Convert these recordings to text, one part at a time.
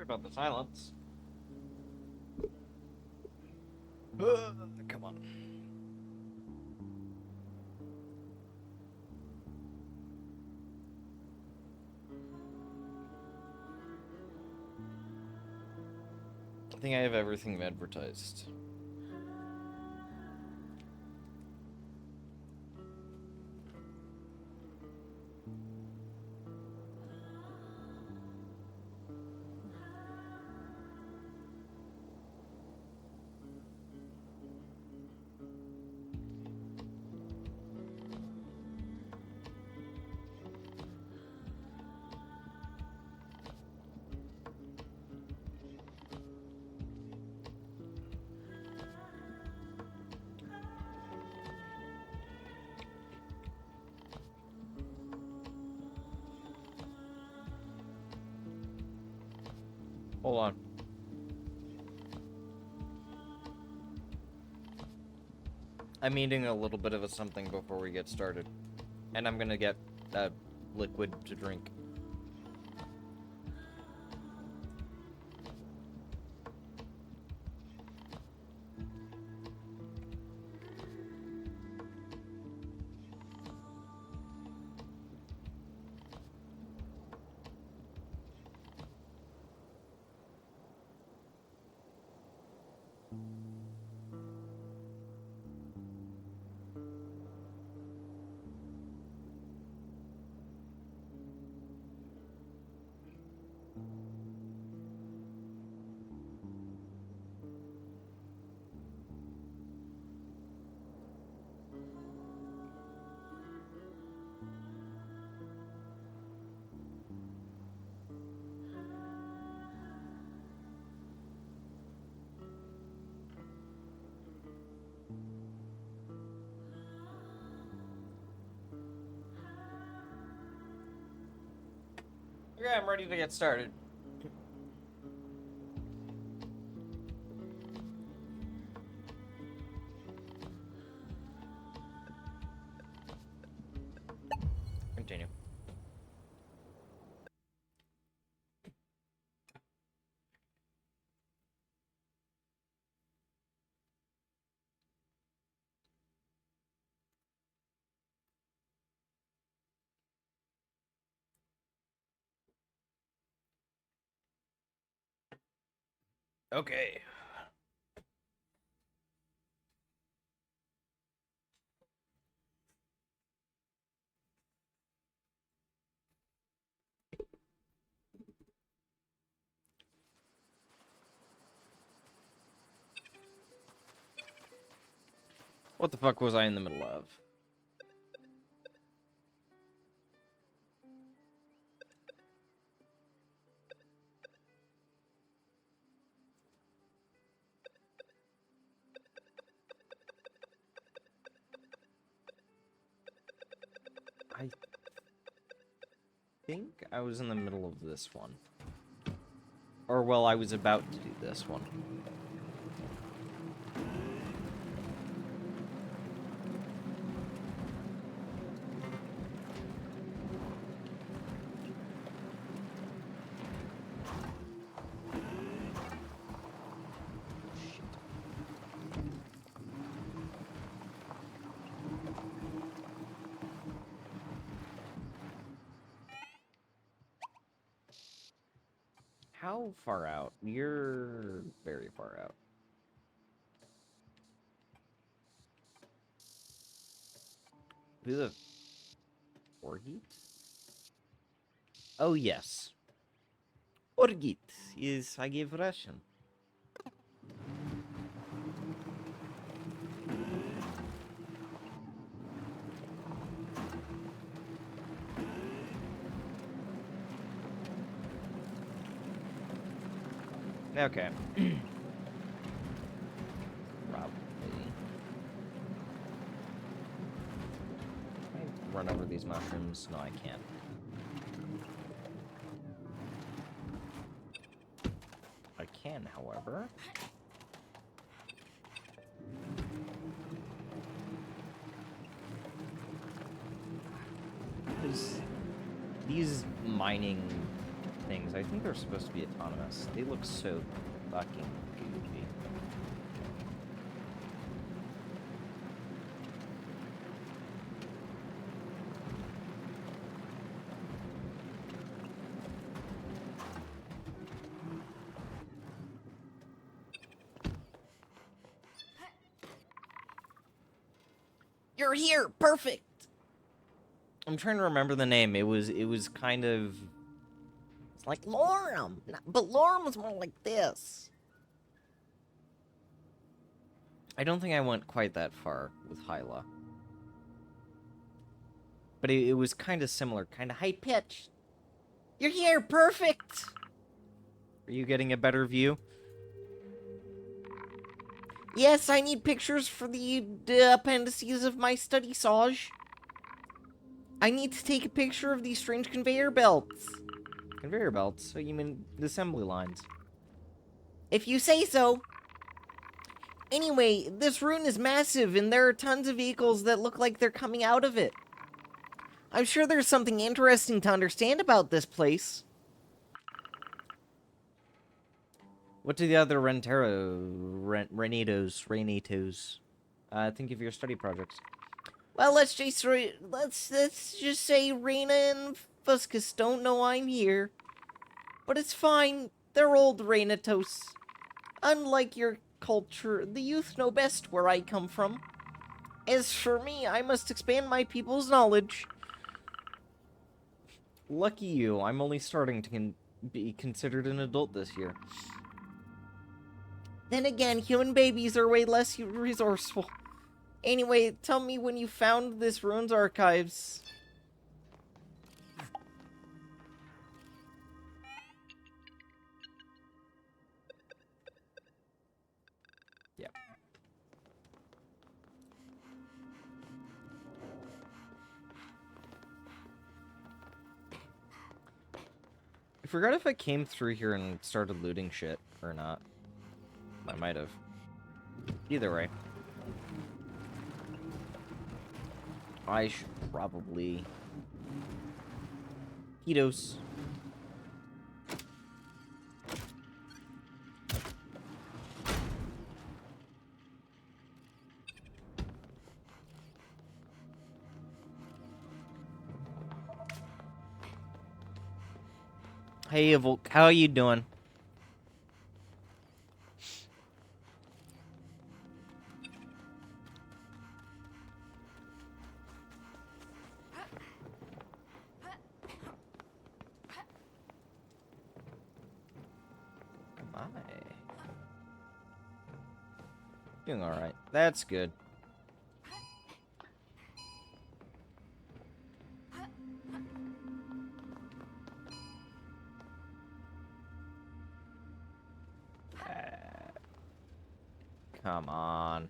about the silence. Come on. I think I have everything advertised. Hold on. I'm eating a little bit of a something before we get started. And I'm gonna get a liquid to drink. Okay, I'm ready to get started. Continue. Okay. What the fuck was I in the middle of? I think I was in the middle of this one. Or, well, I was about to do this one. How far out? You're very far out. Who the... Orgit? Oh, yes. Orgit is, I give Russian. Okay. Probably. Can I run over these mushrooms? No, I can't. I can, however. Because these mining things. I think they're supposed to be autonomous. They look so fucking goofy. You're here! Perfect! I'm trying to remember the name. It was kind of... It's like Lorem! But Lorem was more like this. I don't think I went quite that far with Hyla. But it was kind of similar, kind of high-pitched. You're here! Perfect! Are you getting a better view? Yes, I need pictures for the appendices of my study, Saj. I need to take a picture of these strange conveyor belts. Conveyor belts? So you mean the assembly lines? If you say so. Anyway, this rune is massive, and there are tons of vehicles that look like they're coming out of it. I'm sure there's something interesting to understand about this place. What do the other Renitos think of your study projects? Well, let's just say Rena and Fuscus don't know I'm here. But it's fine. They're old Renitos. Unlike your culture, the youth know best where I come from. As for me, I must expand my people's knowledge. Lucky you. I'm only starting to be considered an adult this year. Then again, human babies are way less resourceful. Anyway, tell me when you found this ruins archives. Yeah. I forgot if I came through here and started looting shit or not. I might have. Either way. I should probably... Ketos. Hey, Volk, how are you doing? Doing alright. That's good. Come on.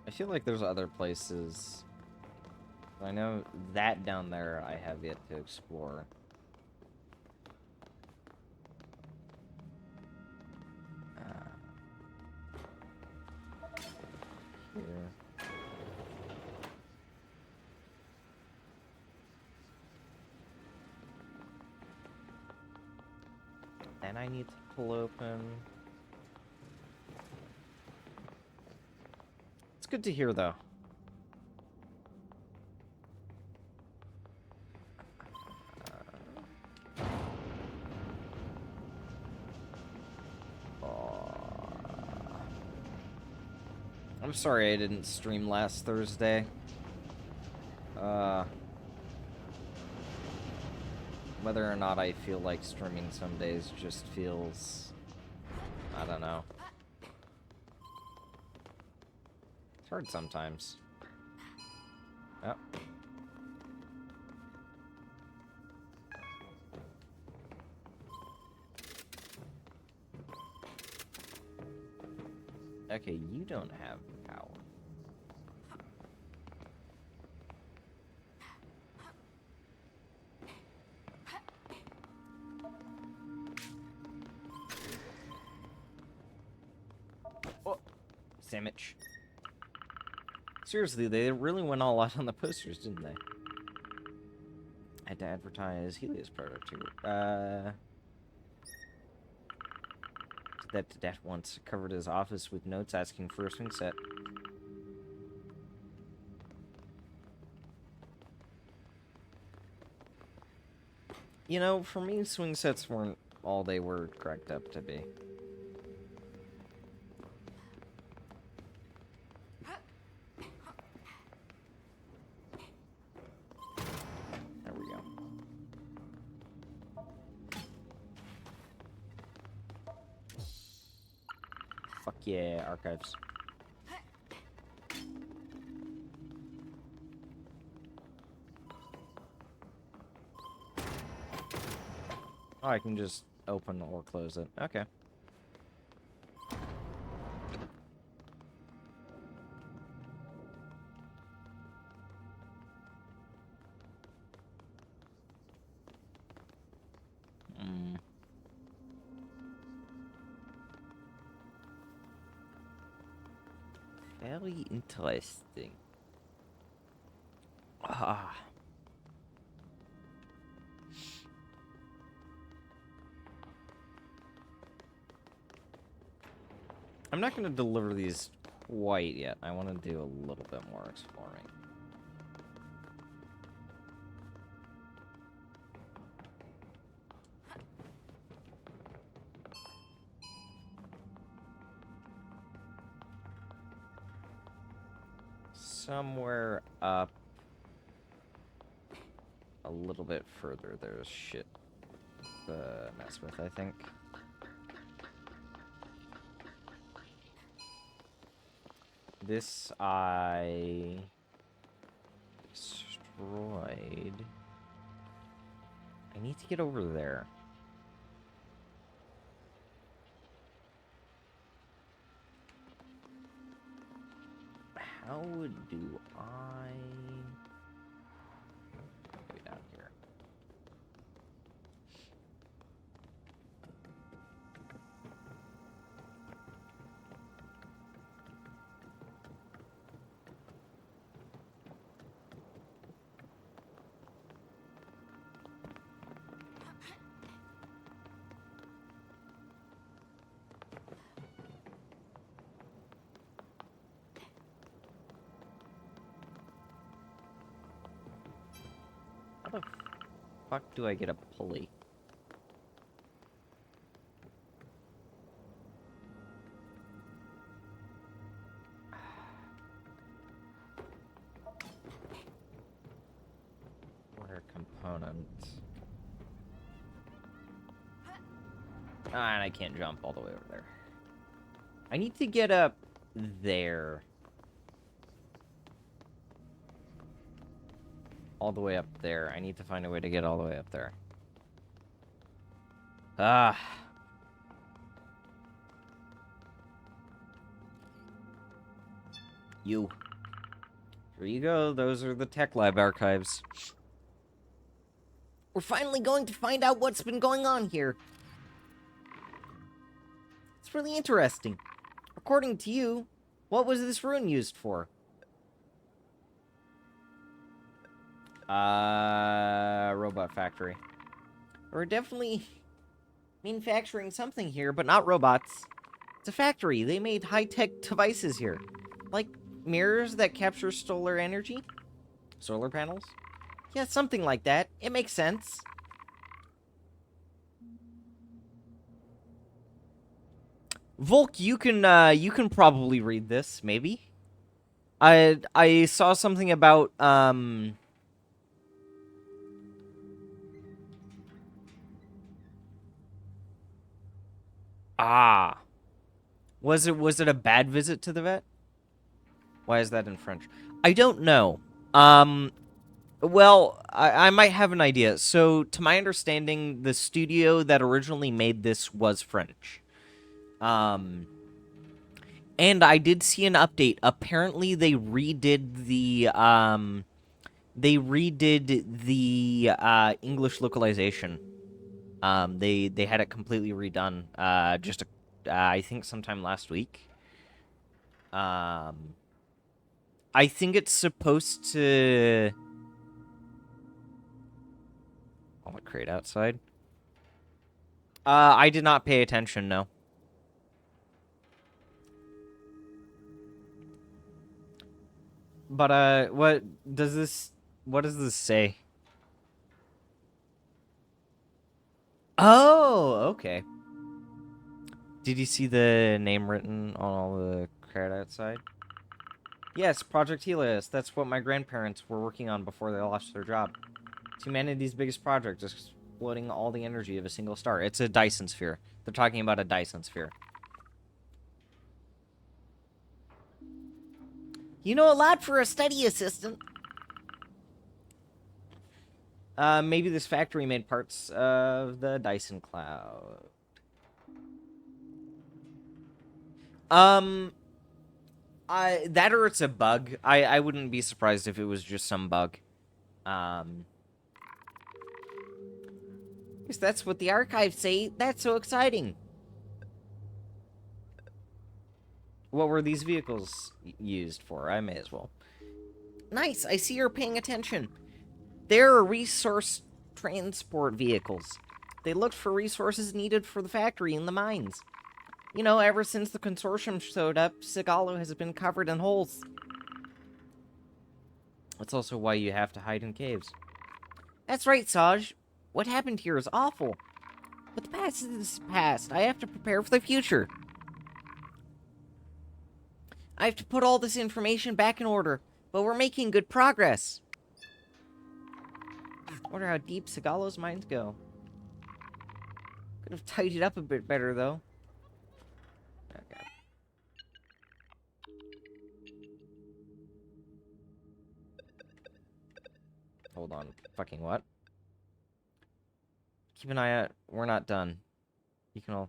I feel like there's other places. I know that down there I have yet to explore. Here. And I need to pull open. It's good to hear, though. I'm sorry I didn't stream last Thursday. Whether or not I feel like streaming some days just feels... I don't know. It's hard sometimes. Oh. Okay, you don't have power. Oh, sandwich. Seriously, they really went all out on the posters, didn't they? had to advertise Helios product too. Did that once. Covered his office with notes asking for a swing set. You know, for me, swing sets weren't all they were cracked up to be. There we go. Fuck yeah, archives. Oh, I can just open or close it. Okay. Very interesting. Ah. I'm not going to deliver these quite yet. I want to do a little bit more exploring. Somewhere up a little bit further, there's shit to mess with, I think. This I destroyed. I need to get over there. How do I go down here? How the fuck do I get a pulley? Order components. Ah, and I can't jump all the way over there. I need to get up there. All the way up there. I need to find a way to get all the way up there. Ah. You. Here you go. Those are the Tech Lab archives. We're finally going to find out what's been going on here. It's really interesting. According to you, what was this rune used for? Robot factory. We're definitely manufacturing something here, but not robots. It's a factory. They made high-tech devices here. Like mirrors that capture solar energy? Solar panels? Yeah, something like that. It makes sense. Volk, you can probably read this, maybe. I saw something about, Ah. Was it a bad visit to the vet? Why is that in French? I don't know. Well, I might have an idea. So, to my understanding, the studio that originally made this was French. And I did see an update. Apparently, they redid the English localization. They had it completely redone. I think sometime last week. I think it's supposed to. crate outside? I did not pay attention, no. But, what does this say? Oh, okay. Did you see the name written on all the crate outside? Yes, Project Helios. That's what my grandparents were working on before they lost their job. It's humanity's biggest project, exploding all the energy of a single star. It's a Dyson sphere. They're talking about a Dyson sphere. You know a lot for a study assistant. Maybe this factory made parts of the Dyson cloud. That or it's a bug. I wouldn't be surprised if it was just some bug. Guess that's what the archives say. That's so exciting. What were these vehicles used for? I may as well. Nice, I see you're paying attention. They're resource transport vehicles. They looked for resources needed for the factory and the mines. You know, ever since the consortium showed up, Sigalo has been covered in holes. That's also why you have to hide in caves. That's right, Saj. What happened here is awful. But the past is the past. I have to prepare for the future. I have to put all this information back in order, but we're making good progress. I wonder how deep Sigalo's minds go. Could have tidied up a bit better, though. Okay. Hold on. Fucking what? Keep an eye out. We're not done. You can all...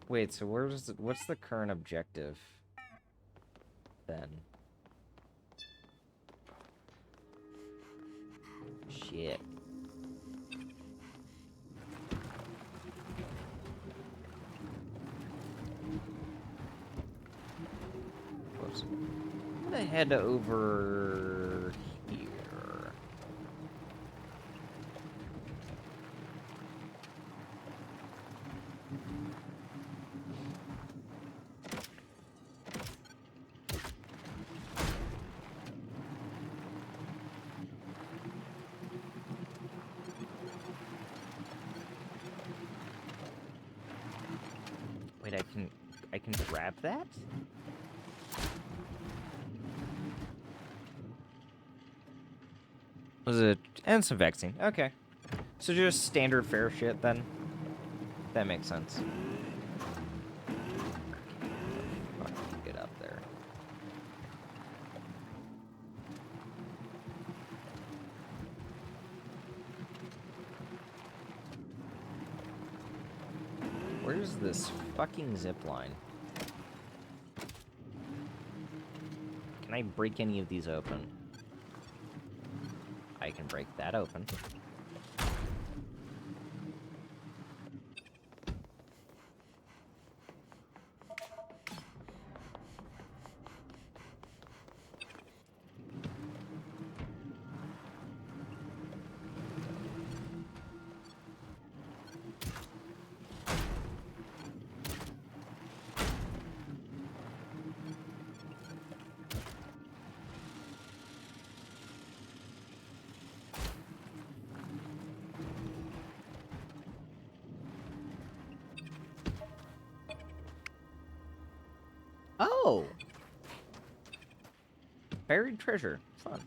Wait, so what's the current objective? Then. Shit. Whoops. I'm gonna head over here. Wait, I can grab that? Was it... and some vaccine. Okay. So just standard fare shit, then. That makes sense. Fuck, get up there. Where's this fucking zip line? Can I break any of these open? I can break that open. Oh! Buried treasure. Fun.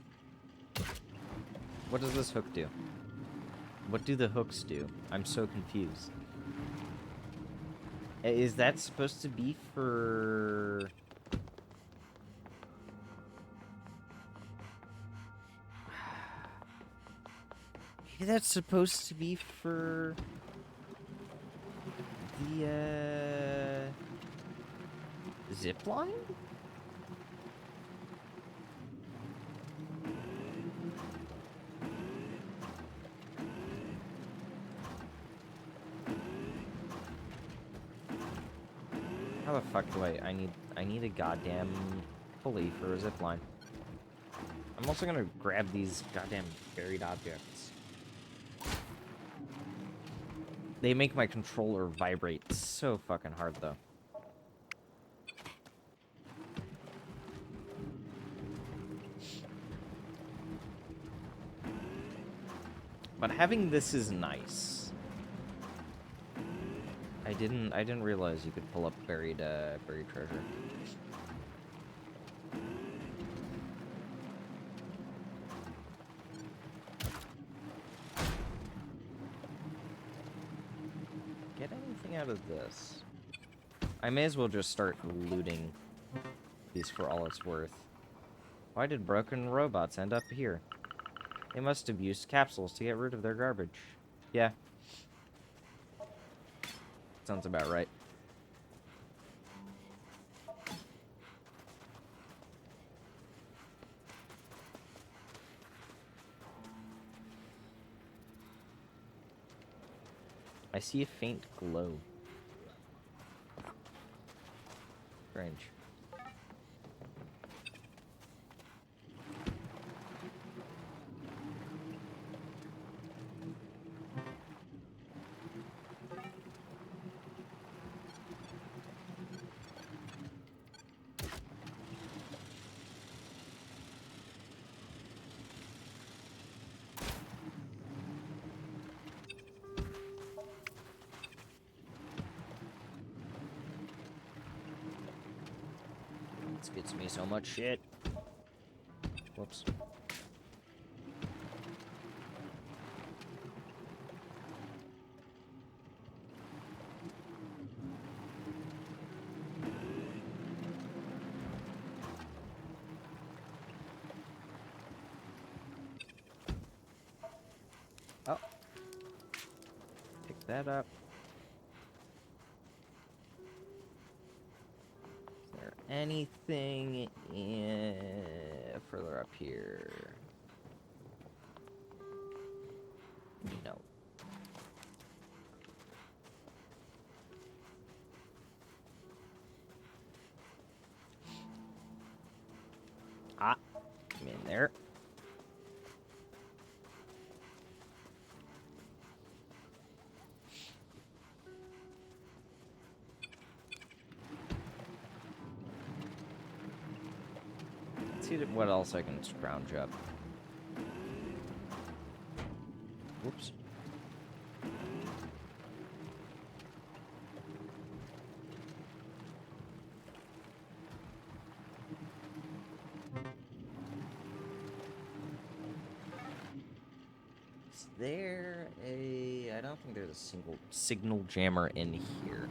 What does this hook do? What do the hooks do? I'm so confused. Is that supposed to be for... Maybe that's supposed to be for... the, zip line? How the fuck do I need a goddamn pulley for a zip line. I'm also gonna grab these goddamn buried objects. They make my controller vibrate so fucking hard, though. But having this is nice. I didn't realize you could pull up buried treasure. Get anything out of this? I may as well just start looting these for all it's worth. Why did broken robots end up here? They must have used capsules to get rid of their garbage. Yeah. Sounds about right. I see a faint glow. Strange. This gets me so much shit. Whoops. Oh. Pick that up. Is there anything further up here? No. Ah, I'm in there. Let's see what else I can scrounge up. Whoops. Is there a... I don't think there's a single signal jammer in here.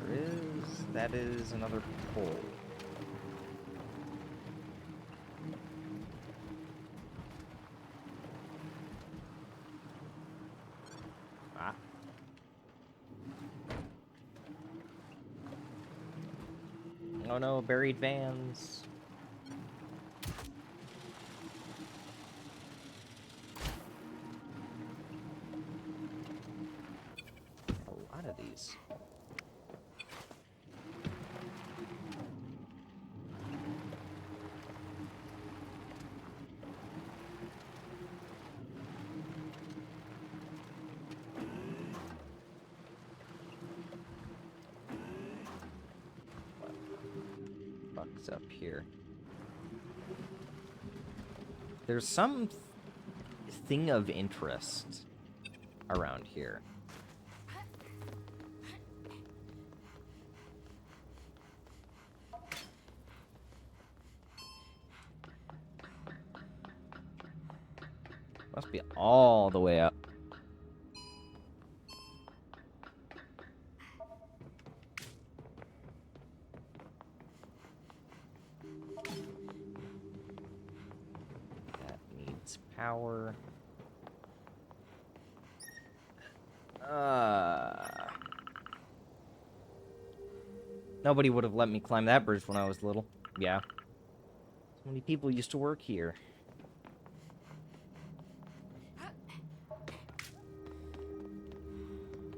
There is... That is another pole. Ah. Oh no, buried vans. A lot of these. Fuck's up here. There's some thing of interest around here. Must be all the way up. That needs power. Nobody would have let me climb that bridge when I was little. Yeah. So many people used to work here.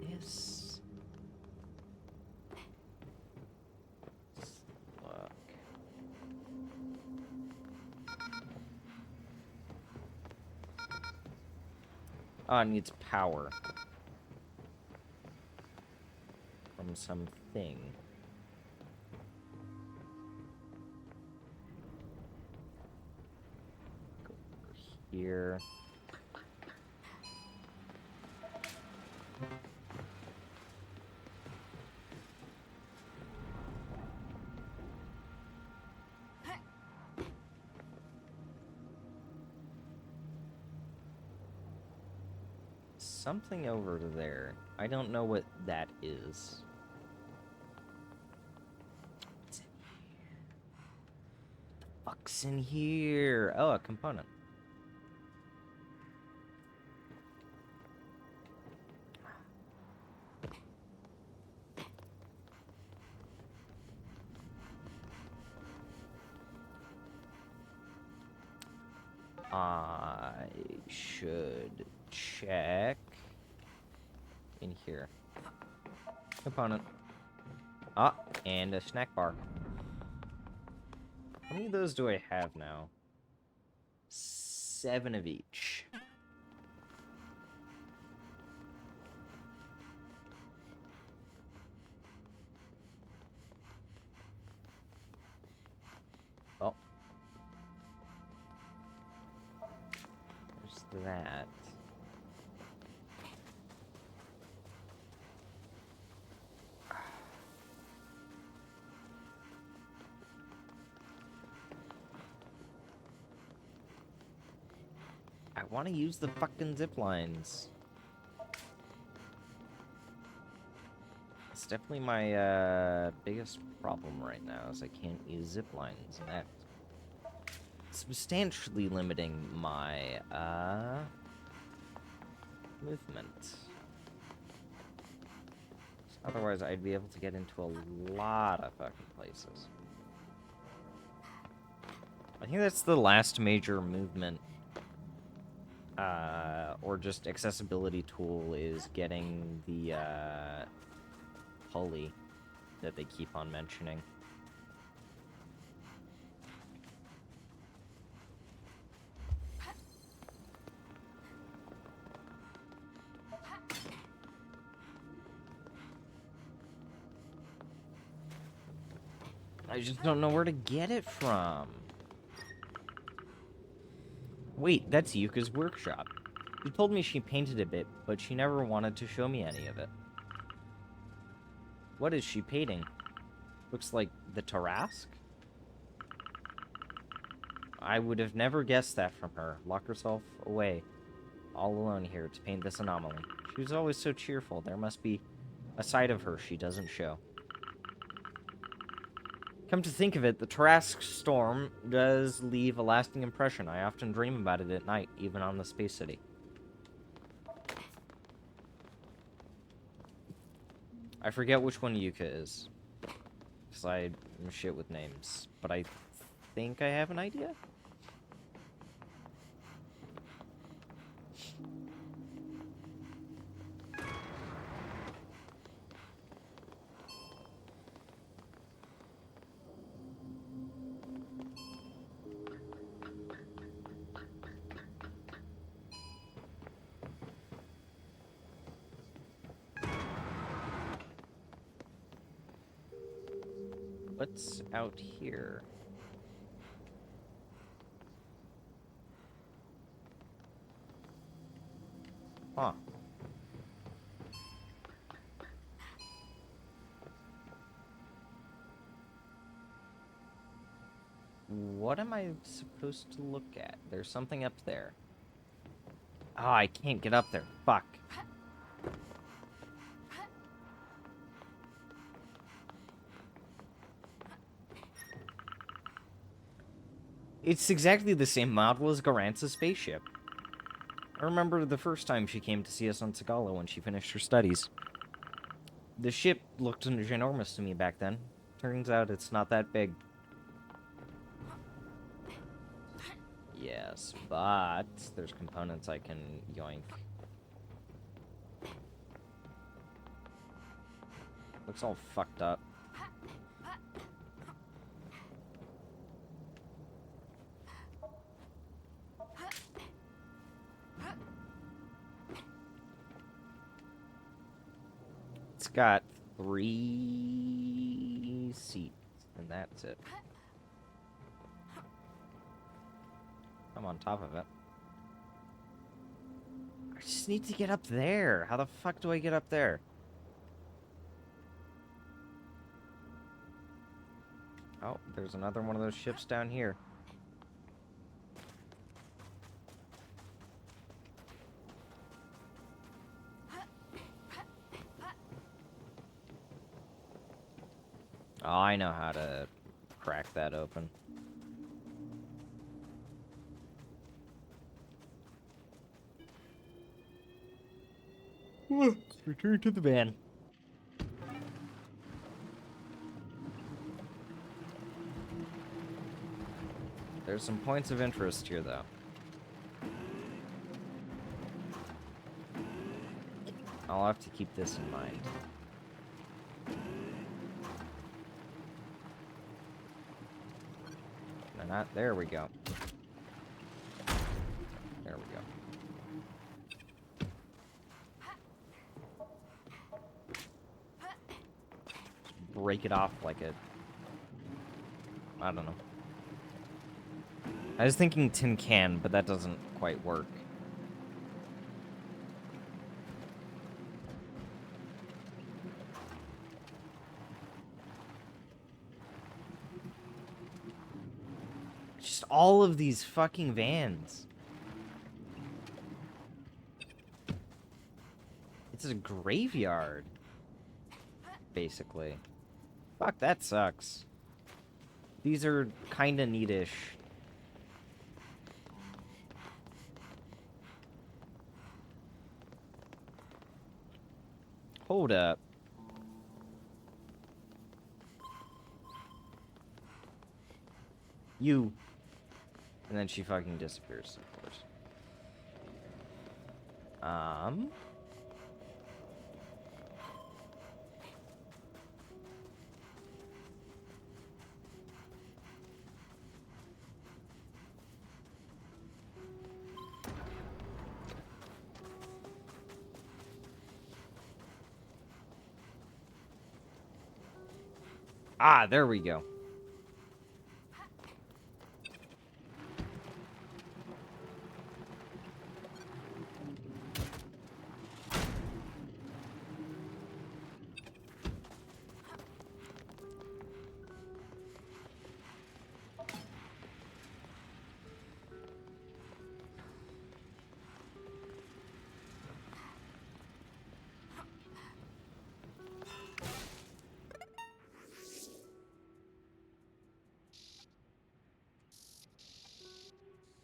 Yes. Oh, it needs power. From something. Go over here. Something over there. I don't know what that is. What's in here? Oh, a component. I should check in here. Component. Ah, and a snack bar. How many of those do I have now? 7 of each. Oh. There's that. I want to use the fucking zip lines. It's definitely my biggest problem right now is I can't use zip lines, and that's substantially limiting my movement. Otherwise, I'd be able to get into a lot of fucking places. I think that's the last major movement or just accessibility tool is getting the pulley that they keep on mentioning. I just don't know where to get it from. Wait, that's Yuka's workshop. She told me she painted a bit, but she never wanted to show me any of it. What is she painting? Looks like the Tarrasque? I would have never guessed that from her. Lock herself away, all alone here, to paint this anomaly. She was always so cheerful. There must be a side of her she doesn't show. Come to think of it, the Tarrasque storm does leave a lasting impression. I often dream about it at night, even on the Space City. I forget which one Yuka is, because I'm shit with names, but I think I have an idea? What's out here? Huh. What am I supposed to look at? There's something up there. Oh, I can't get up there. Fuck. It's exactly the same model as Garanta's spaceship. I remember the first time she came to see us on Sagala when she finished her studies. The ship looked ginormous to me back then. Turns out it's not that big. Yes, but there's components I can yoink. Looks all fucked up. It's got 3 seats, and that's it. I'm on top of it. I just need to get up there. How the fuck do I get up there? Oh, there's another one of those ships down here. Oh, I know how to crack that open. Let's return to the van. There's some points of interest here, though. I'll have to keep this in mind. No, not... There we go. There we go. Just break it off like a... I don't know. I was thinking tin can, but that doesn't quite work. Just all of these fucking vans. It's a graveyard, basically. Fuck, that sucks. These are kinda neatish. Hold up. You. And then she fucking disappears, of course. Ah, there we go.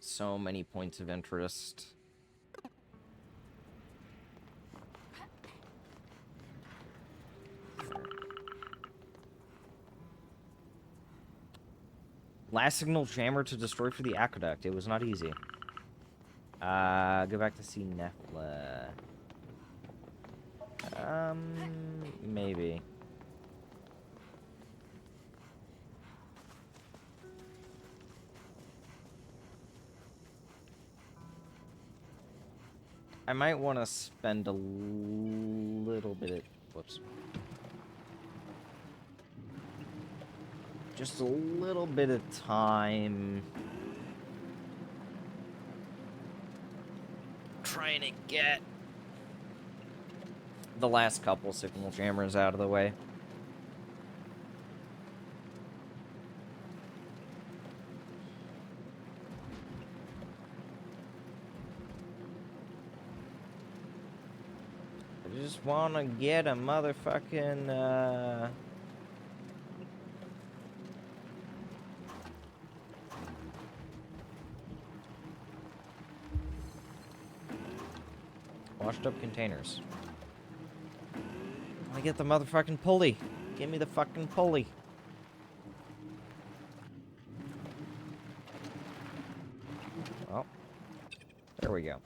So many points of interest. Last signal jammer to destroy for the aqueduct. It was not easy. Go back to see Nefla. Maybe. I might want to spend a little bit of... Whoops. Just a little bit of time trying to get the last couple signal jammers out of the way. I just want to get a motherfucking, washed up containers. I get the motherfucking pulley. Give me the fucking pulley. Oh. There we go.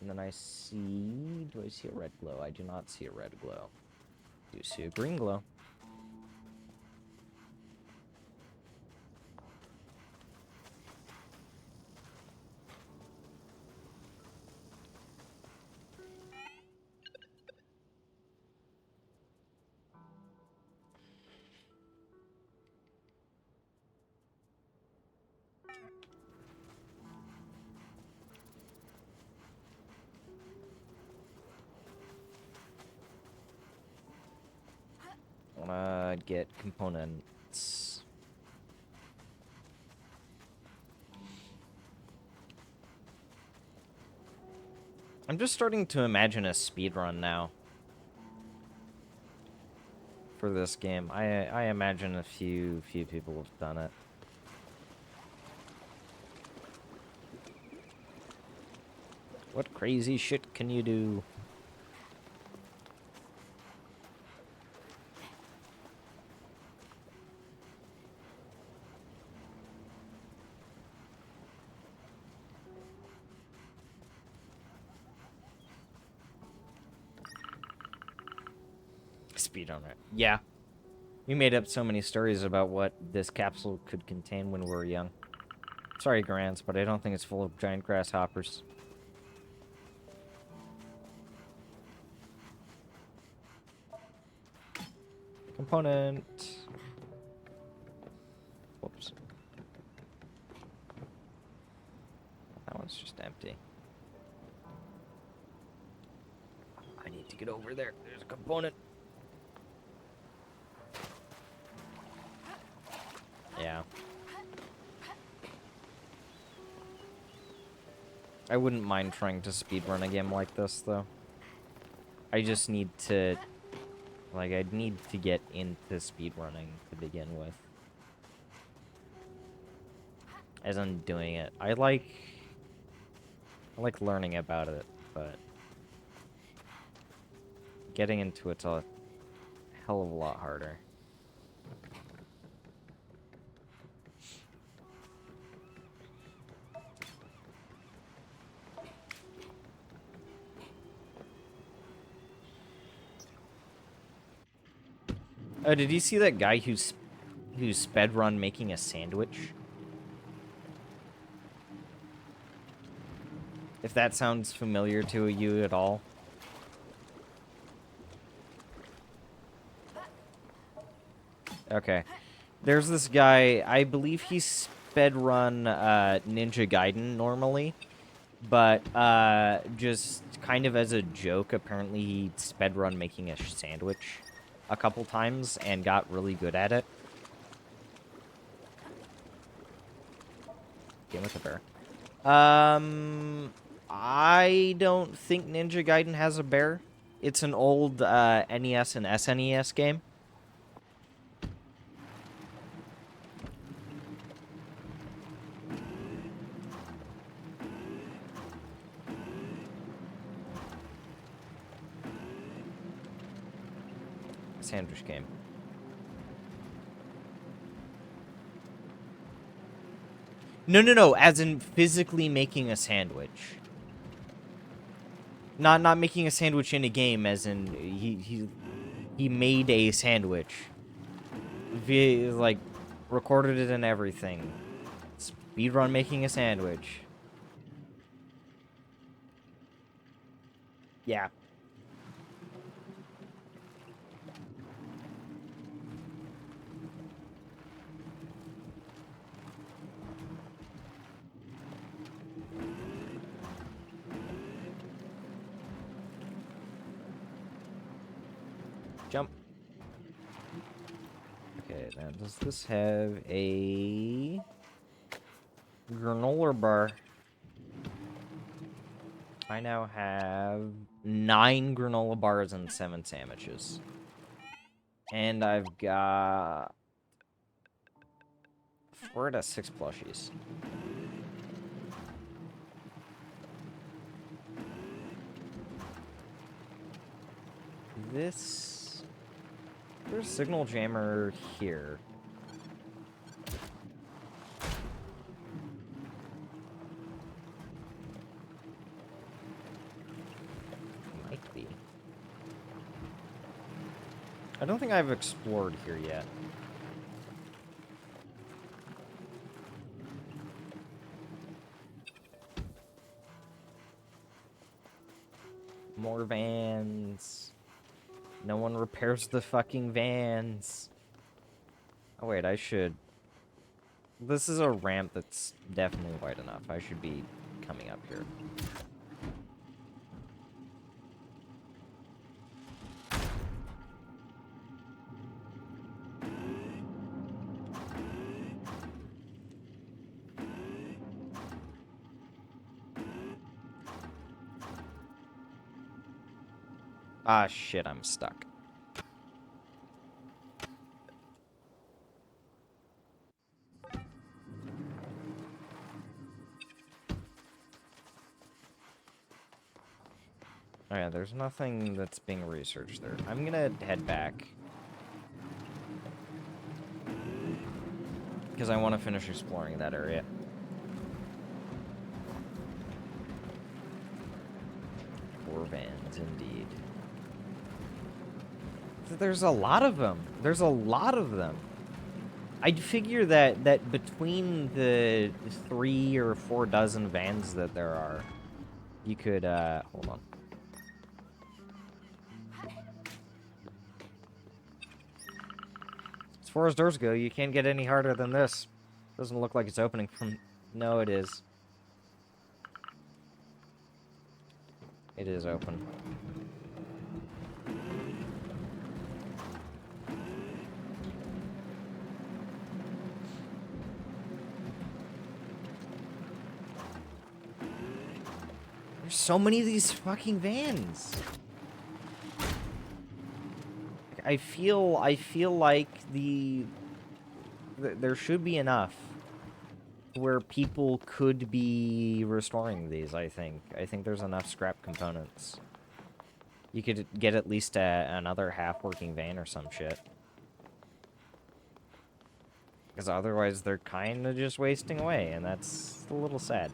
And then I see... Do I see a red glow? I do not see a red glow. I do see a green glow. Wanna get components. I'm just starting to imagine a speedrun now. For this game. I imagine a few people have done it. What crazy shit can you do? Speedrunner. Yeah. We made up so many stories about what this capsule could contain when we were young. Sorry, Grants, but I don't think it's full of giant grasshoppers. Component. Whoops. That one's just empty. I need to get over there. There's a component. Yeah. I wouldn't mind trying to speedrun a game like this, though. I just need to... Like, I'd need to get into speedrunning to begin with. As I'm doing it. I like learning about it, but... Getting into it's a hell of a lot harder. Oh, did you see that guy who's sped run making a sandwich? If that sounds familiar to you at all. Okay. There's this guy, I believe he's sped run Ninja Gaiden normally. But just kind of as a joke, apparently he sped run making a sandwich a couple times and got really good at it. Game with the bear. I don't think Ninja Gaiden has a bear. It's an old NES and SNES game. Sandwich game. No, as in physically making a sandwich. Not making a sandwich in a game, as in he made a sandwich. Like, recorded it and everything. Speedrun making a sandwich. Yeah. Jump. Okay, now does this have a granola bar? I now have 9 granola bars and 7 sandwiches. And I've got 4 to 6 plushies. There's a signal jammer here. Might be. I don't think I've explored here yet. More vans. No one repairs the fucking vans. Oh, wait, I should... This is a ramp that's definitely wide enough. I should be coming up here. Ah, shit, I'm stuck. Oh yeah, there's nothing that's being researched there. I'm gonna head back. Because I want to finish exploring that area. Poor vans, indeed. There's a lot of them. There's a lot of them. I'd figure that between the 3 or 4 dozen vans that there are, you could, hold on. As far as doors go, you can't get any harder than this. Doesn't look like it's opening from... No, it is. It is open. There's so many of these fucking vans. I feel like there should be enough where people could be restoring these, I think. I think there's enough scrap components. You could get at least another half-working van or some shit. Because otherwise they're kind of just wasting away, and that's a little sad.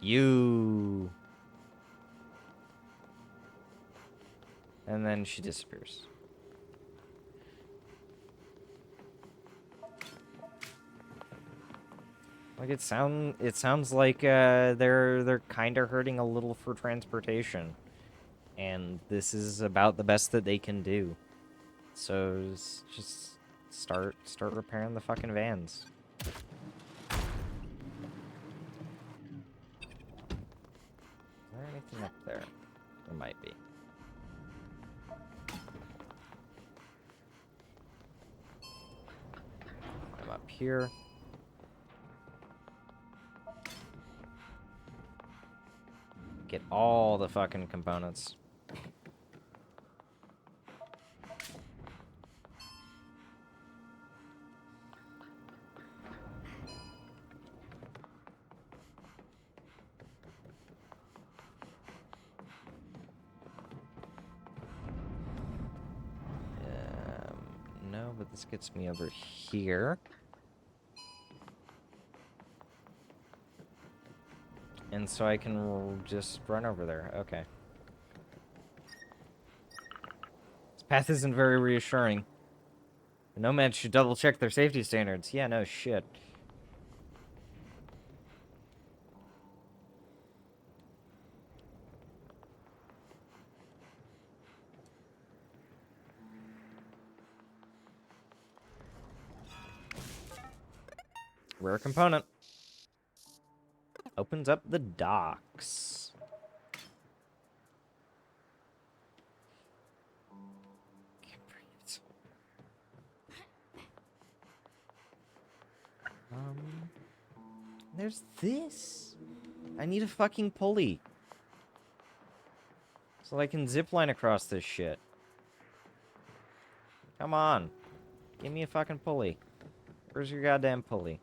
You... And then she disappears. Like it sounds like they're kind of hurting a little for transportation, and this is about the best that they can do. So just start repairing the fucking vans. Is there anything up there? There might be. I'm up here. Get all the fucking components. No, but this gets me over here. And so I can just run over there. Okay. This path isn't very reassuring. The nomads should double check their safety standards. Yeah, no shit. Rare component. Opens up the docks. Can't breathe. There's this. I need a fucking pulley. So I can zipline across this shit. Come on. Give me a fucking pulley. Where's your goddamn pulley?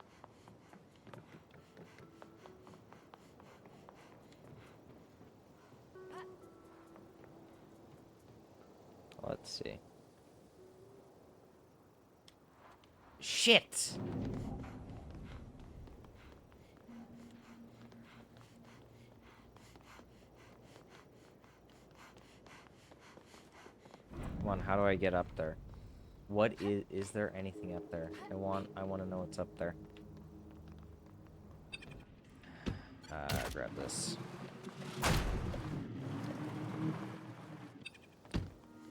Let's see. Shit! Come on, how do I get up there? What is there anything up there? I want to know what's up there. Grab this.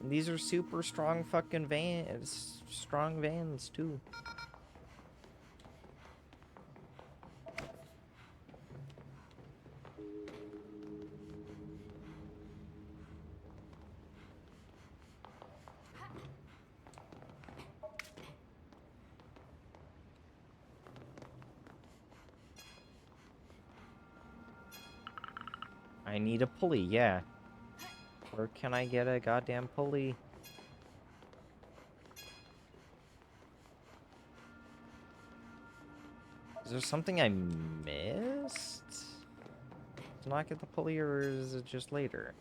And these are super strong fucking vans. Strong vans, too. I need a pulley, yeah. Where can I get a goddamn pulley? Is there something I missed to not get the pulley, or is it just later?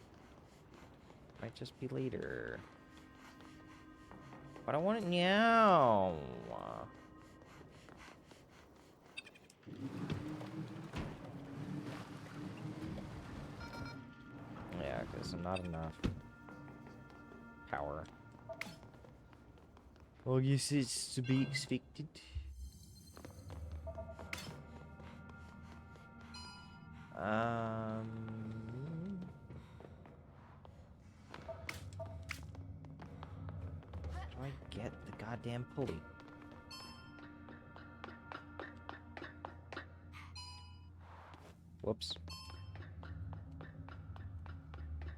Might just be later. But I want it now. Yeah, because not enough power. Well, yes, it's to be expected. Do I get the goddamn pulley? Whoops.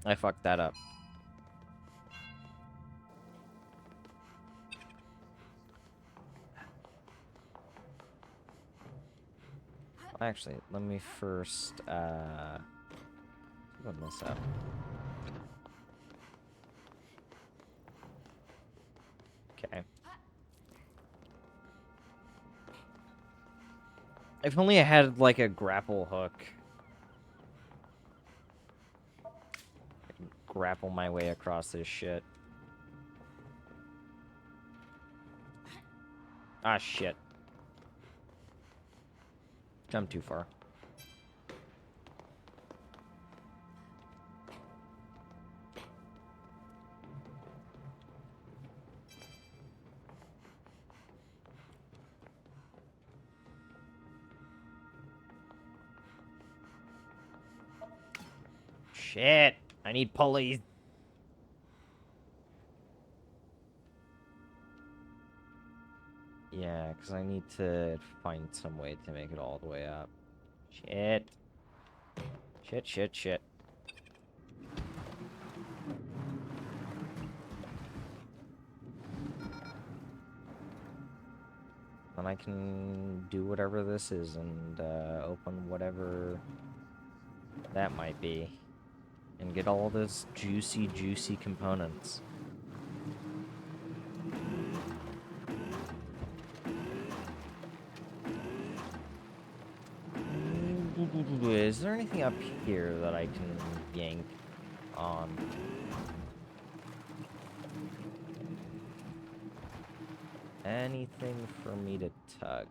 I fucked that up. Actually, let me first, open this up. Okay. If only I had, like, a grapple hook. I can grapple my way across this shit. Ah, shit. Jumped too far. Shit! I need pulleys. Yeah, because I need to find some way to make it all the way up. Shit. Shit, shit, shit. Then I can do whatever this is and open whatever that might be. And get all this juicy, juicy components. Is there anything up here that I can yank on? Anything for me to tug?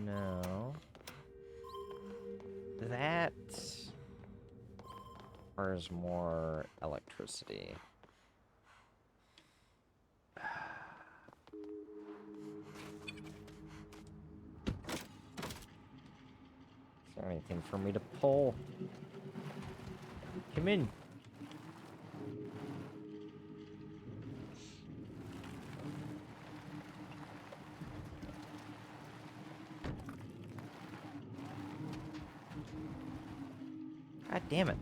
No. That requires more electricity. Is there anything for me to pull? Come in. God damn it.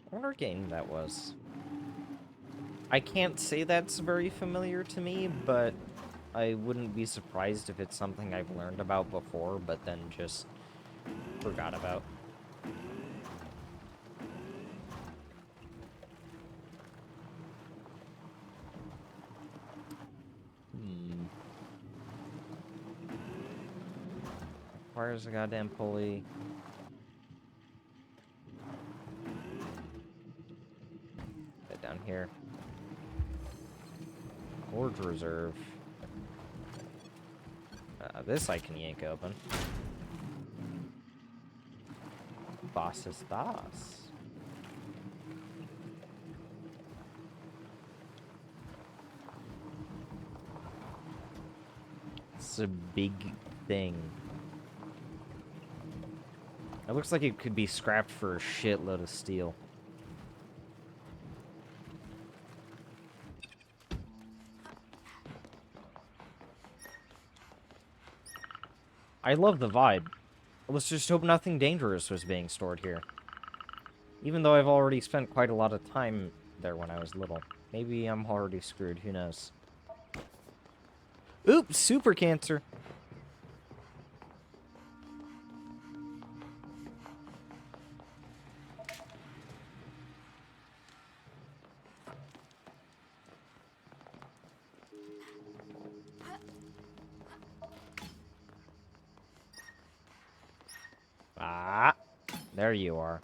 I wonder what game that was. I can't say that's very familiar to me, but I wouldn't be surprised if it's something I've learned about before, but then just forgot about. Requires a goddamn pulley. Get down here. Forge reserve. This I can yank open. Boss estas. It's a big thing. It looks like it could be scrapped for a shitload of steel. I love the vibe. Let's just hope nothing dangerous was being stored here. Even though I've already spent quite a lot of time there when I was little. Maybe I'm already screwed, who knows. Oops, super cancer. Ah, there you are.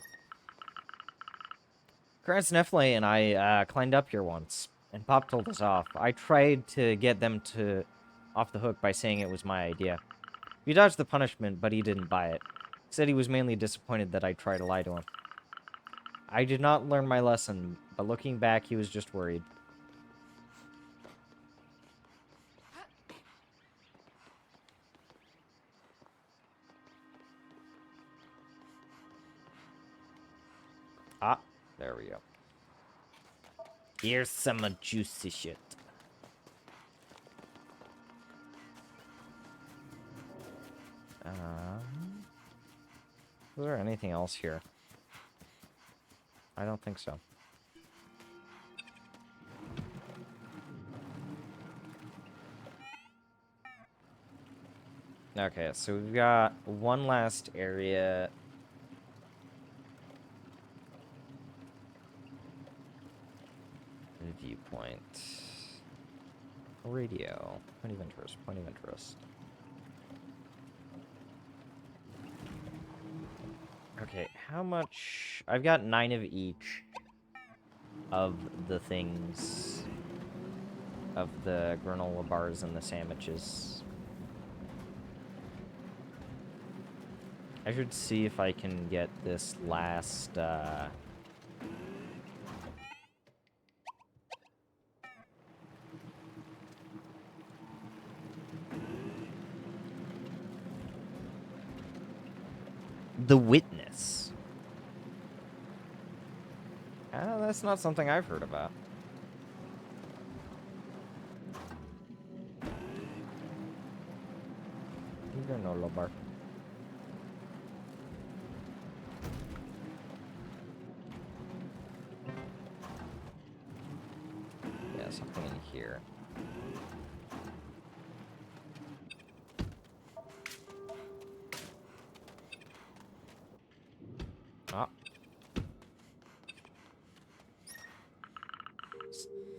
Krantz Nefle and I climbed up here once, and Pop told us off. I tried to get them off the hook by saying it was my idea. We dodged the punishment, but he didn't buy it. He said he was mainly disappointed that I tried to lie to him. I did not learn my lesson, but looking back, he was just worried. Ah, there we go. Here's some juicy shit. Is there anything else here? I don't think so. Okay, so we've got one last area. Viewpoint. Radio. Point of interest. Point of interest. Okay, how much... I've got 9 of each of the things. Of the granola bars and the sandwiches. I should see if I can get this last, The Witness. That's not something I've heard about. Granola bar. Yeah, something in here. Ah.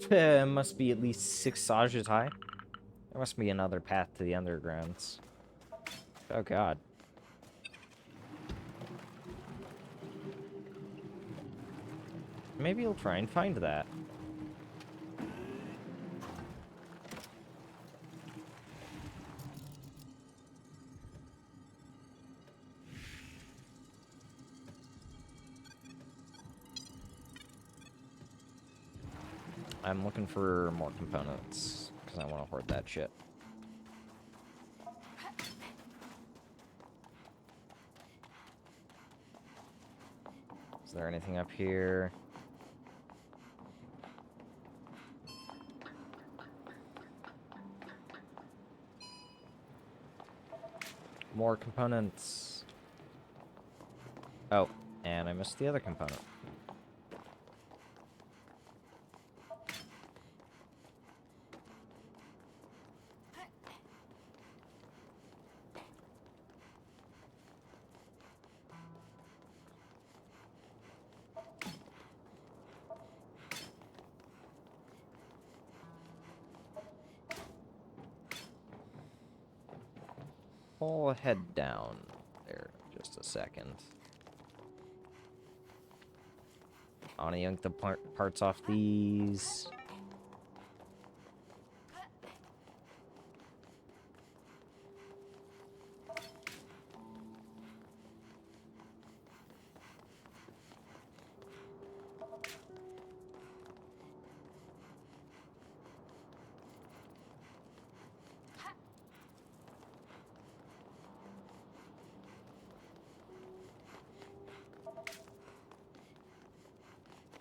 Must be at least 6 sages high. There must be another path to the undergrounds. Oh god. Maybe you'll try and find that. I'm looking for more components, because I want to hoard that shit. Is there anything up here? More components. Oh, and I missed the other component. I'll head down there in just a second. I want to yank the parts off these.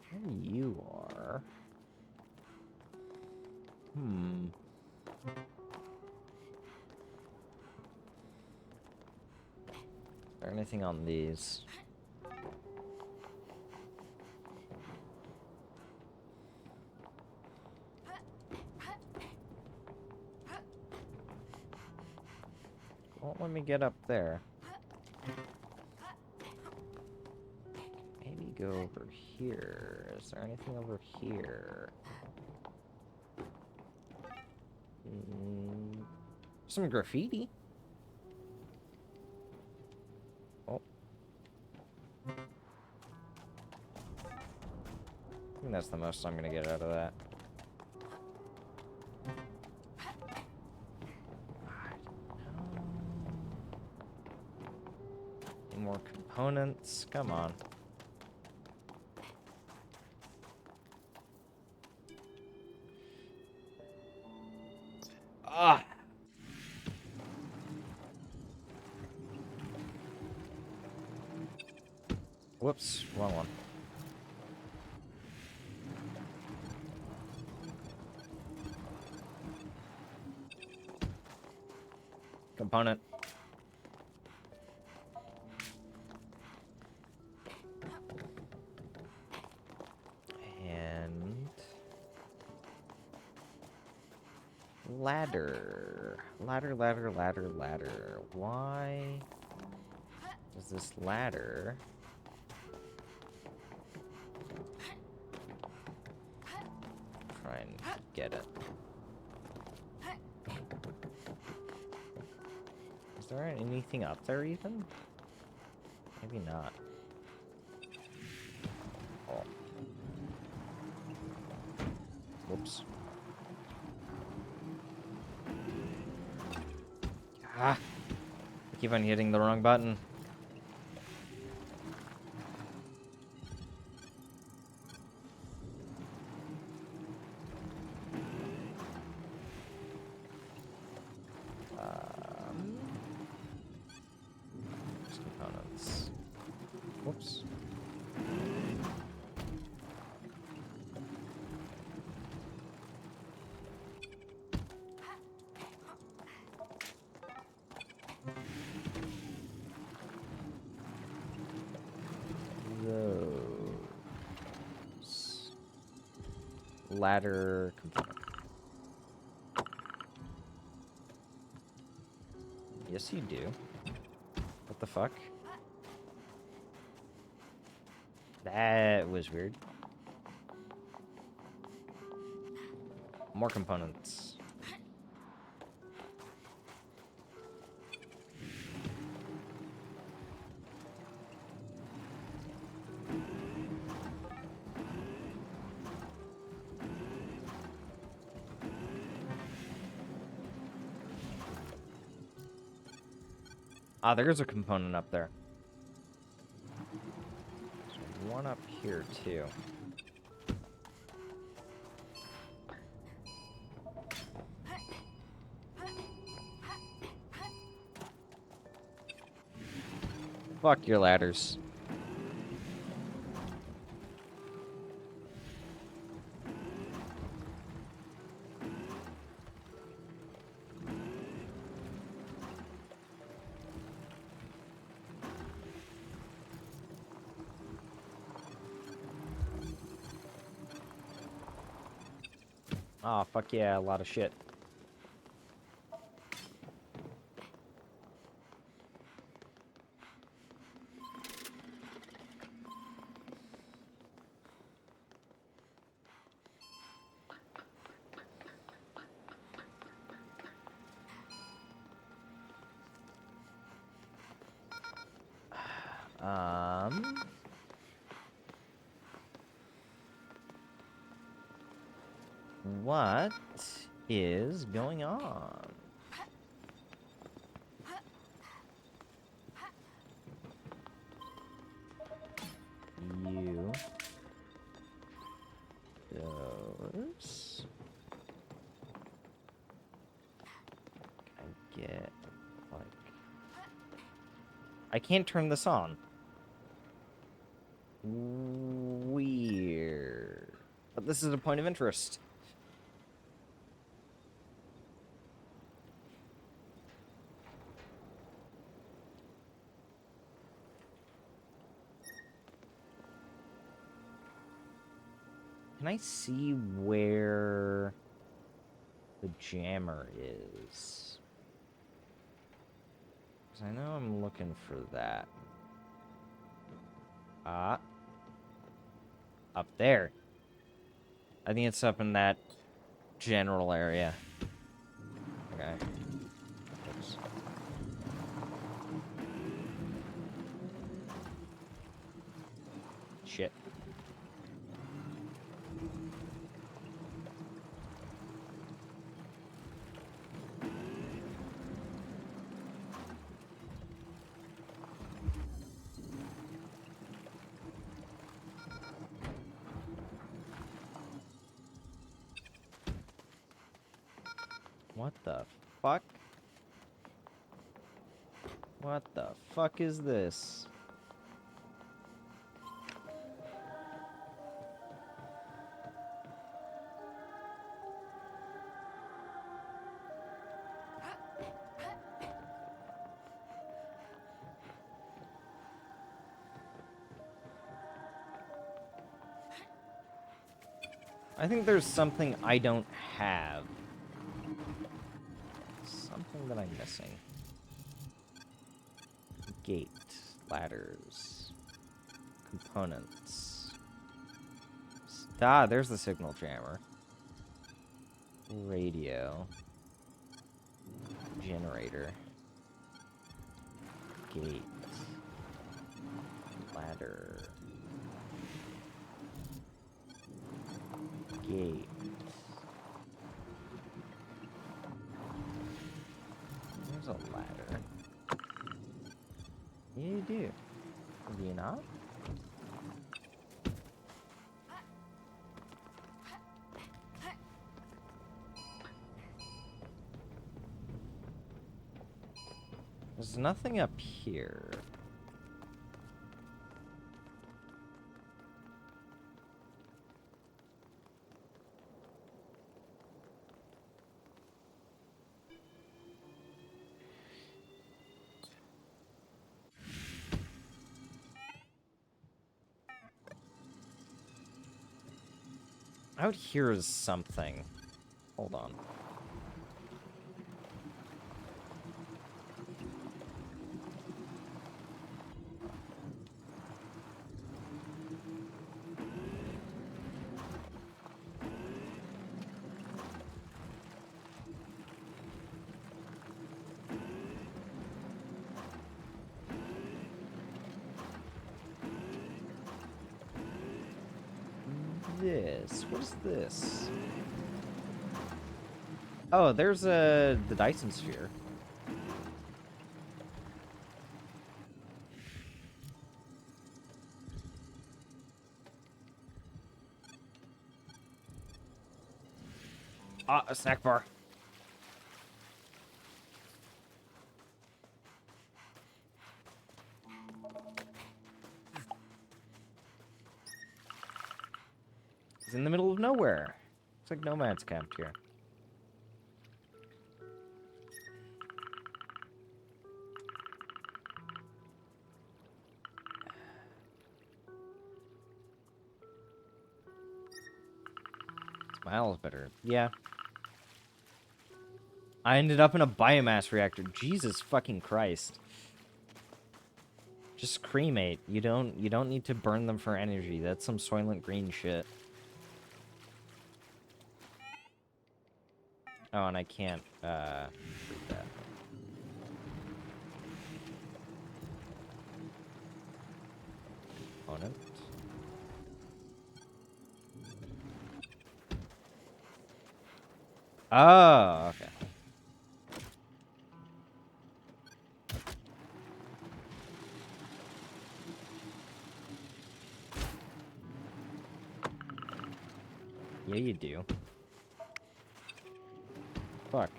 Here you are. there anything on these? Won't let me get up there. Maybe go over here. Is there anything over here? Some graffiti. Oh. I think that's the most I'm gonna get out of that. Any more components? Come on. Ah! Whoops, wrong one. Component. And ladder. Ladder. Why does this ladder try and get it? Is there anything up there even? Maybe not. Oh. Whoops. Ah! I keep on hitting the wrong button. Components. Whoops. Those. Ladder component. Yes, you do. What the fuck? That was weird. More components. Ah, there's a component up there. There's one up here, too. Fuck your ladders. Aw, fuck yeah, a lot of shit. What is going on? You. Those. I get, like... I can't turn this on. Weird. But this is a point of interest. Can I see where the jammer is? Because I know I'm looking for that. Ah. Up there. I think it's up in that general area. Okay. Oops. Shit. What the fuck? What the fuck is this? I think there's something I don't have. Something that I'm missing. Gate. Ladders. Components. Ah, there's the signal jammer. Radio. Generator. Gate. Ladder. Gate. There's a ladder. Yeah, you do. Do you not? There's nothing up here. Out here is something. Hold on. What is this? Oh, there's the Dyson sphere. Ah, a snack bar. It's in the middle of nowhere. It's like nomads camped here. Smile's better. Yeah. I ended up in a biomass reactor. Jesus fucking Christ. Just cremate. You don't need to burn them for energy. That's some Soylent Green shit. Oh, and I can't read that. Component. Oh, okay. Yeah, you do. Fuck.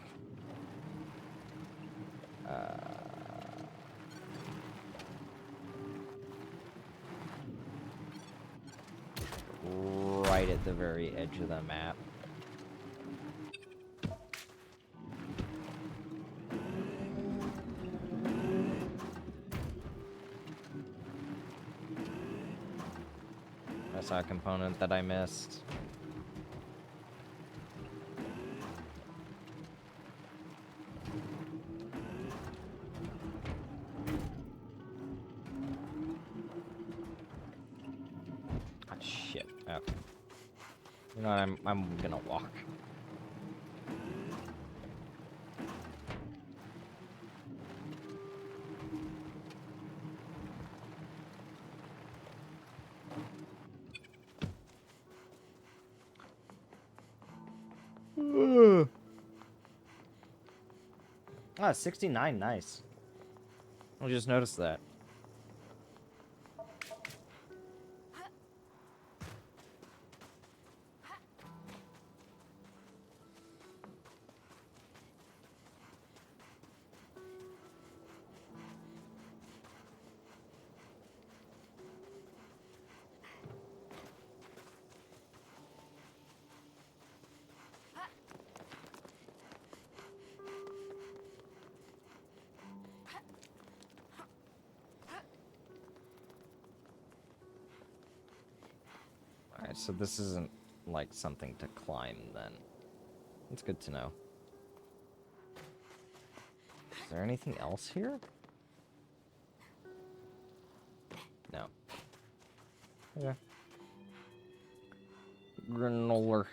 Right at the very edge of the map. I saw a component that I missed. shit. Okay. You know what? I'm gonna walk. Ah, 69, nice. I just noticed that. Alright, so this isn't, like, something to climb, then. That's good to know. Is there anything else here? No. Okay. Granola.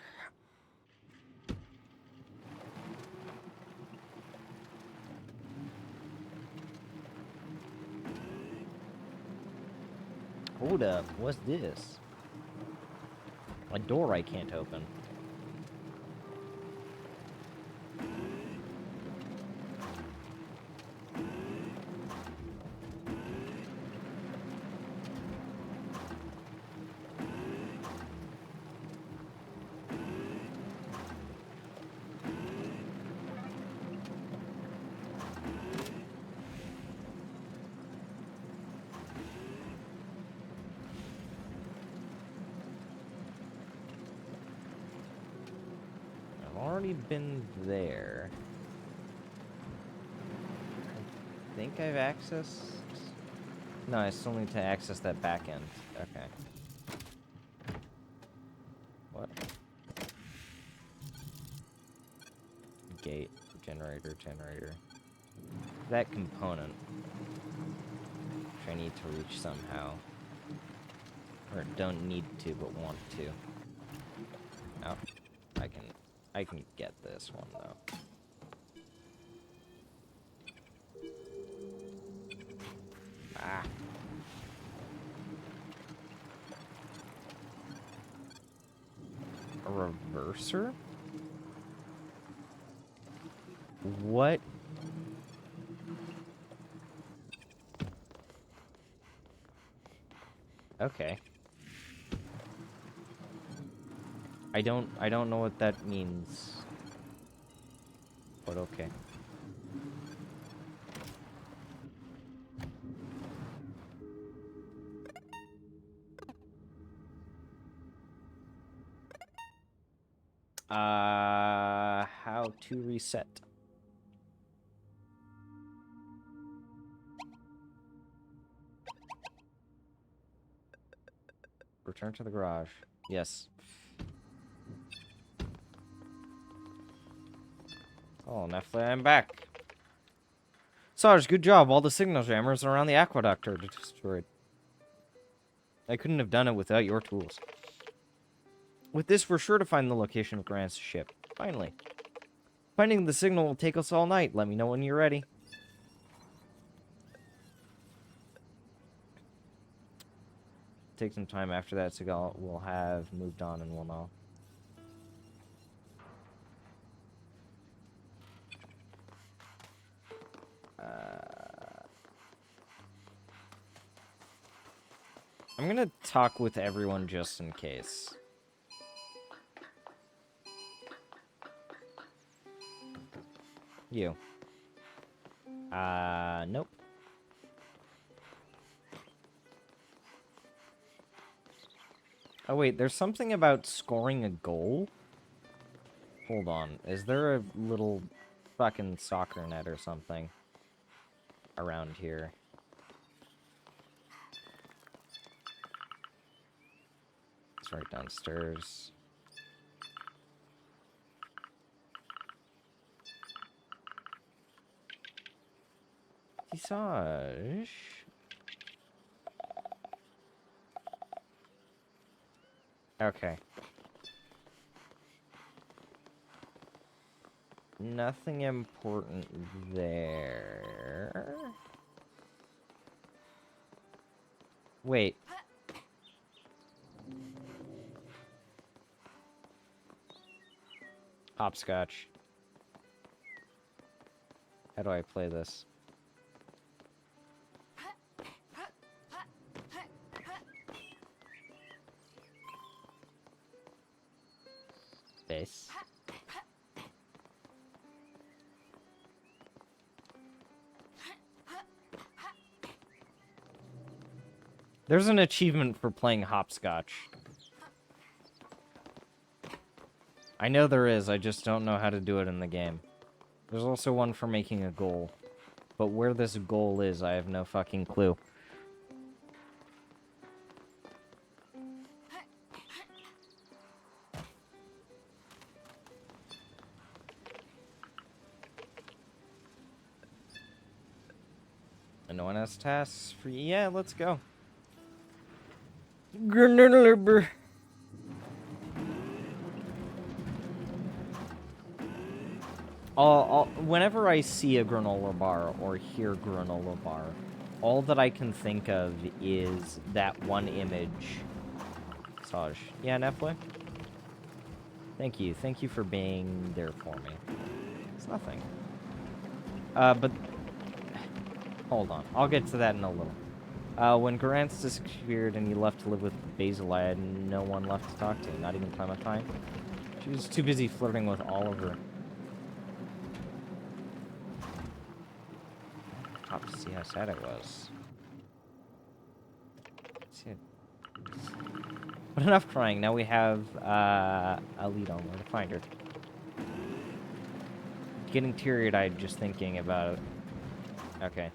Hold up, what's this? A door I can't open. Already been there. I think I've accessed... No, I still need to access that back end. Okay. What? Gate, generator. That component, which I need to reach somehow. Or don't need to, but want to. Oh, I can get this one, though. Ah. A reverser? What? Okay. I don't know what that means. But okay. How to reset? Return to the garage. Yes. Oh, Nephilim, I'm back. Sarge, good job. All the signal jammers around the aqueduct are destroyed. I couldn't have done it without your tools. With this, we're sure to find the location of Grant's ship. Finally. Finding the signal will take us all night. Let me know when you're ready. Take some time after that, so we'll have moved on and we'll know. I'm gonna talk with everyone just in case. You. Nope. Oh wait, there's something about scoring a goal? Hold on, is there a little fucking soccer net or something around here? It's right downstairs. Visage. Okay. Nothing important there. Wait. Hopscotch. How do I play this? This. There's an achievement for playing hopscotch. I know there is, I just don't know how to do it in the game. There's also one for making a goal. But where this goal is, I have no fucking clue. And no one has tasks for you. Yeah, let's go. Whenever I see a granola bar or hear granola bar, all that I can think of is that one image. Saj. Yeah, Netflix? Thank you. Thank you for being there for me. It's nothing. But... Hold on. I'll get to that in a little. When Garance disappeared and you left to live with Basil, I had no one left to talk to, not even Clementine. She was too busy flirting with Oliver. Top to see how sad it was. See it. But enough crying. Now we have a lead on where to find her. Getting teary-eyed just thinking about it. Okay.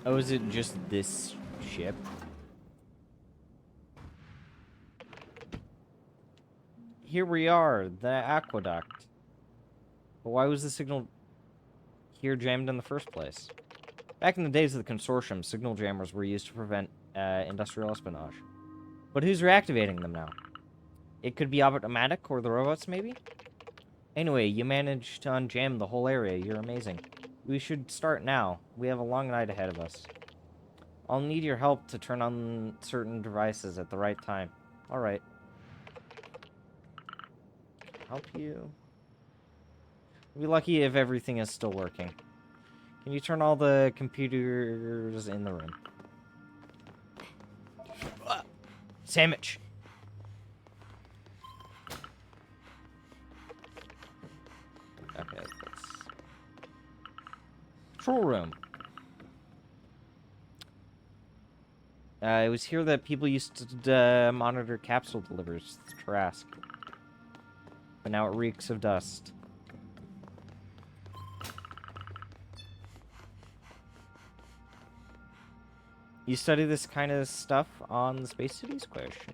Oh, is it just this ship? Here we are, the aqueduct. But why was the signal here jammed in the first place? Back in the days of the consortium, signal jammers were used to prevent industrial espionage. But who's reactivating them now? It could be automatic or the robots, maybe? Anyway, you managed to unjam the whole area. You're amazing. We should start now. We have a long night ahead of us. I'll need your help to turn on certain devices at the right time. Alright. Help you? We'll be lucky if everything is still working. Can you turn all the computers in the room? Sandwich! Okay, let's... Control room. It was here that people used to monitor capsule deliveries to Trask. But now it reeks of dust. You study this kind of stuff on the Space Cities? Question.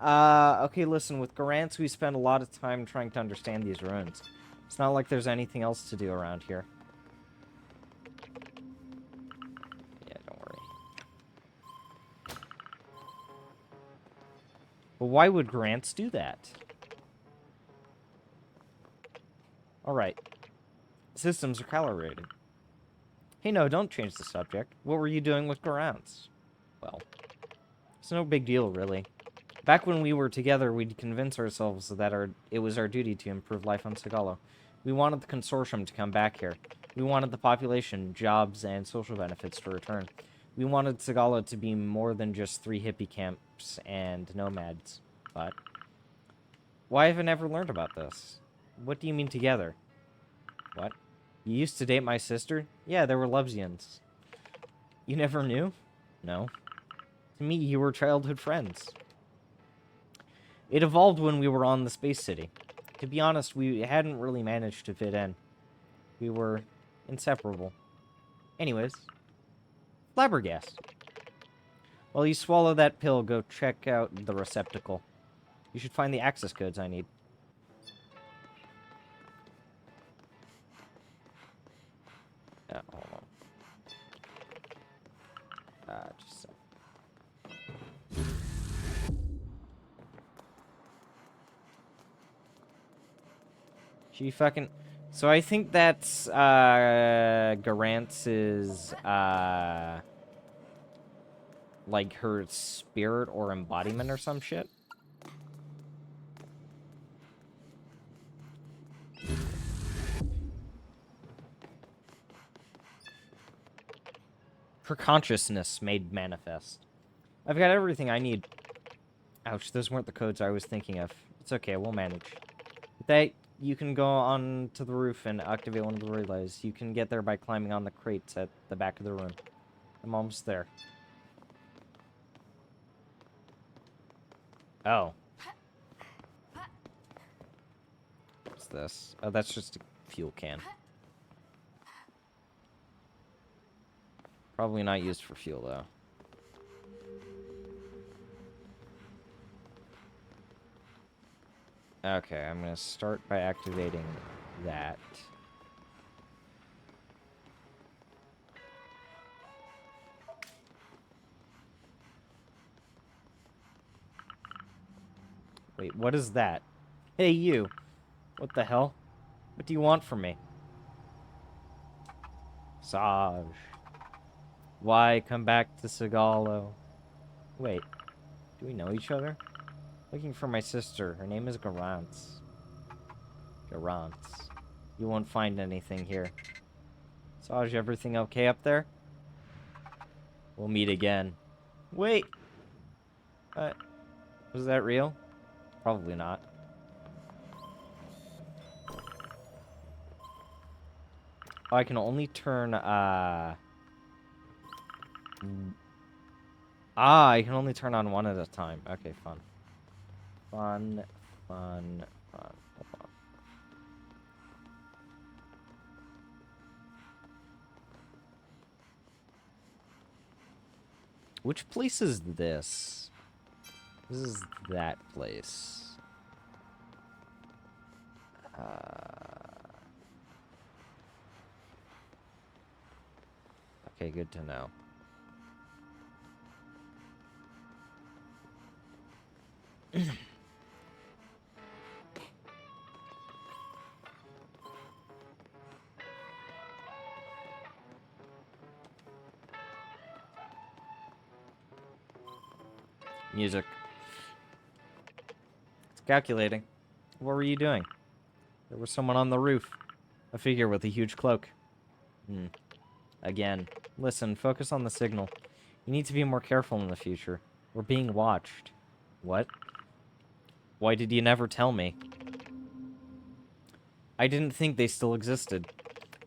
Okay, listen, with Garance, we spend a lot of time trying to understand these ruins. It's not like there's anything else to do around here. Yeah, don't worry. But why would Garance do that? Alright. Systems are calibrated. Hey, no, don't change the subject. What were you doing with Garance? Well, it's no big deal, really. Back when we were together, we'd convince ourselves that it was our duty to improve life on Sagalo. We wanted the consortium to come back here. We wanted the population, jobs, and social benefits to return. We wanted Sagalo to be more than just 3 hippie camps and nomads. But why have I never learned about this? What do you mean together? What? You used to date my sister? Yeah, they were lesbians. You never knew? No. To me, you were childhood friends. It evolved when we were on the Space City. To be honest, we hadn't really managed to fit in. We were inseparable. Anyways, flabbergasted. While you swallow that pill, go check out the receptacle. You should find the access codes I need. Hold on. She fucking... So I think that's, Garantz's, like, her spirit or embodiment or some shit. Her consciousness made manifest. I've got everything I need. Ouch, those weren't the codes I was thinking of. It's okay, we'll manage. With that, you can go on to the roof and activate one of the relays. You can get there by climbing on the crates at the back of the room. I'm almost there. Oh. What's this? Oh, that's just a fuel can. Probably not used for fuel, though. Okay, I'm gonna start by activating that. Wait, what is that? Hey, you! What the hell? What do you want from me? Saj. Why come back to Sigalo? Wait, do we know each other? Looking for my sister. Her name is Garance. Garance. You won't find anything here. Saj, everything okay up there? We'll meet again. Wait! Was that real? Probably not. Oh, I can only turn, I can only turn on one at a time. Okay, fun. Fun. Hold on. Which place is this? This is that place. Okay, good to know. Music. It's calculating. What were you doing? There was someone on the roof. A figure with a huge cloak. Again. Listen, focus on the signal. You need to be more careful in the future. We're being watched. What? Why did you never tell me? I didn't think they still existed.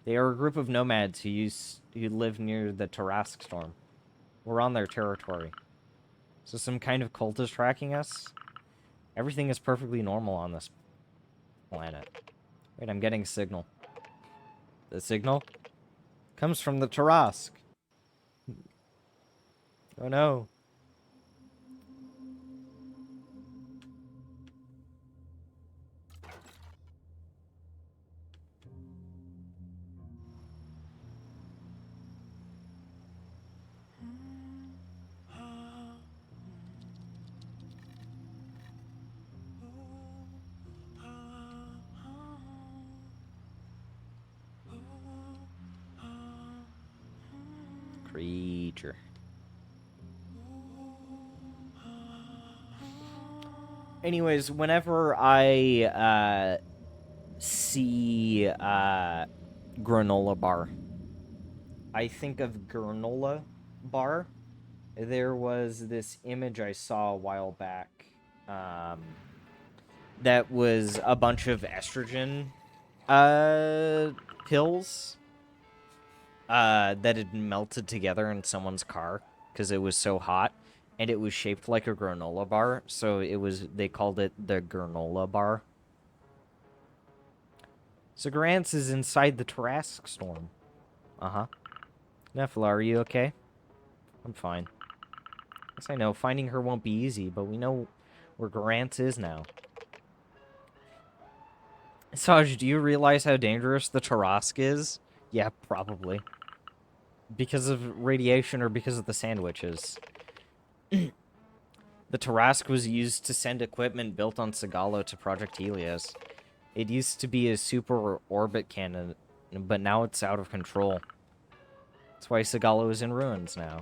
They are a group of nomads who live near the Tarask storm. We're on their territory. So some kind of cult is tracking us? Everything is perfectly normal on this planet. Wait, I'm getting a signal. The signal comes from the Tarask. Oh no. Creature. Anyways, whenever I see granola bar, I think of granola bar. There was this image I saw a while back that was a bunch of estrogen pills that had melted together in someone's car because it was so hot, and it was shaped like a granola bar, so they called it the granola bar. So Grants is inside the Tarask storm. Nephilah, are you okay? I'm fine. Yes, I know, finding her won't be easy, but we know where Grants is now. Saj, do you realize how dangerous the Tarask is? Yeah, probably. Because of radiation or because of the sandwiches. The Tarask was used to send equipment built on Sigalo to Project Helios. It used to be a super orbit cannon, but now it's out of control. That's why Sagalo is in ruins now.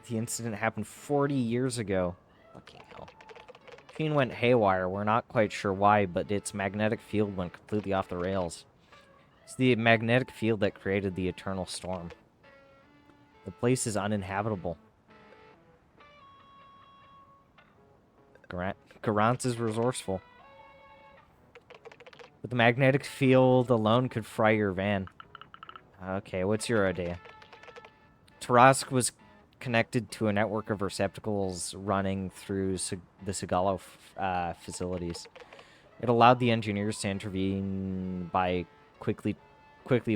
The incident happened 40 years ago. Fucking hell. The machine went haywire. We're not quite sure why, but its magnetic field went completely off the rails. It's the magnetic field that created the eternal storm. The place is uninhabitable. Garance is resourceful. But the magnetic field alone could fry your van. Okay, what's your idea? Tarask was connected to a network of receptacles running through the Sagalo facilities. It allowed the engineers to intervene by quickly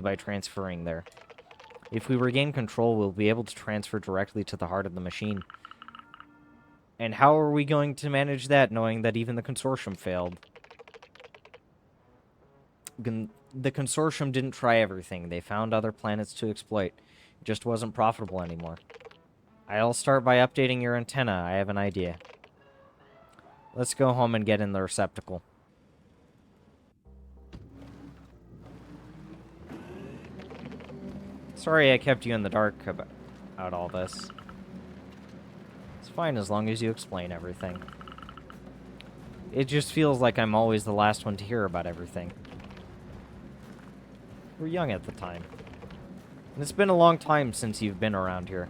by transferring there. If we regain control, we'll be able to transfer directly to the heart of the machine. And how are we going to manage that, knowing that even the consortium failed? The consortium didn't try everything. They found other planets to exploit. It just wasn't profitable anymore. I'll start by updating your antenna. I have an idea. Let's go home and get in the receptacle. Sorry I kept you in the dark about all this. It's fine as long as you explain everything. It just feels like I'm always the last one to hear about everything. We were young at the time. And it's been a long time since you've been around here.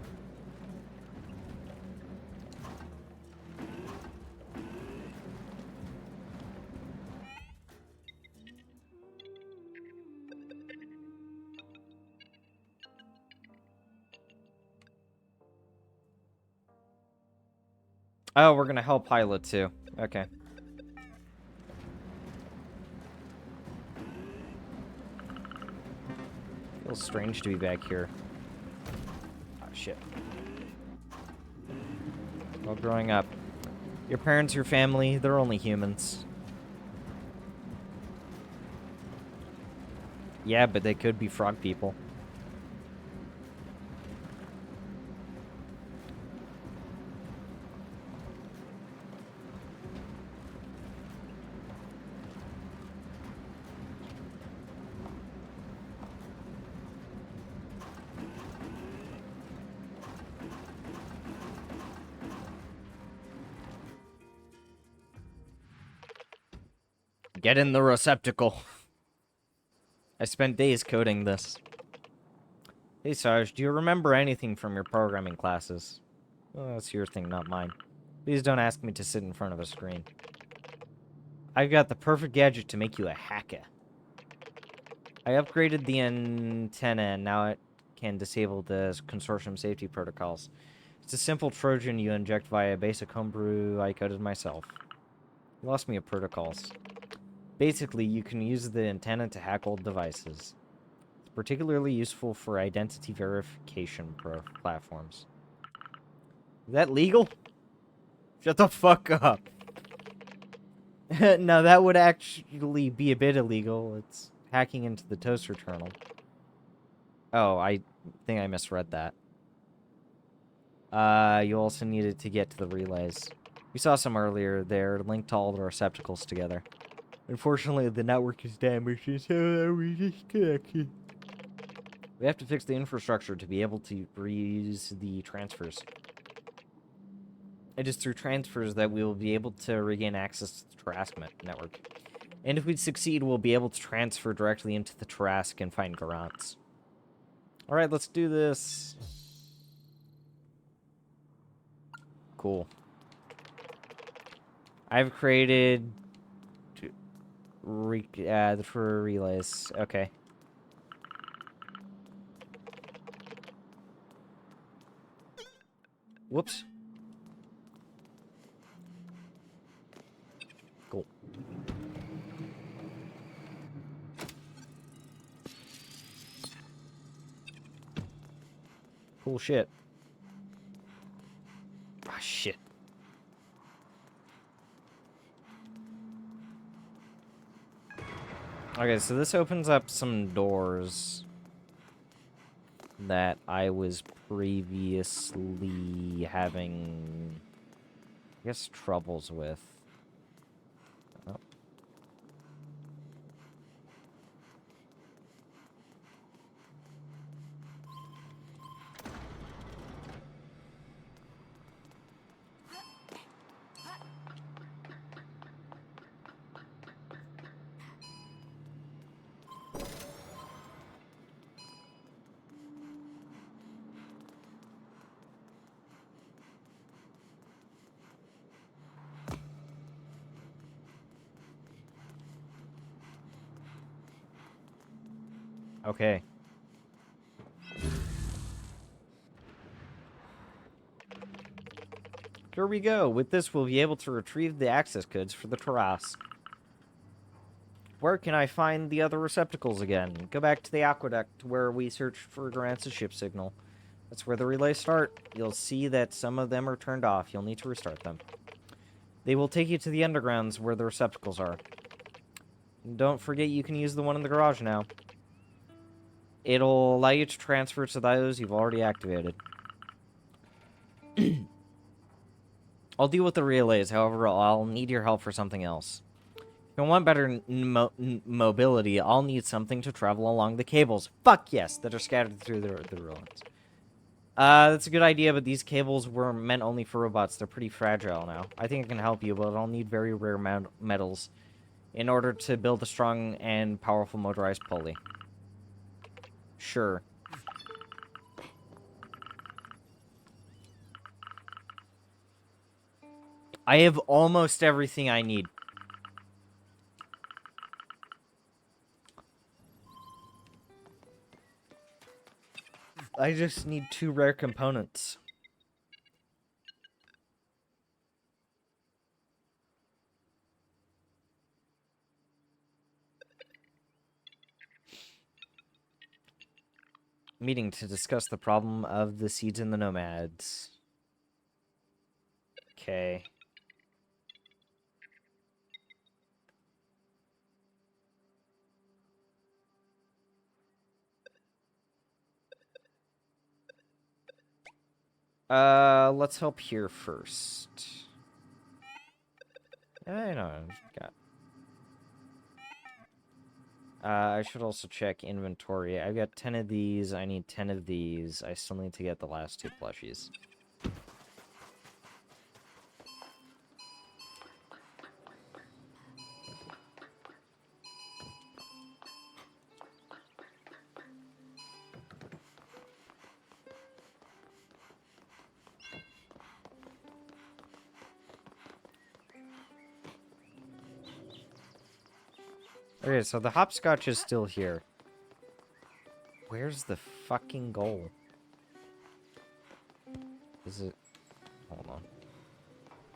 Oh, we're gonna help pilot too. Okay. Feels strange to be back here. Oh, shit. Well, growing up. Your parents, your family, they're only humans. Yeah, but they could be frog people. Get in the receptacle. I spent days coding this. Hey, Sarge, do you remember anything from your programming classes? Well, that's your thing, not mine. Please don't ask me to sit in front of a screen. I've got the perfect gadget to make you a hacker. I upgraded the antenna, and now it can disable the consortium safety protocols. It's a simple Trojan you inject via basic homebrew I coded myself. You lost me at protocols. Basically, you can use the antenna to hack old devices. It's particularly useful for identity verification platforms. Is that legal? Shut the fuck up. No, that would actually be a bit illegal. It's hacking into the toaster terminal. Oh, I think I misread that. You also needed to get to the relays. We saw some earlier. They're linked to all the receptacles together. Unfortunately, the network is damaged, so we disconnected. We have to fix the infrastructure to be able to reuse the transfers. It is through transfers that we will be able to regain access to the Tarask network. And if we succeed, we'll be able to transfer directly into the Tarask and find Garance. Alright, let's do this. Cool. I've created... for relays. Okay. Whoops. Cool. Cool shit. Ah, shit. Okay, so this opens up some doors that I was previously having, I guess, troubles with. Oh. Okay. Here we go. With this, we'll be able to retrieve the access codes for the terrace. Where can I find the other receptacles again? Go back to the aqueduct where we searched for Garance's ship signal. That's where the relays start. You'll see that some of them are turned off. You'll need to restart them. They will take you to the undergrounds where the receptacles are. Don't forget you can use the one in the garage now. It'll allow you to transfer to those you've already activated. I'll deal with the relays, however, I'll need your help for something else. If I want better mobility, I'll need something to travel along the cables. Fuck yes, that are scattered through the ruins. That's a good idea, but these cables were meant only for robots. They're pretty fragile now. I think I can help you, but I'll need very rare metals in order to build a strong and powerful motorized pulley. Sure. I have almost everything I need. I just need 2 rare components. Meeting to discuss the problem of the seeds and the nomads. Okay. Let's help here first. I know, got. I should also check inventory. I've got 10 of these. I need 10 of these. I still need to get the last 2 plushies. Okay, so the hopscotch is still here. Where's the fucking goal? Is it... Hold on.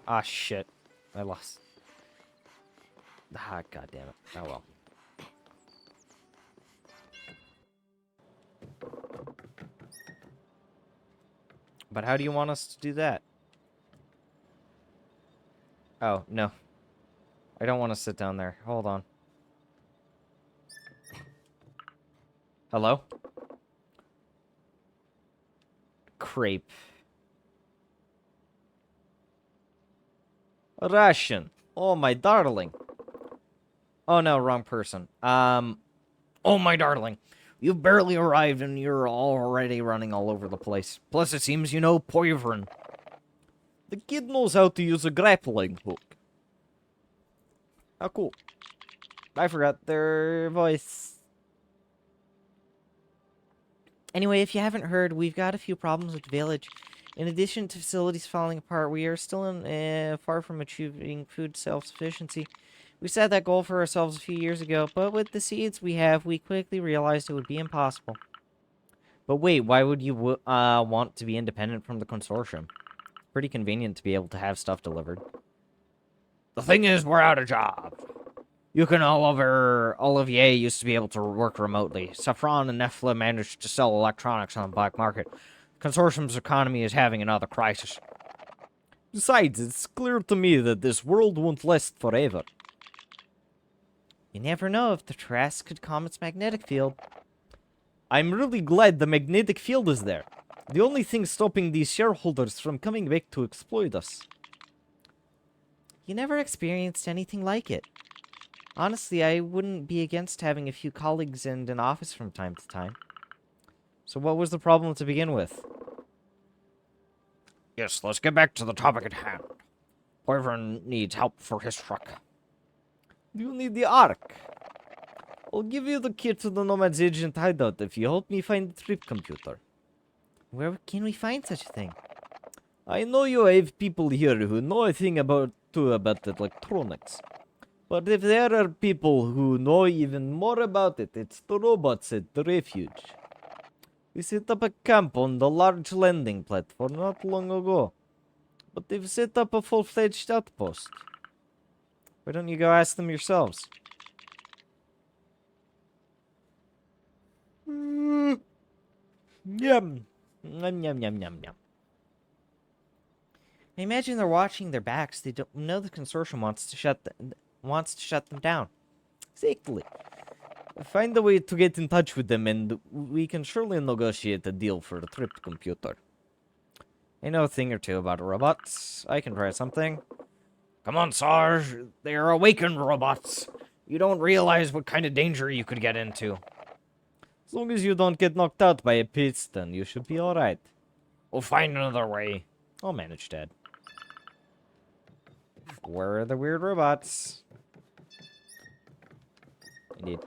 Ah, shit. I lost. Ah, goddammit. Oh, well. But how do you want us to do that? Oh, no. I don't want to sit down there. Hold on. Hello? Crepe. Russian. Oh, my darling. Oh, no, wrong person. Oh, my darling. You've barely arrived and you're already running all over the place. Plus, it seems you know Poivrin. The kid knows how to use a grappling hook. Oh, cool. I forgot their voice. Anyway, if you haven't heard, we've got a few problems with the village. In addition to facilities falling apart, we are still far from achieving food self-sufficiency. We set that goal for ourselves a few years ago, but with the seeds we have, we quickly realized it would be impossible. But wait, why would you want to be independent from the consortium? Pretty convenient to be able to have stuff delivered. The thing is, we're out of jobs. You can Olivier used to be able to work remotely. Safran and Nefla managed to sell electronics on the black market. Consortium's economy is having another crisis. Besides, it's clear to me that this world won't last forever. You never know if the Terrace could calm its magnetic field. I'm really glad the magnetic field is there. The only thing stopping these shareholders from coming back to exploit us. You never experienced anything like it. Honestly, I wouldn't be against having a few colleagues and an office from time to time. So what was the problem to begin with? Yes, let's get back to the topic at hand. Whoever needs help for his truck. You need the Ark. I'll give you the key to the Nomad's agent hideout if you help me find the trip computer. Where can we find such a thing? I know you have people here who know a thing about electronics. But if there are people who know even more about it, it's the robots at the refuge. We set up a camp on the large landing platform not long ago. But they've set up a full-fledged outpost. Why don't you go ask them yourselves? Yum. Yum, yum, yum, yum, yum. I imagine they're watching their backs. They don't know the consortium wants to shut them down. Exactly. Find a way to get in touch with them, and we can surely negotiate a deal for the trip computer. I know a thing or two about robots. I can try something. Come on, Sarge. They are awakened robots. You don't realize what kind of danger you could get into. As long as you don't get knocked out by a piston, you should be alright. We'll find another way. I'll manage, Dad. Where are the weird robots? Indeed.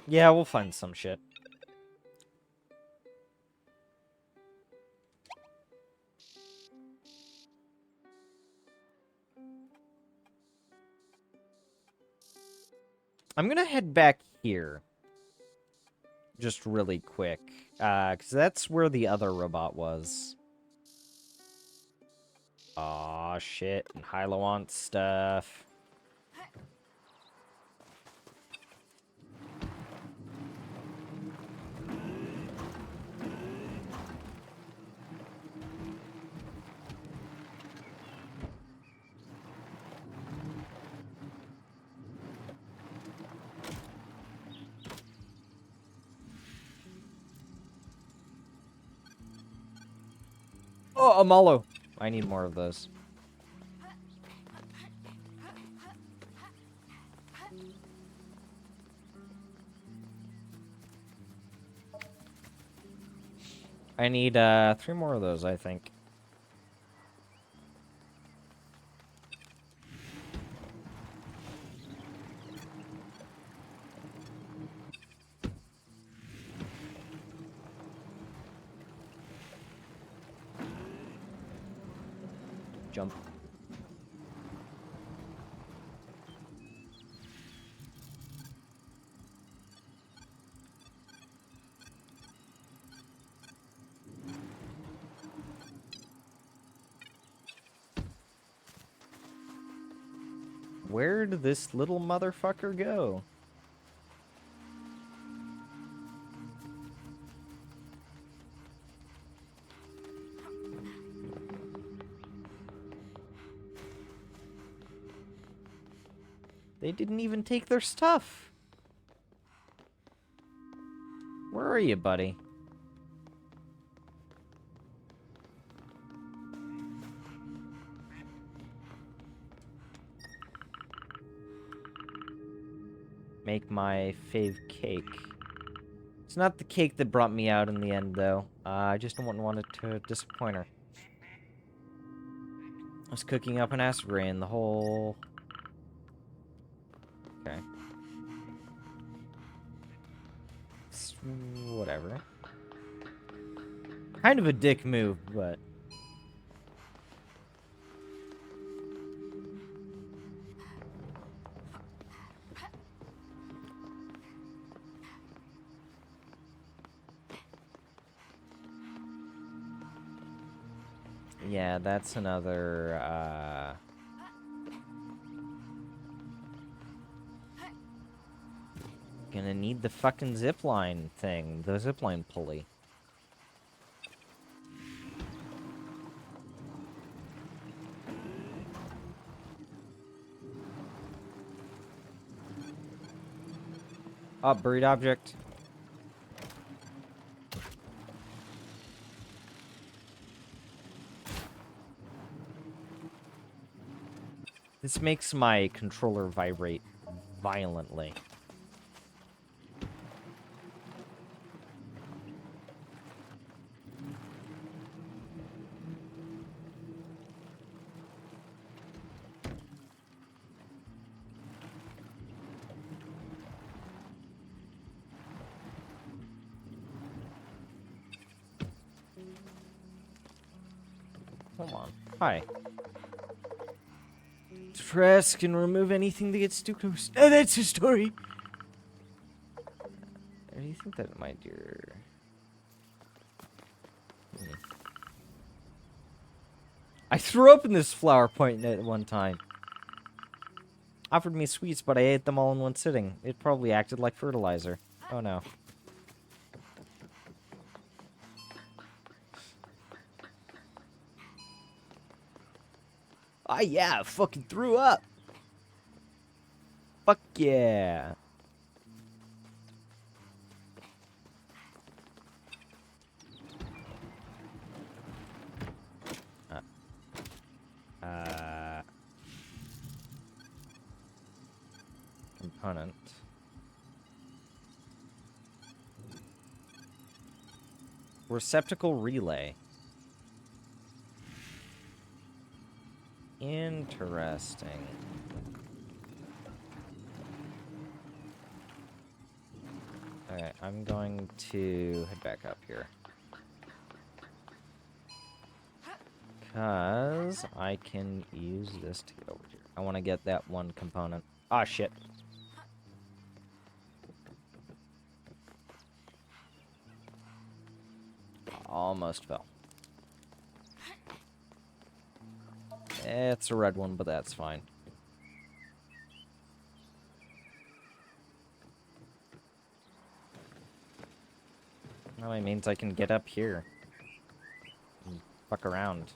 Yeah, we'll find some shit. I'm gonna head back here. Just really quick. Because that's where the other robot was. Aw, shit. And Hyla wants stuff. Oh, a Mallow. I need more of those. I need 3 more of those, I think. Jump. Where did this little motherfucker go? They didn't even take their stuff. Where are you, buddy? Make my fave cake. It's not the cake that brought me out in the end, though. I just don't want it to disappoint her. I was cooking up an acid rain the whole... Okay. Whatever. Kind of a dick move, but... Yeah, that's another, Gonna need the fucking zipline thing, the zipline pulley. Oh, buried object. This makes my controller vibrate violently. Hold on. Hi. Press can remove anything that gets too close. Oh, that's a story. Or do you think that might do? I threw up in this flower point at one time. Offered me sweets, but I ate them all in one sitting. It probably acted like fertilizer. Oh no. Ah, yeah, I fucking threw up. Fuck yeah. Component. Receptacle relay. Interesting. Okay, I'm going to head back up here. Because I can use this to get over here. I want to get that one component. Ah, shit. Almost fell. It's a red one, but that's fine. Well, it means I can get up here. And fuck around.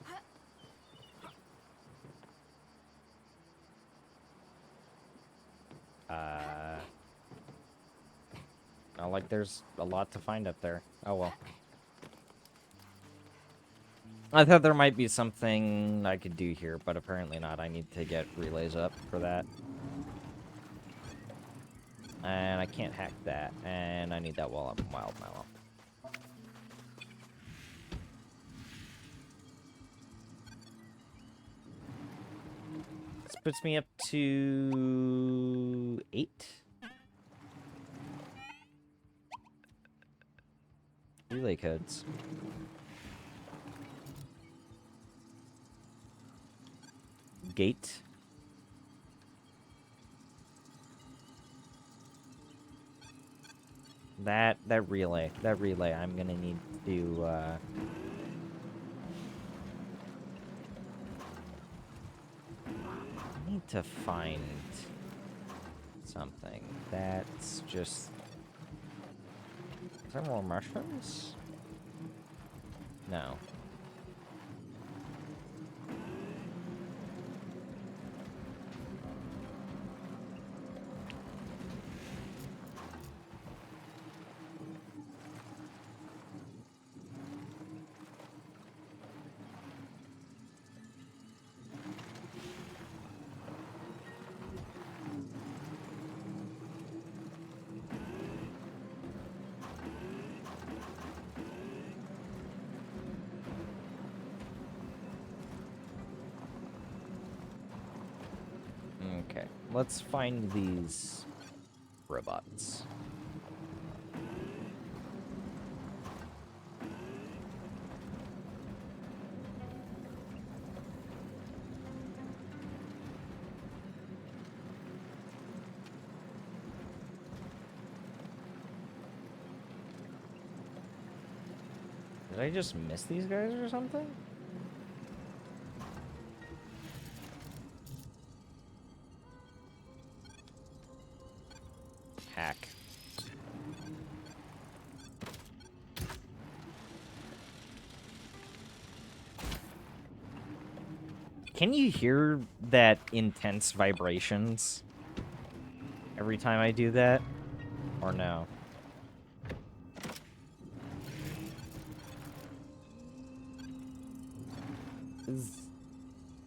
Not like there's a lot to find up there. Oh well. I thought there might be something I could do here, but apparently not. I need to get relays up for that. And I can't hack that. And I need that wild mallow. This puts me up to 8. Relay codes. Gate. That relay, I'm gonna need to, I need to find something that's just... Is there more mushrooms? No. Okay, let's find these robots. Did I just miss these guys or something? Hack. Can you hear that intense vibrations every time I do that? Or no?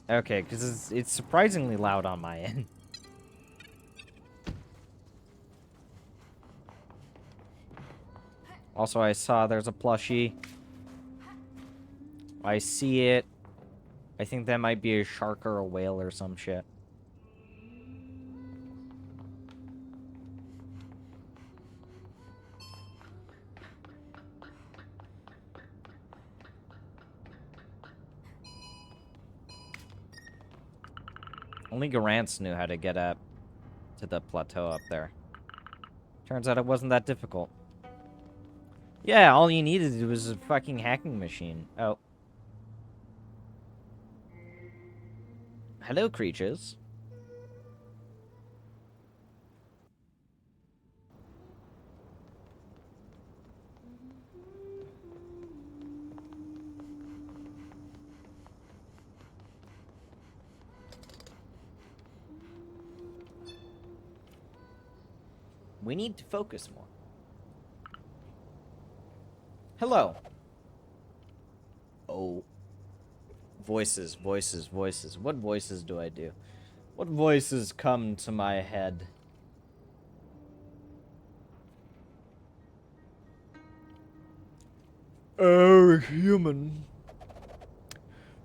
Okay, because it's surprisingly loud on my end. Also, I saw there's a plushie. I see it. I think that might be a shark or a whale or some shit. Only Garance knew how to get up to the plateau up there. Turns out it wasn't that difficult. Yeah, all you needed was a fucking hacking machine. Oh. Hello, creatures. We need to focus more. Hello. Oh. Voices, voices, voices. What voices do I do? What voices come to my head? Oh, human.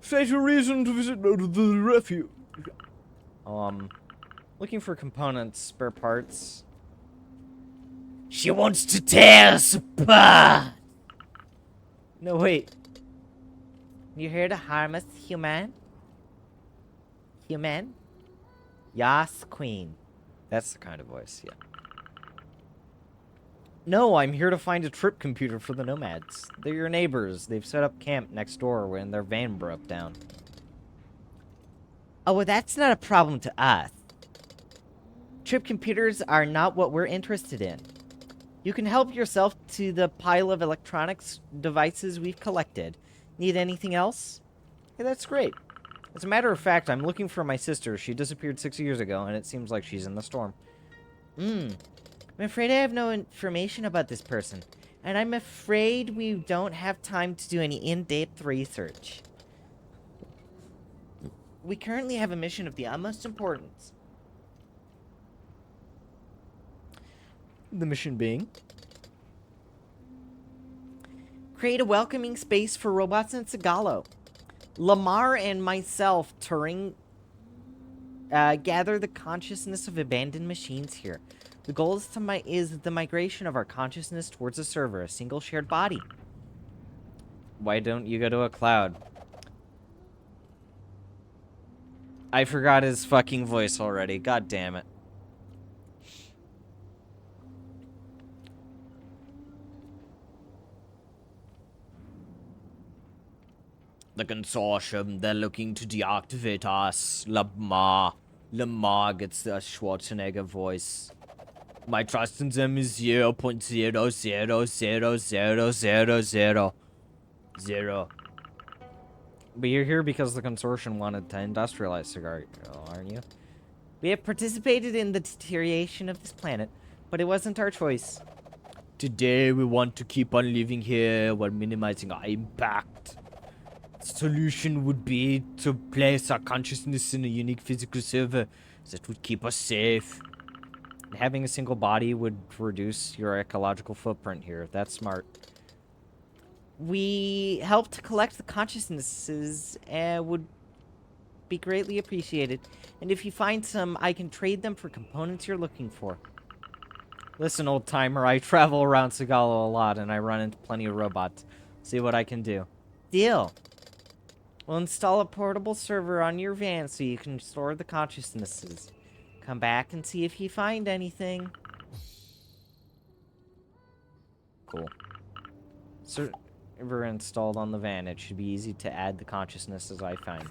State a reason to visit the refuge. Looking for components, spare parts. She wants to tear us apart! No, wait. You here to harm us, human? Human? Yas, queen. That's the kind of voice, yeah. No, I'm here to find a trip computer for the nomads. They're your neighbors. They've set up camp next door when their van broke down. Oh, well, that's not a problem to us. Trip computers are not what we're interested in. You can help yourself to the pile of electronics devices we've collected. Need anything else? Hey, that's great. As a matter of fact, I'm looking for my sister. She disappeared 6 years ago, and it seems like she's in the storm. I'm afraid I have no information about this person. And I'm afraid we don't have time to do any in-depth research. We currently have a mission of the utmost importance. The mission being? Create a welcoming space for robots in Sagalo. Lamar and myself, Turing, gather the consciousness of abandoned machines here. The goal is the migration of our consciousness towards a server, a single shared body. Why don't you go to a cloud? I forgot his fucking voice already. God damn it. The consortium, they're looking to deactivate us. Lamar gets the Schwarzenegger voice. My trust in them is 0.0000000. But you're here because the consortium wanted to industrialize cigar, aren't you? We have participated in the deterioration of this planet, but it wasn't our choice. Today we want to keep on living here while minimizing our impact. The solution would be to place our consciousness in a unique physical server that would keep us safe. Having a single body would reduce your ecological footprint here. That's smart. We help to collect the consciousnesses and would be greatly appreciated. And if you find some, I can trade them for components you're looking for. Listen, old timer, I travel around Sagalo a lot and I run into plenty of robots. See what I can do. Deal. We'll install a portable server on your van so you can store the consciousnesses. Come back and see if you find anything. Cool. Server installed on the van. It should be easy to add the consciousnesses I find.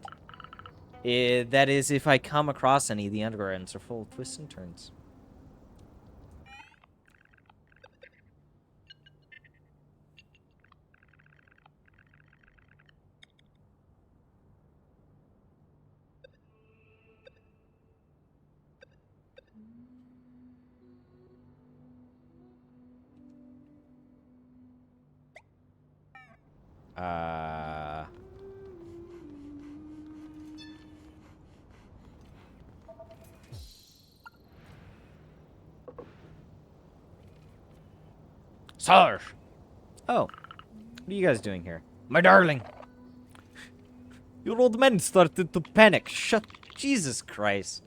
That is, if I come across any. The undergrounds are full of twists and turns. Sarge! Oh. What are you guys doing here? My darling! Your old man started to panic. Jesus Christ.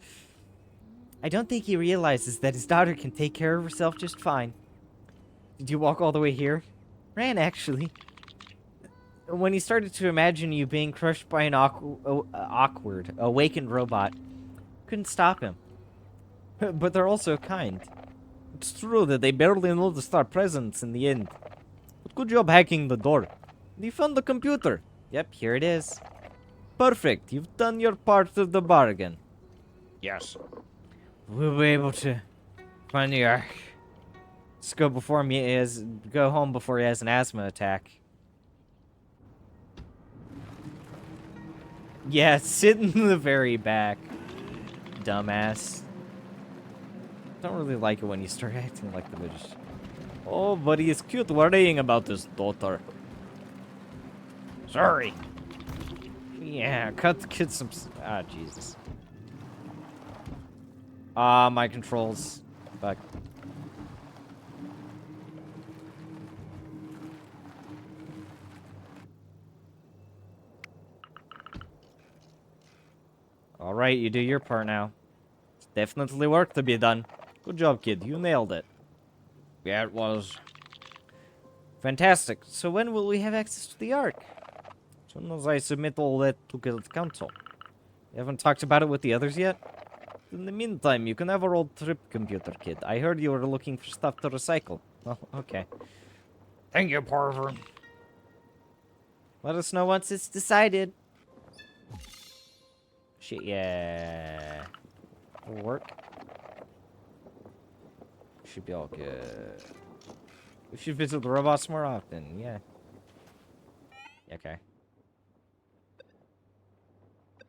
I don't think he realizes that his daughter can take care of herself just fine. Did you walk all the way here? Ran, actually. When he started to imagine you being crushed by an awakened robot, Couldn't stop him. But they're also kind. It's true that they barely noticed our presence in the end. But good job hacking the door. You found the computer. Yep, here it is. Perfect. You've done your part of the bargain. Yes. We'll be able to find the Ark. Let's go go home before he has an asthma attack. Yeah, sit in the very back. Dumbass. Don't really like it when you start acting like the witch. Oh, buddy, it's cute worrying about his daughter. Sorry. Yeah, cut the kid some. Ah, Jesus. Ah, my controls. Fuck. Alright, you do your part now. It's definitely work to be done. Good job, kid. You nailed it. Yeah, it was. Fantastic. So when will we have access to the Ark? As soon as I submit all that to the council. You haven't talked about it with the others yet? In the meantime, you can have a road trip computer, kid. I heard you were looking for stuff to recycle. Well, okay. Thank you, Parver. Let us know once it's decided. Shit, yeah. Will work. Should be all good. We should visit the robots more often, yeah. Okay.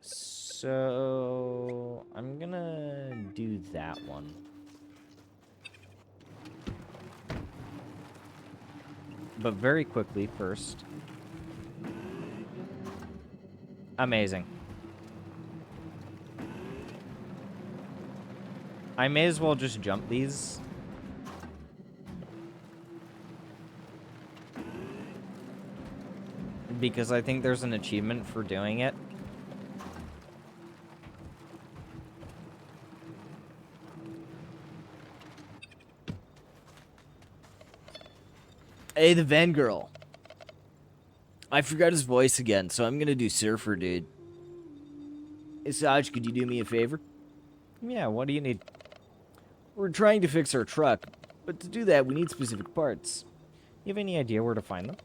So I'm gonna do that one. But very quickly first. Amazing. I may as well just jump these. Because I think there's an achievement for doing it. Hey, the Van Girl. I forgot his voice again, so I'm gonna do Surfer, dude. Hey, Saj, could you do me a favor? Yeah, what do you need? We're trying to fix our truck, but to do that, we need specific parts. You have any idea where to find them?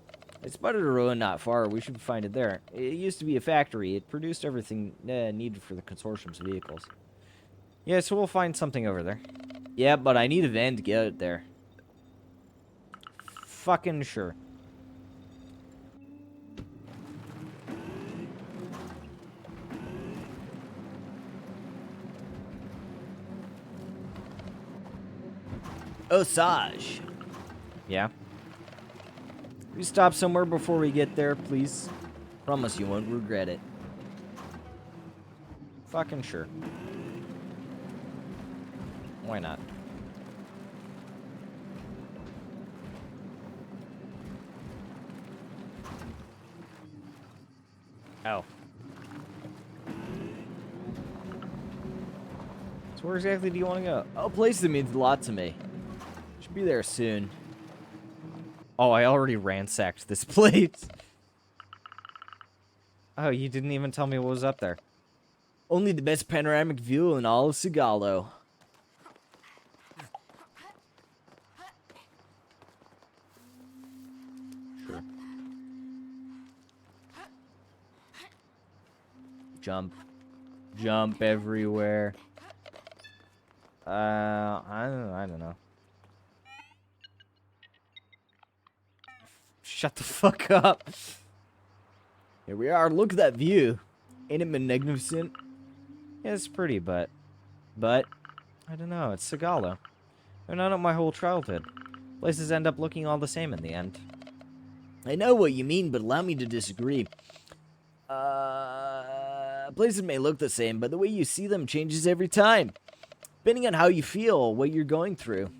I spotted a ruin not far. We should find it there. It used to be a factory. It produced everything needed for the consortium's vehicles. Yeah, so we'll find something over there. Yeah, but I need a van to get it there. Fucking sure. Oh, Saj. Yeah? You stop somewhere before we get there, please. Promise you won't regret it. Fucking sure. Why not? Oh. So where exactly do you want to go? A place that means a lot to me. Should be there soon. Oh, I already ransacked this place. Oh, you didn't even tell me what was up there. Only the best panoramic view in all of Sigalo. Sure. Jump. Jump everywhere. I don't know. Shut the fuck up. Here we are. Look at that view. Ain't it magnificent? Yeah, it's pretty, but I don't know. It's Sigalo. They're not my whole childhood. Places end up looking all the same in the end. I know what you mean, but allow me to disagree. Places may look the same, but the way you see them changes every time. Depending on how you feel, what you're going through.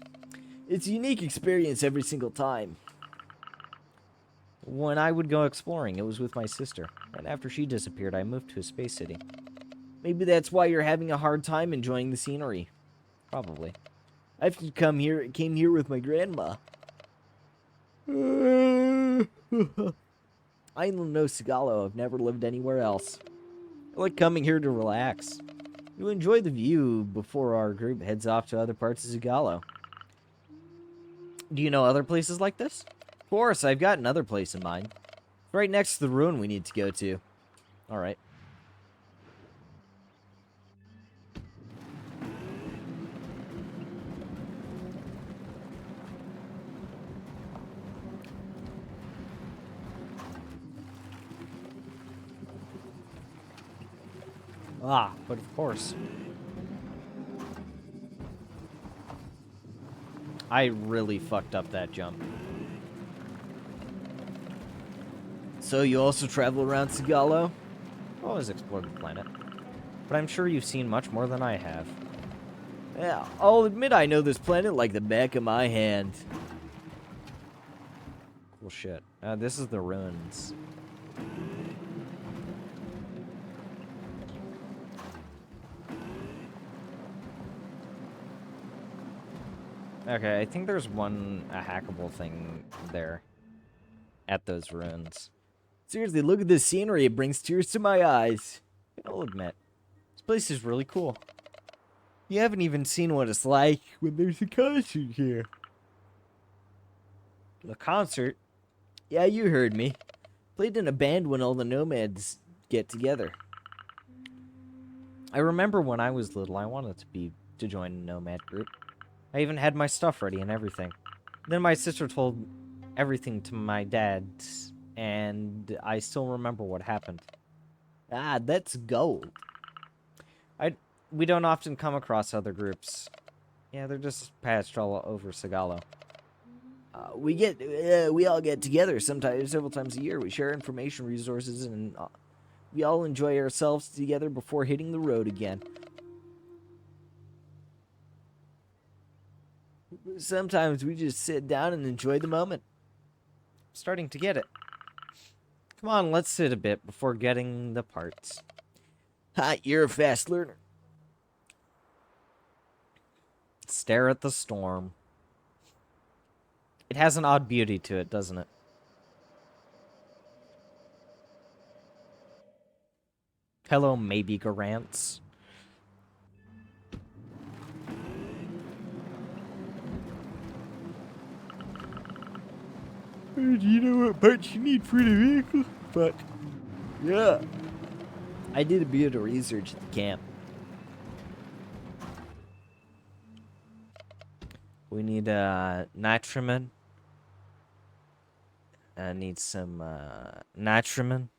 It's a unique experience every single time. When I would go exploring, it was with my sister. And after she disappeared, I moved to a space city. Maybe that's why you're having a hard time enjoying the scenery. Probably. I came here with my grandma. I know Sigalo. I've never lived anywhere else. I like coming here to relax. You enjoy the view before our group heads off to other parts of Zagalo. Do you know other places like this? Of course, I've got another place in mind. It's right next to the ruin we need to go to. Alright. Ah, but of course. I really fucked up that jump. So you also travel around Sigalo? I've always explored the planet. But I'm sure you've seen much more than I have. Yeah, I'll admit I know this planet like the back of my hand. Cool shit. This is the ruins. Okay, I think there's a hackable thing there. At those ruins. Seriously, look at this scenery. It brings tears to my eyes. I'll admit. This place is really cool. You haven't even seen what it's like when there's a concert here. A concert? Yeah, you heard me. Played in a band when all the nomads get together. I remember when I was little, I wanted to join a nomad group. I even had my stuff ready and everything. Then my sister told everything to my dad, and I still remember what happened. Ah, that's gold. We don't often come across other groups. Yeah, they're just patched all over Sigalo. We all get together sometimes, several times a year. We share information, resources, and we all enjoy ourselves together before hitting the road again. Sometimes we just sit down and enjoy the moment. I'm starting to get it. Come on, let's sit a bit before getting the parts. Ha, you're a fast learner. Stare at the storm. It has an odd beauty to it, doesn't it? Hello, maybe Garants. Do you know what parts you need for the vehicle? But yeah, I did a bit of research at the camp. We need nitrogen. I need some nitrogen.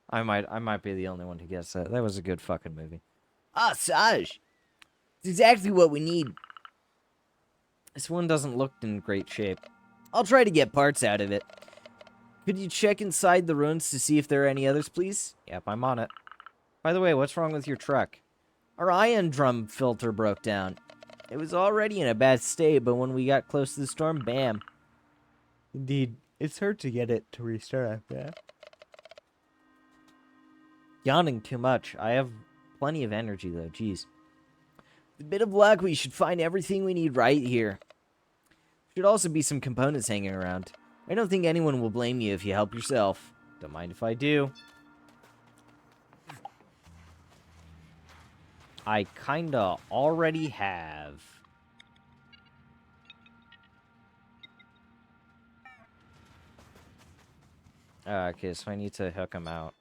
I might be the only one who gets that. That was a good fucking movie. Ah, Saj! It's exactly what we need. This one doesn't look in great shape. I'll try to get parts out of it. Could you check inside the ruins to see if there are any others, please? Yep, I'm on it. By the way, what's wrong with your truck? Our ion drum filter broke down. It was already in a bad state, but when we got close to the storm, bam. Indeed, it's hard to get it to restart after that. Yawning too much. I have plenty of energy, though. Jeez. With a bit of luck, we should find everything we need right here. Should also be some components hanging around. I don't think anyone will blame you if you help yourself. Don't mind if I do. I kinda already have. Okay, so I need to hook them out.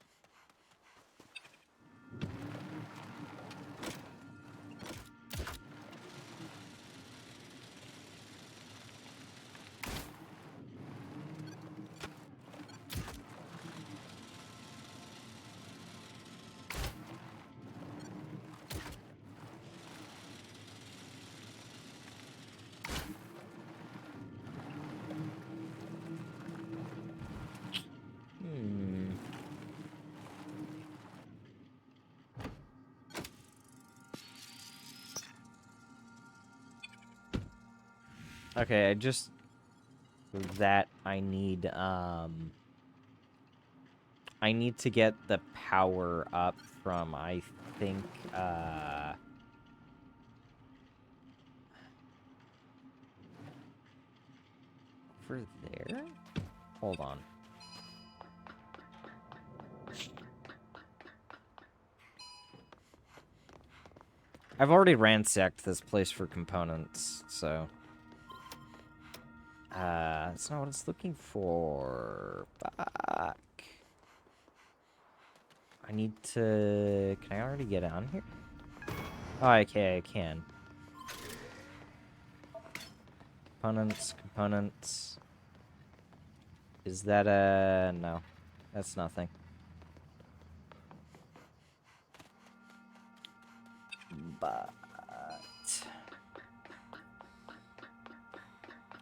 Okay, I need to get the power up from, I think, over there? Hold on. I've already ransacked this place for components, so... that's not what it's looking for. Fuck. I need to... Can I already get on here? Oh, okay, I can. Components. Is that no. That's nothing. But...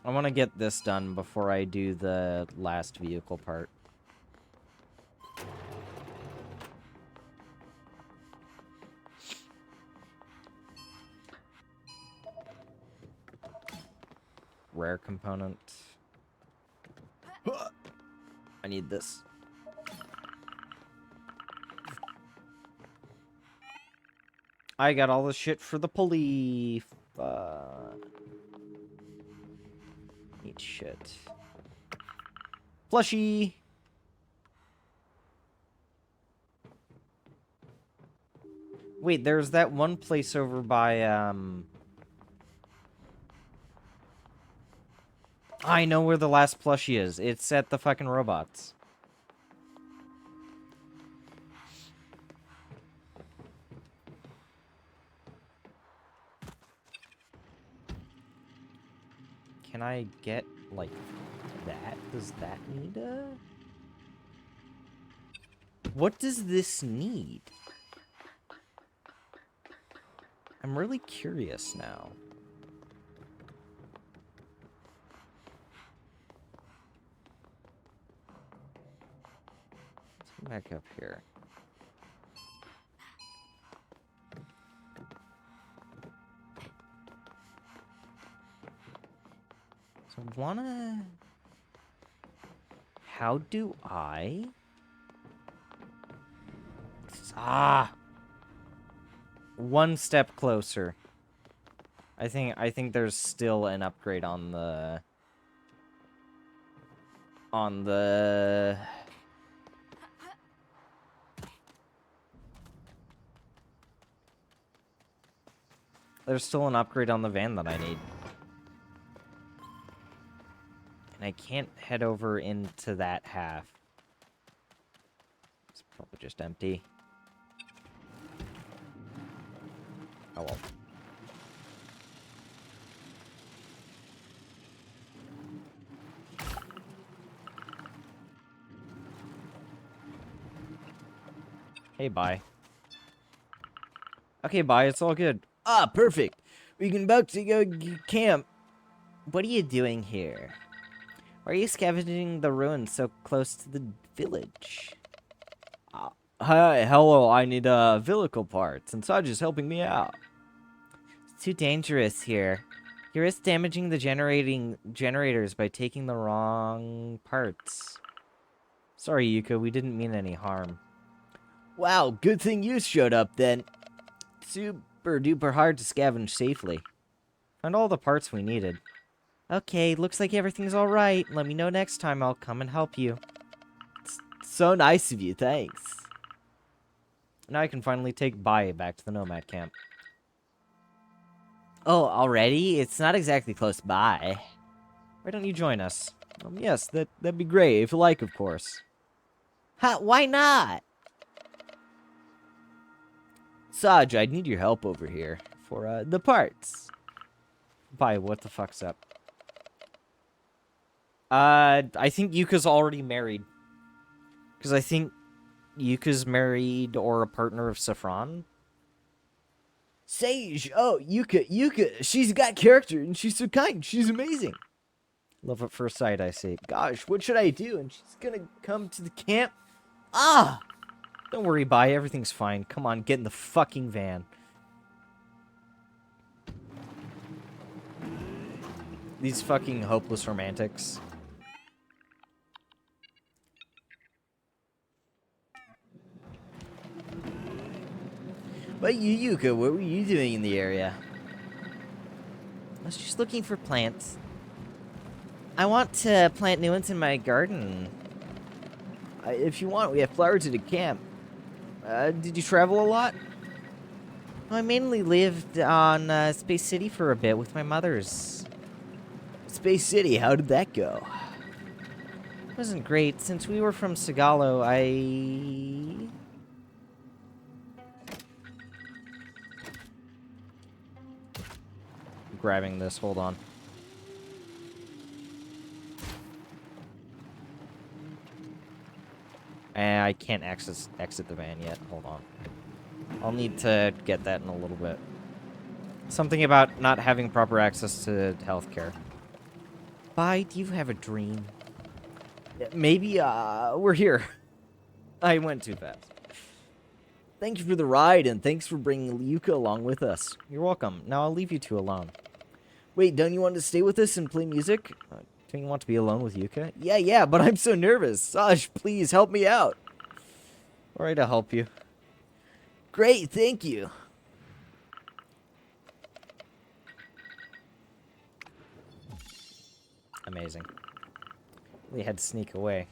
I want to get this done before I do the last vehicle part. Rare component. I need this. I got all the shit for the police. Need shit. Plushie! Wait, there's that one place over by, I know where the last plushie is. It's at the fucking robots. Can I get, like, that? Does that need a... What does this need? I'm really curious now. Let's go back up here. So I wanna... How do I... One step closer. I think there's still an upgrade on the... There's still an upgrade on the van that I need. And I can't head over into that half. It's probably just empty. Oh well. Hey, bye. Okay, bye, it's all good. Ah, perfect. We can about to go camp. What are you doing here? Why are you scavenging the ruins so close to the village? Hi, hello, I need vehicle parts, and Saj is helping me out. It's too dangerous here. You risk damaging the generators by taking the wrong parts. Sorry, Yuka, we didn't mean any harm. Wow, good thing you showed up then. Super duper hard to scavenge safely. Found all the parts we needed. Okay, looks like everything's alright. Let me know next time, I'll come and help you. It's so nice of you, thanks. Now I can finally take Bai back to the Nomad camp. Oh, already? It's not exactly close by. Why don't you join us? Yes, that'd be great, if you like, of course. Ha, why not? Saj, I need your help over here for, the parts. Bai, what the fuck's up? I think Yuka's already married. Because I think Yuka's married or a partner of Saffron. Sage! Oh, Yuka! She's got character and she's so kind. She's amazing. Love at first sight, I say. Gosh, what should I do? And she's gonna come to the camp? Ah! Don't worry, Bai. Everything's fine. Come on, get in the fucking van. These fucking hopeless romantics. But Yuka, what were you doing in the area? I was just looking for plants. I want to plant new ones in my garden. If you want, we have flowers at a camp. Did you travel a lot? I mainly lived on Space City for a bit with my mother's. Space City, how did that go? It wasn't great. Since we were from Sigalo, grabbing this, hold on. I can't exit the van yet, hold on. I'll need to get that in a little bit. Something about not having proper access to healthcare. Bye, do you have a dream? Maybe, we're here. I went too fast. Thank you for the ride, and thanks for bringing Yuka along with us. You're welcome. Now I'll leave you two alone. Wait, don't you want to stay with us and play music? Don't you want to be alone with Yuka? Yeah, but I'm so nervous. Saj, please help me out. Alright, I'll help you. Great, thank you. Amazing. We had to sneak away.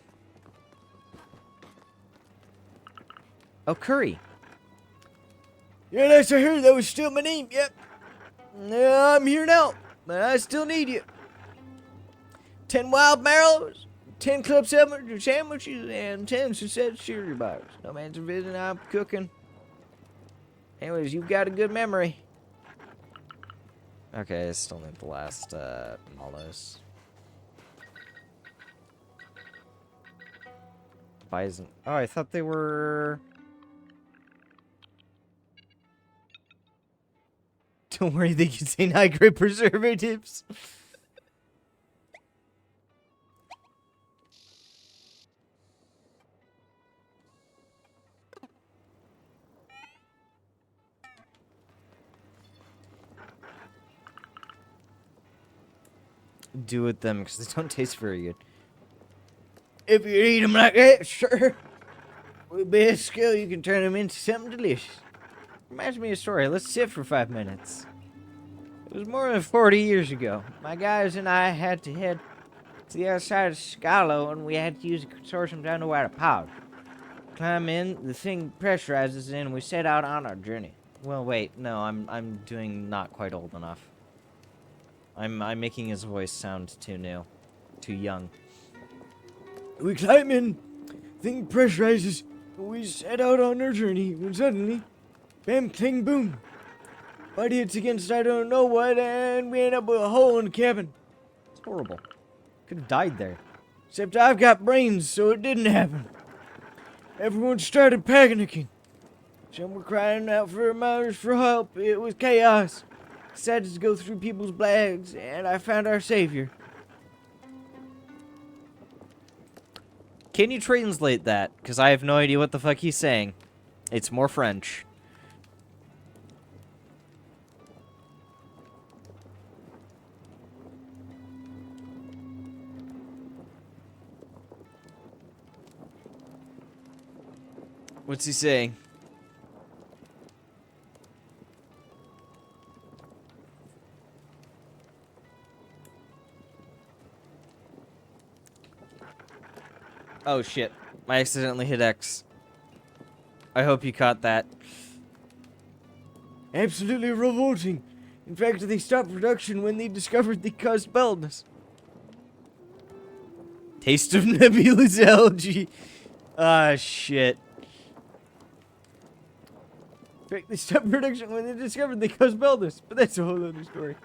Oh, Curry. Yeah, nice, I heard that was still my name, yep. Yeah, I'm here now, but I still need you. 10 wild marrows, 10 club sandwiches, and 10 success cereal bars. No man's a visit, I'm cooking. Anyways, you've got a good memory. Okay, I still need the last, mallows. Bison. Oh, I thought they were... Don't worry, they contain high-grade preservatives. Do with them, because they don't taste very good. If you eat them like that, sure. With best skill, you can turn them into something delicious. Reminds me of a story. Let's sit for 5 minutes. It was more than 40 years ago. My guys and I had to head to the other side of Scalo, and we had to use a consortium down to where the power. Climb in, the thing pressurizes in, and we set out on our journey. Well, wait. No, I'm doing not quite old enough. I'm making his voice sound too new. Too young. We climb in, thing pressurizes, and we set out on our journey, when suddenly, bam, cling, boom. Body hits against I don't know what, and we end up with a hole in the cabin. It's horrible. Could have died there. Except I've got brains, so it didn't happen. Everyone started panicking. Some were crying out for mothers for help. It was chaos. Decided to go through people's bags, and I found our savior. Can you translate that? Because I have no idea what the fuck he's saying. It's more French. What's he saying? Oh shit. I accidentally hit X. I hope you caught that. Absolutely revolting. In fact, they stopped production when they discovered they caused baldness. Taste of nebulous algae. Ah, shit. In fact, they stopped production when they discovered they caused baldness. But that's a whole other story.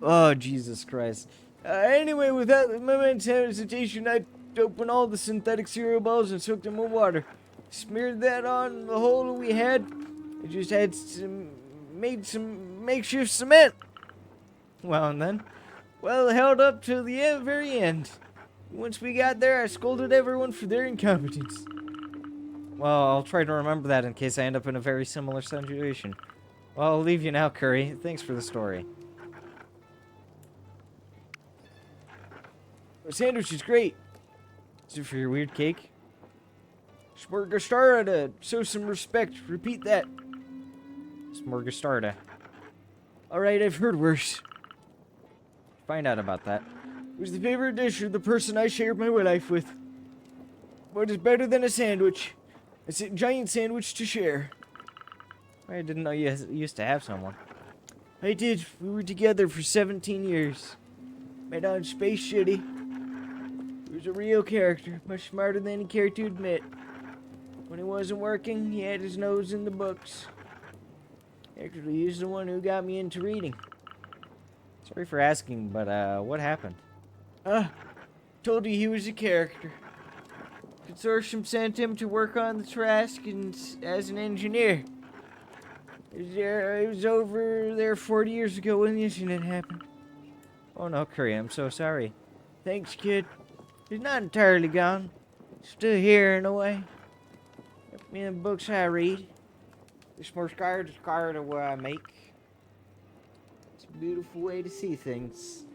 Oh, Jesus Christ. Anyway, without a moment's hesitation, I opened all the synthetic cereal balls and soaked them with water. Smeared that on the hole we had. I just had made some makeshift cement. Well, and then? Well, held up till the very end. Once we got there, I scolded everyone for their incompetence. Well, I'll try to remember that in case I end up in a very similar situation. Well, I'll leave you now, Curry. Thanks for the story. The sandwich is great. Is it for your weird cake? Smorgastarda to show some respect. Repeat that. Smorgastarda. Alright, I've heard worse. Find out about that. It was the favorite dish of the person I shared my life with. What is better than a sandwich? It's a giant sandwich to share. I didn't know you used to have someone. I did. We were together for 17 years. Met on Space City. He was a real character, much smarter than he cared to admit. When he wasn't working, he had his nose in the books. Actually, he's the one who got me into reading. Sorry for asking, but what happened? Told you he was a character. Consortium sent him to work on the Trask as an engineer. He was over there 40 years ago when the incident happened. Oh no, Curry, I'm so sorry. Thanks, kid. He's not entirely gone. Still here in a way. Got me the books I read. It's more scar to make. It's a beautiful way to see things.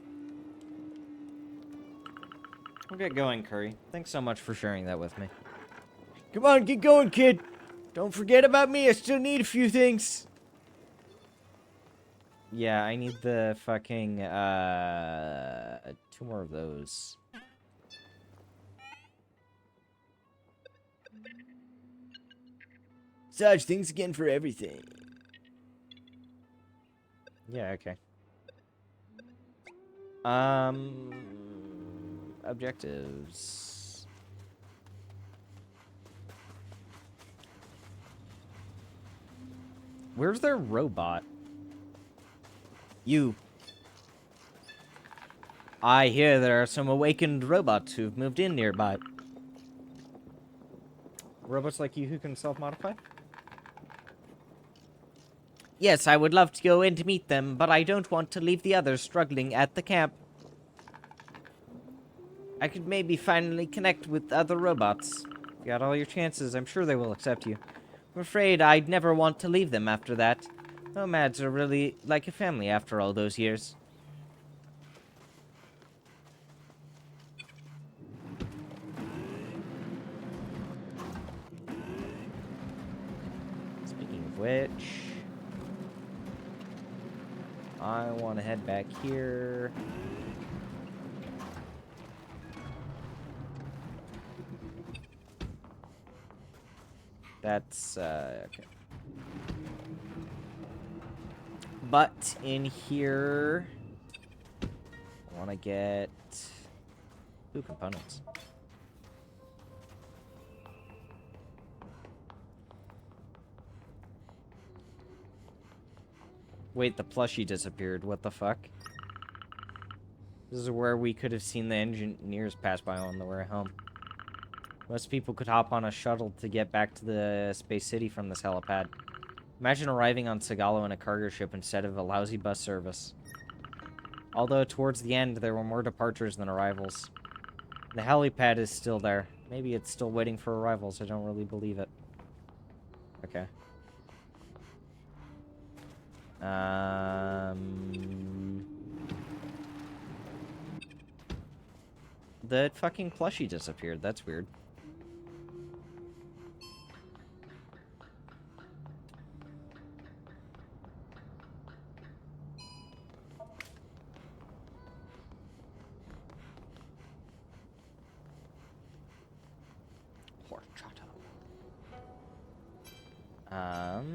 We'll get going, Curry. Thanks so much for sharing that with me. Come on, get going, kid. Don't forget about me. I still need a few things. Yeah, I need the fucking, 2 more of those. Such things again for everything. Yeah, okay. Objectives. Where's their robot? You. I hear there are some awakened robots who've moved in nearby. Robots like you who can self-modify? Yes, I would love to go in to meet them, but I don't want to leave the others struggling at the camp. I could maybe finally connect with other robots. You got all your chances, I'm sure they will accept you. I'm afraid I'd never want to leave them after that. Nomads are really like a family after all those years. Speaking of which, I want to head back here. That's, okay. But in here, I want to get 2 components. Wait, the plushie disappeared. What the fuck? This is where we could have seen the engineers pass by on the way home. Most people could hop on a shuttle to get back to the space city from this helipad. Imagine arriving on Sagalo in a cargo ship instead of a lousy bus service. Although towards the end, there were more departures than arrivals. The helipad is still there. Maybe it's still waiting for arrivals. I don't really believe it. Okay. The fucking plushie disappeared. That's weird.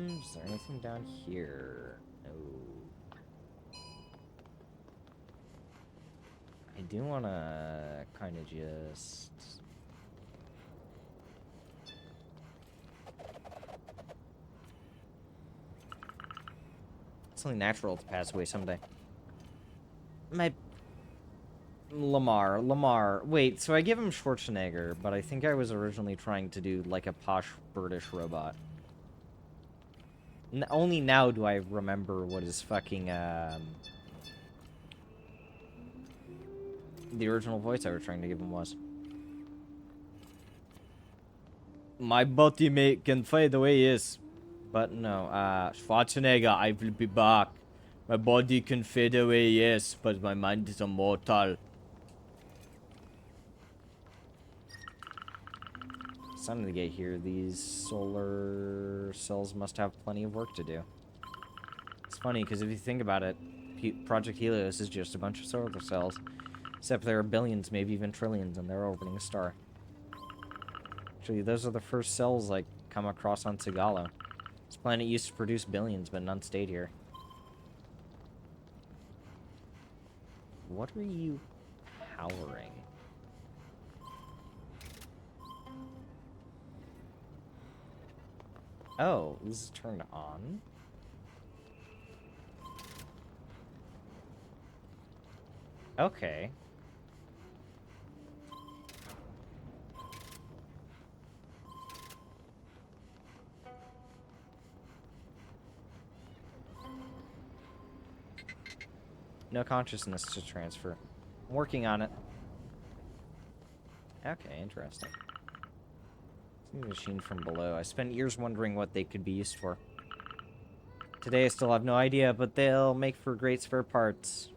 Is there anything down here? No. I do want to kind of just... It's only natural to pass away someday. Lamar. Wait, so I give him Schwarzenegger, but I think I was originally trying to do, like, a posh British robot. Only now do I remember what his fucking, the original voice I was trying to give him was. My body mate can fade away, yes. But no, Schwarzenegger, I will be back. My body can fade away, yes, but my mind is immortal. Something to get here. These solar cells must have plenty of work to do. It's funny, because if you think about it, Project Helios is just a bunch of solar cells. Except there are billions, maybe even trillions, and they're orbiting a star. Actually, those are the first cells, like, come across on Sagalo. This planet used to produce billions, but none stayed here. What are you powering? Oh, this is turned on? Okay. No consciousness to transfer. I'm working on it. Okay, interesting. It's a machine from below. I spent years wondering what they could be used for. Today I still have no idea, but they'll make for great spare parts.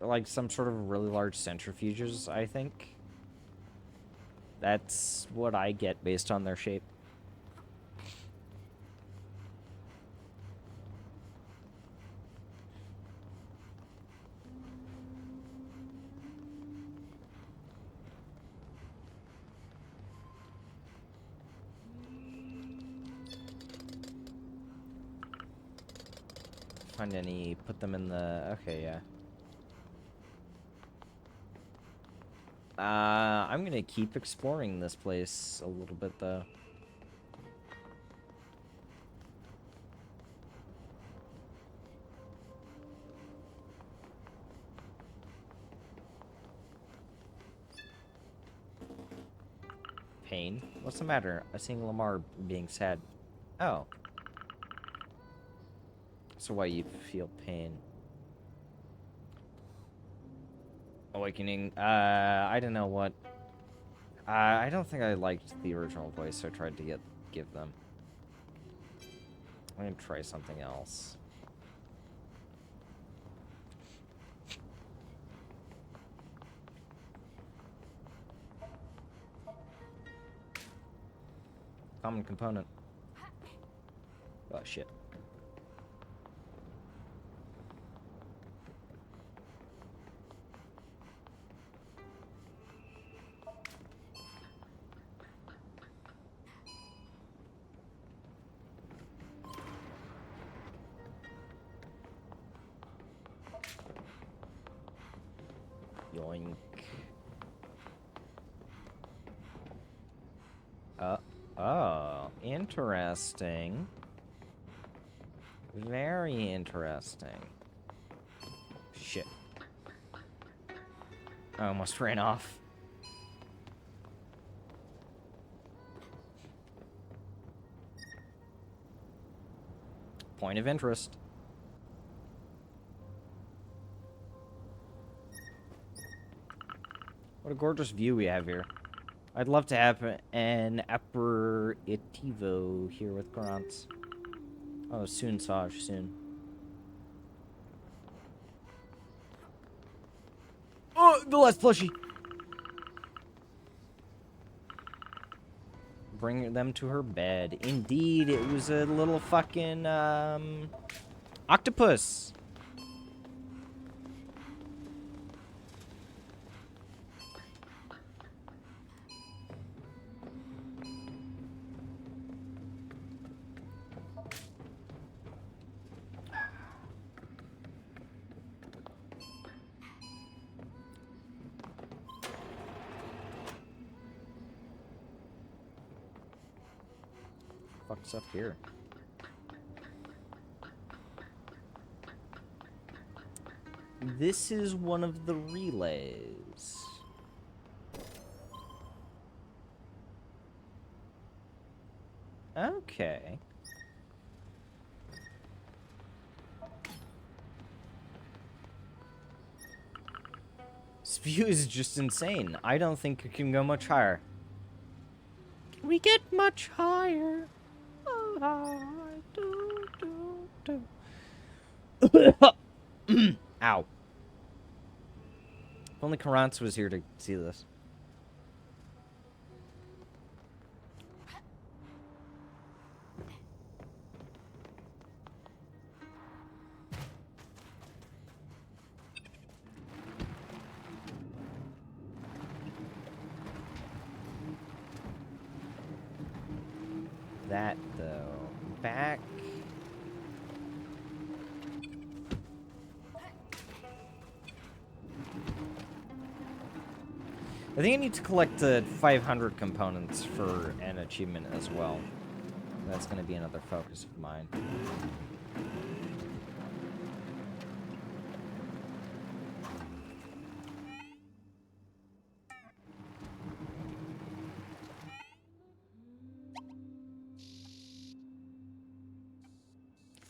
Like some sort of really large centrifuges, I think. That's what I get based on their shape. Find any, put them in the, okay, yeah. I'm gonna keep exploring this place a little bit, though. Pain? What's the matter? I'm seeing Lamar being sad. Oh. So why you feel pain? Awakening. I don't know what. I don't think I liked the original voice I tried to give them. I'm gonna try something else. Common component. Oh shit. Yoink. Oh, interesting. Very interesting. Shit. I almost ran off. Point of interest. What a gorgeous view we have here. I'd love to have an aperitivo here with Grant. Oh, soon, Saj, soon. Oh, the last plushie! Bring them to her bed. Indeed, it was a little fucking, octopus! Fuck's up here? This is one of the relays. Okay. This view is just insane. I don't think it can go much higher. Can we get much higher? Ow. If only Karantz was here to see this. That, though... back. I think I need to collect 500 components for an achievement as well. That's going to be another focus of mine.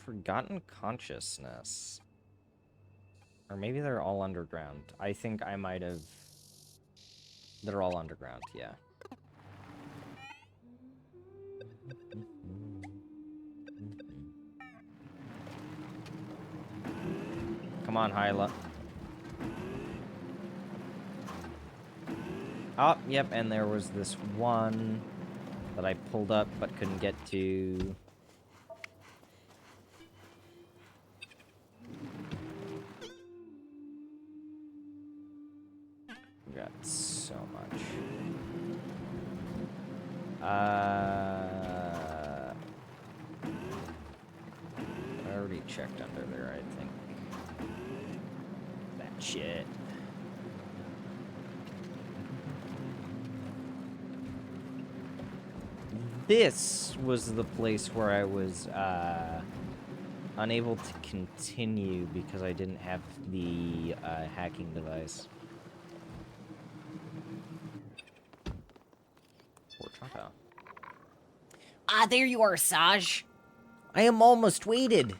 Forgotten Consciousness. Or maybe they're all underground. I think I might have... They're all underground, yeah. Come on, Hyla. Oh, yep, and there was this one that I pulled up but couldn't get to. We got so much. I already checked under there, I think. That shit. This was the place where I was unable to continue because I didn't have the hacking device. Poor Chaka. Ah, there you are, Saj. I am almost waited.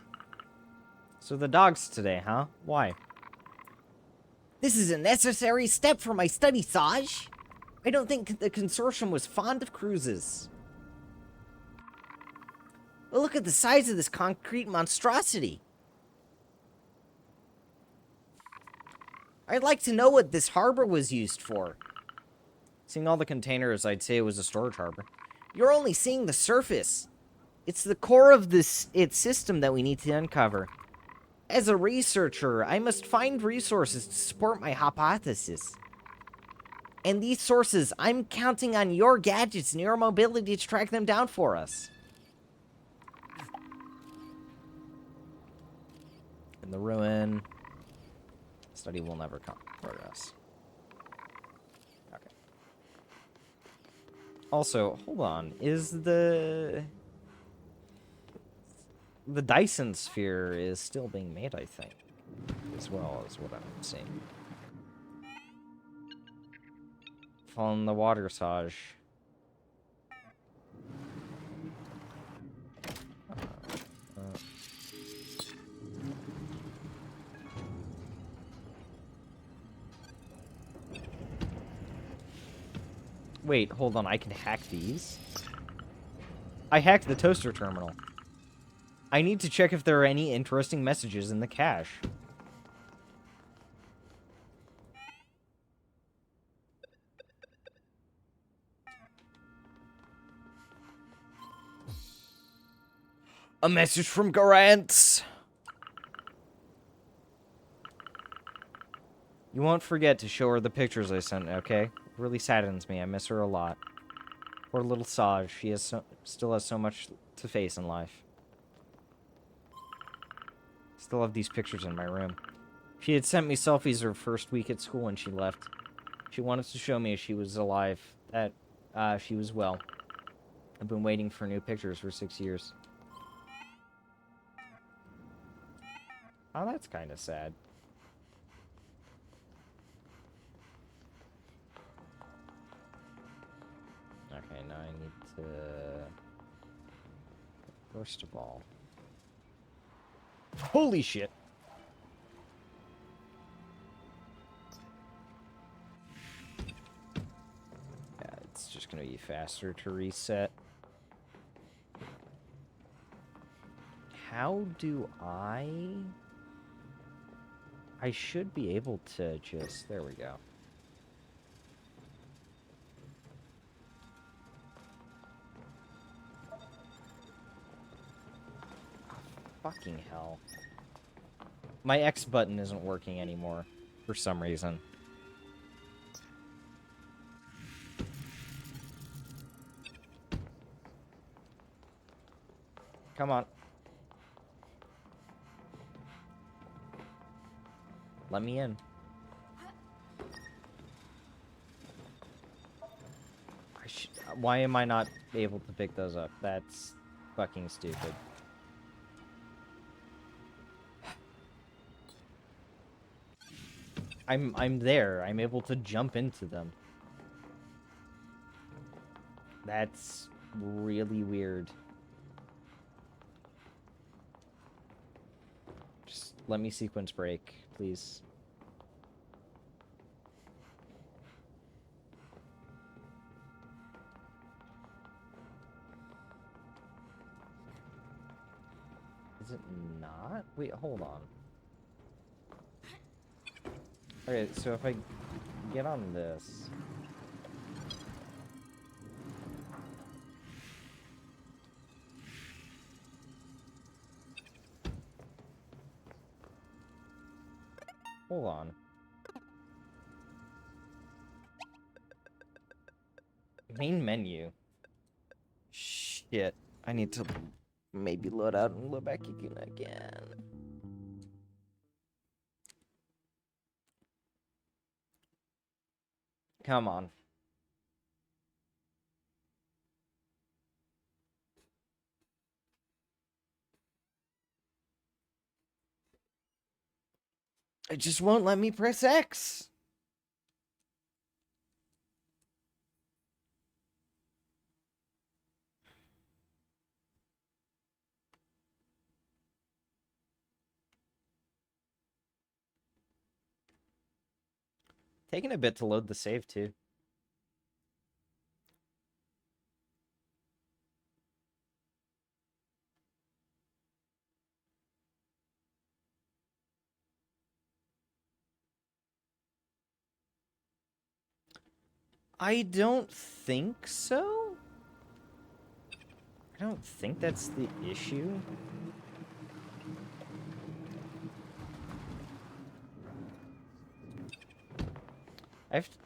So the dog's today, huh? Why? This is a necessary step for my study, Saj. I don't think the consortium was fond of cruises. Well, look at the size of this concrete monstrosity. I'd like to know what this harbor was used for. Seeing all the containers, I'd say it was a storage harbor. You're only seeing the surface. It's the core of its system that we need to uncover. As a researcher, I must find resources to support my hypothesis. And these sources, I'm counting on your gadgets and your mobility to track them down for us. In the ruin. Study will never come. Progress. Okay. Also, hold on. Is the Dyson sphere is still being made, I think, as well as what I'm seeing. Fall in the water, Saj. Wait, hold on. I can hack these? I hacked the toaster terminal. I need to check if there are any interesting messages in the cache. A message from Garance. You won't forget to show her the pictures I sent, okay? It really saddens me. I miss her a lot. Poor little Saj. She still has so much to face in life. Still have these pictures in my room. She had sent me selfies her first week at school when she left. She wanted to show me she was alive, that she was well. I've been waiting for new pictures for 6 years. Oh, that's kind of sad. Okay, now I need to... First of all... Holy shit! Yeah, it's just gonna be faster to reset. How do I should be able to just... There we go. Fucking hell. My X button isn't working anymore, for some reason. Come on. Let me in. Why am I not able to pick those up? That's fucking stupid. I'm there. I'm able to jump into them. That's really weird. Just let me sequence break, please. Is it not? Wait, hold on. Okay, so if I get on this... Hold on. Main menu. Shit. I need to maybe load out and load back in again. Come on. It just won't let me press X. Taking a bit to load the save, too. I don't think so. I don't think that's the issue.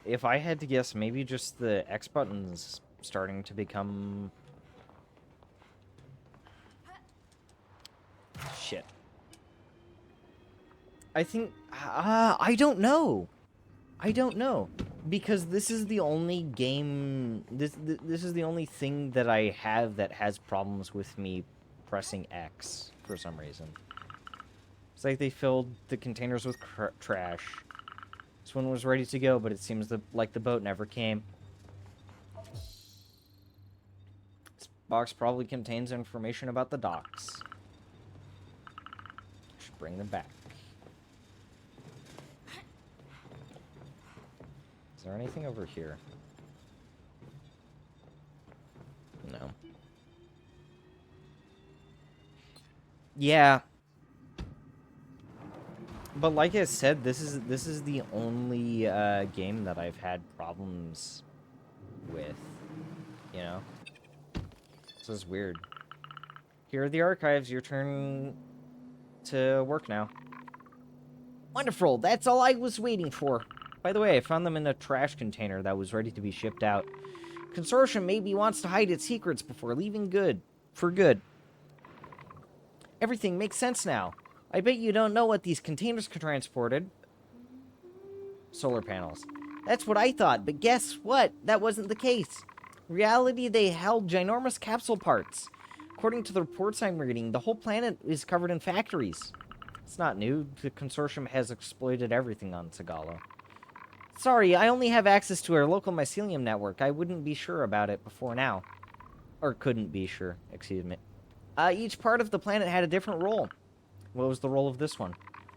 If I had to guess, maybe just the X button's starting to become... Shit. I think... I don't know. I don't know. Because this is the only game... This is the only thing that I have that has problems with me pressing X for some reason. It's like they filled the containers with trash. This one was ready to go, but it seems like the boat never came. This box probably contains information about the docks. Should bring them back. Is there anything over here? No. Yeah. But like I said, this is the only game that I've had problems with, you know? This is weird. Here are the archives. Your turn to work now. Wonderful. That's all I was waiting for. By the way, I found them in a trash container that was ready to be shipped out. Consortium maybe wants to hide its secrets before leaving for good. Everything makes sense now. I bet you don't know what these containers transported. Solar panels. That's what I thought, but guess what? That wasn't the case. In reality, they held ginormous capsule parts. According to the reports I'm reading, the whole planet is covered in factories. It's not new. The Consortium has exploited everything on Sagalo. Sorry, I only have access to our local mycelium network. I wouldn't be sure about it before now. Or couldn't be sure, excuse me. Each part of the planet had a different role. What was the role of this one?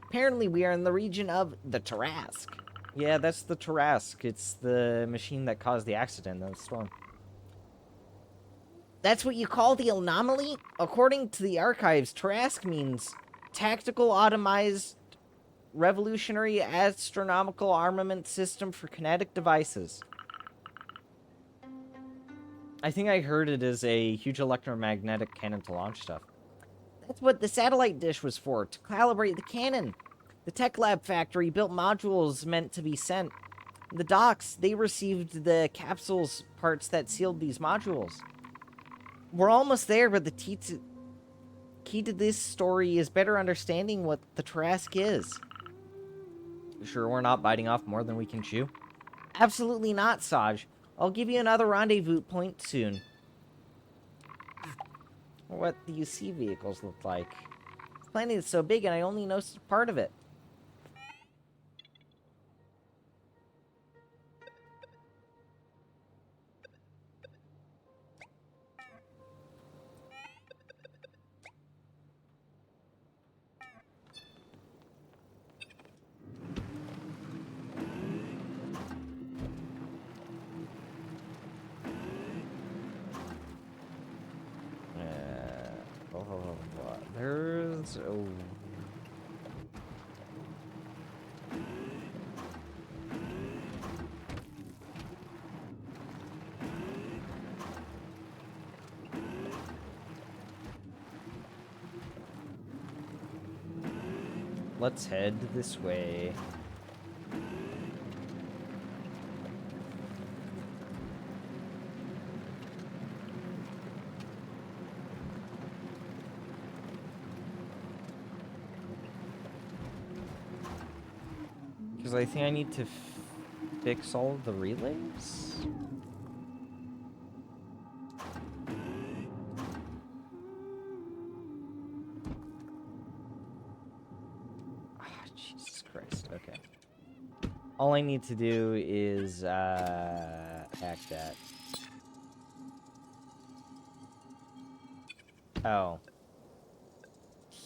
Apparently we are in the region of the Tarask. Yeah, that's the Tarask. It's the machine that caused the accident in the storm. That's what you call the anomaly? According to the archives, Tarask means Tactical Automized Revolutionary Astronomical Armament System for Kinetic Devices. I think I heard it is a huge electromagnetic cannon to launch stuff. That's what the satellite dish was for, to calibrate the cannon. The Tech Lab factory built modules meant to be sent. The docks, they received the capsules parts that sealed these modules. We're almost there, but the key to this story is better understanding what the Trask is. Sure we're not biting off more than we can chew? Absolutely not, Saj. I'll give you another rendezvous point soon. What the UC vehicles look like. This planet is so big and I only noticed part of it. There's... Oh. Let's head this way. Because I think I need to fix all of the relays? Jesus Christ, okay. All I need to do is, hack that. Oh.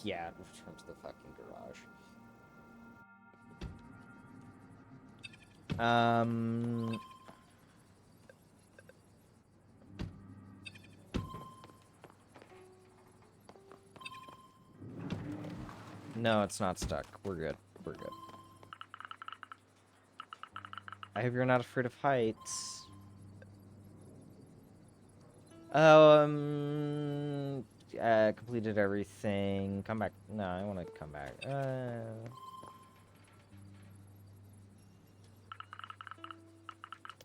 Yeah, return to the fucking garage. No, it's not stuck. We're good. We're good. I hope you're not afraid of heights. Completed everything. Come back. No, I want to come back.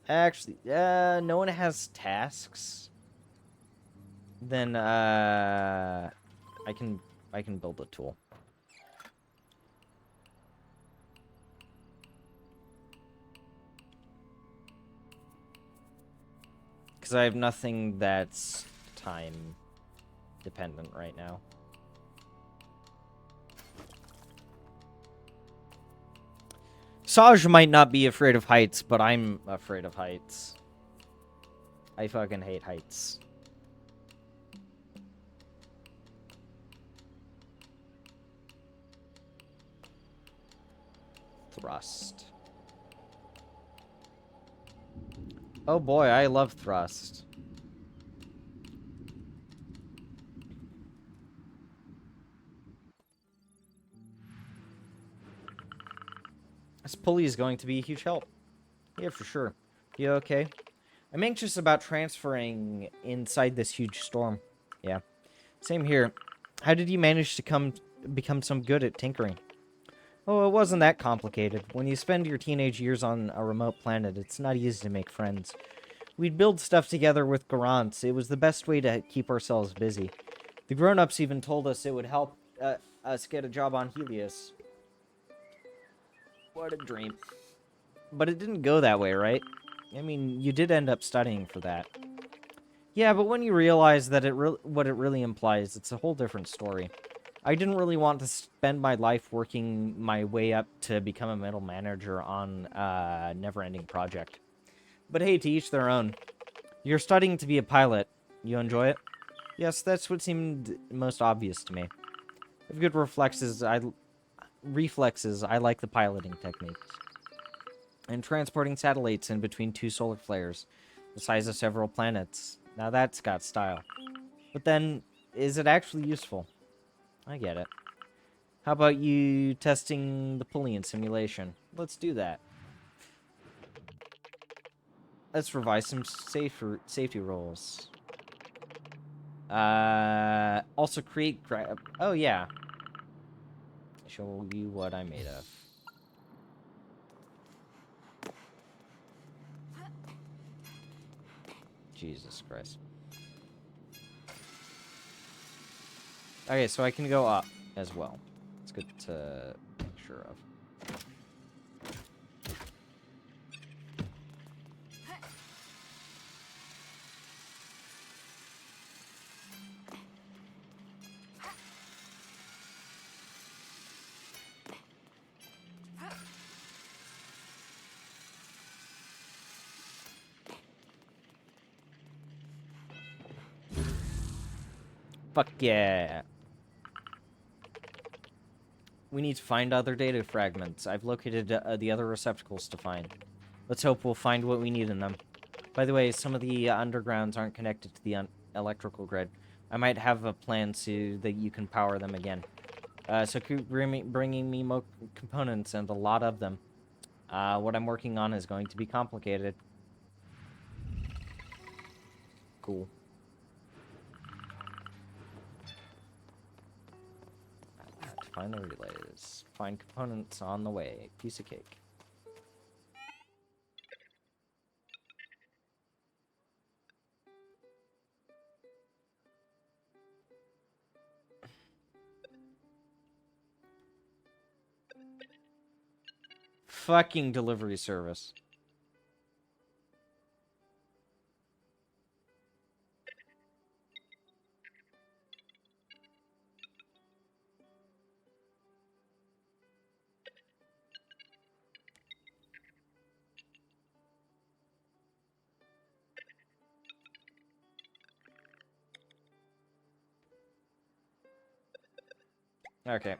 Actually, no one has tasks. Then, I can build a tool. Because I have nothing that's time dependent right now. Saj might not be afraid of heights, but I'm afraid of heights. I fucking hate heights. Thrust. Oh boy, I love thrust. This pulley is going to be a huge help. Yeah, for sure. You okay? I'm anxious about transferring inside this huge storm. Yeah. Same here. How did you manage to become so good at tinkering? Oh, it wasn't that complicated. When you spend your teenage years on a remote planet, it's not easy to make friends. We'd build stuff together with Garants. It was the best way to keep ourselves busy. The grown-ups even told us it would help us get a job on Helios. What a dream. But it didn't go that way, right? I mean, you did end up studying for that. Yeah, but when you realize that what it really implies, it's a whole different story. I didn't really want to spend my life working my way up to become a middle manager on a never-ending project. But hey, to each their own. You're studying to be a pilot. You enjoy it? Yes, that's what seemed most obvious to me. With good reflexes, I like the piloting techniques. And transporting satellites in between two solar flares, the size of several planets. Now that's got style. But then, is it actually useful? I get it. How about you testing the pulley in simulation? Let's do that. Let's revise some safety rules. Also create... Oh, yeah. Show you what I'm made of. Jesus Christ. Okay, so I can go up as well. It's good to make sure of. Fuck yeah. We need to find other data fragments. I've located the other receptacles to find. Let's hope we'll find what we need in them. By the way, some of the undergrounds aren't connected to the electrical grid. I might have a plan so that you can power them again. So keep bringing me more components and a lot of them. What I'm working on is going to be complicated. Cool. To find the relays. Find components on the way. Piece of cake. Fucking delivery service. Okay.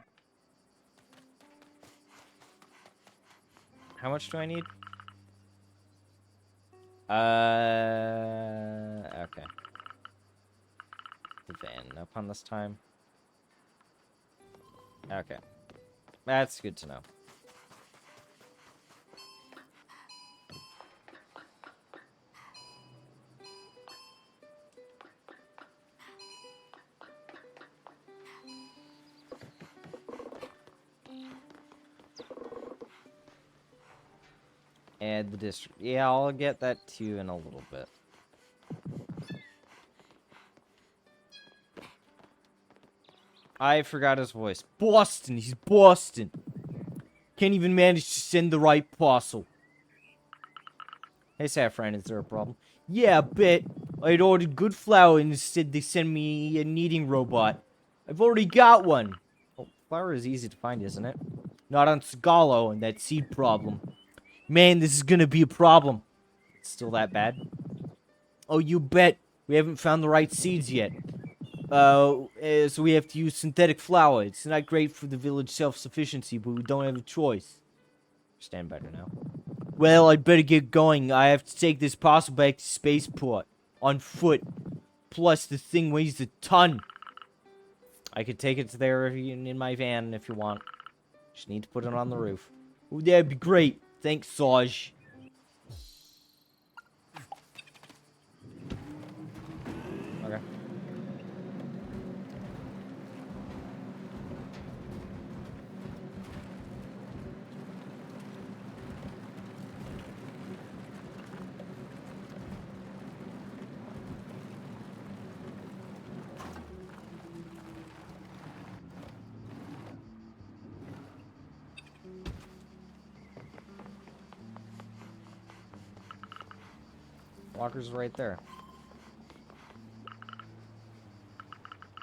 How much do I need? Okay. The van up on this time. Okay. That's good to know. Add the district. Yeah, I'll get that to you in a little bit. I forgot his voice. Boston. He's Boston. Can't even manage to send the right parcel. Hey, Saffron, is there a problem? Yeah, I bet. I'd ordered good flour and instead they sent me a kneading robot. I've already got one. Oh, flour is easy to find, isn't it? Not on Scalo and that seed problem. Man, this is gonna be a problem. It's still that bad? Oh, you bet. We haven't found the right seeds yet. So we have to use synthetic flour. It's not great for the village self-sufficiency, but we don't have a choice. Stand better now. Well, I'd better get going. I have to take this parcel back to spaceport. On foot. Plus, the thing weighs a ton. I could take it to there in my van if you want. Just need to put it on the roof. Ooh, that'd be great. Thanks, Saj. Okay. Walker's right there.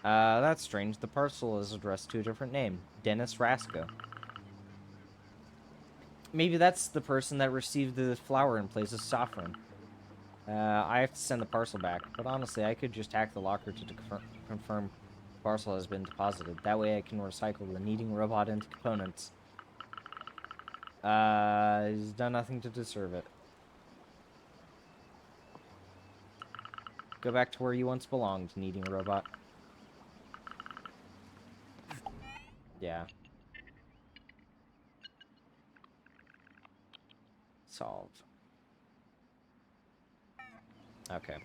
That's strange. The parcel is addressed to a different name. Dennis Rasco. Maybe that's the person that received the flower in place of Saffron. I have to send the parcel back, but honestly, I could just hack the locker to confirm the parcel has been deposited. That way I can recycle the kneading robot into components. He's done nothing to deserve it. Go back to where you once belonged, kneading robot. Yeah. Solved. Okay.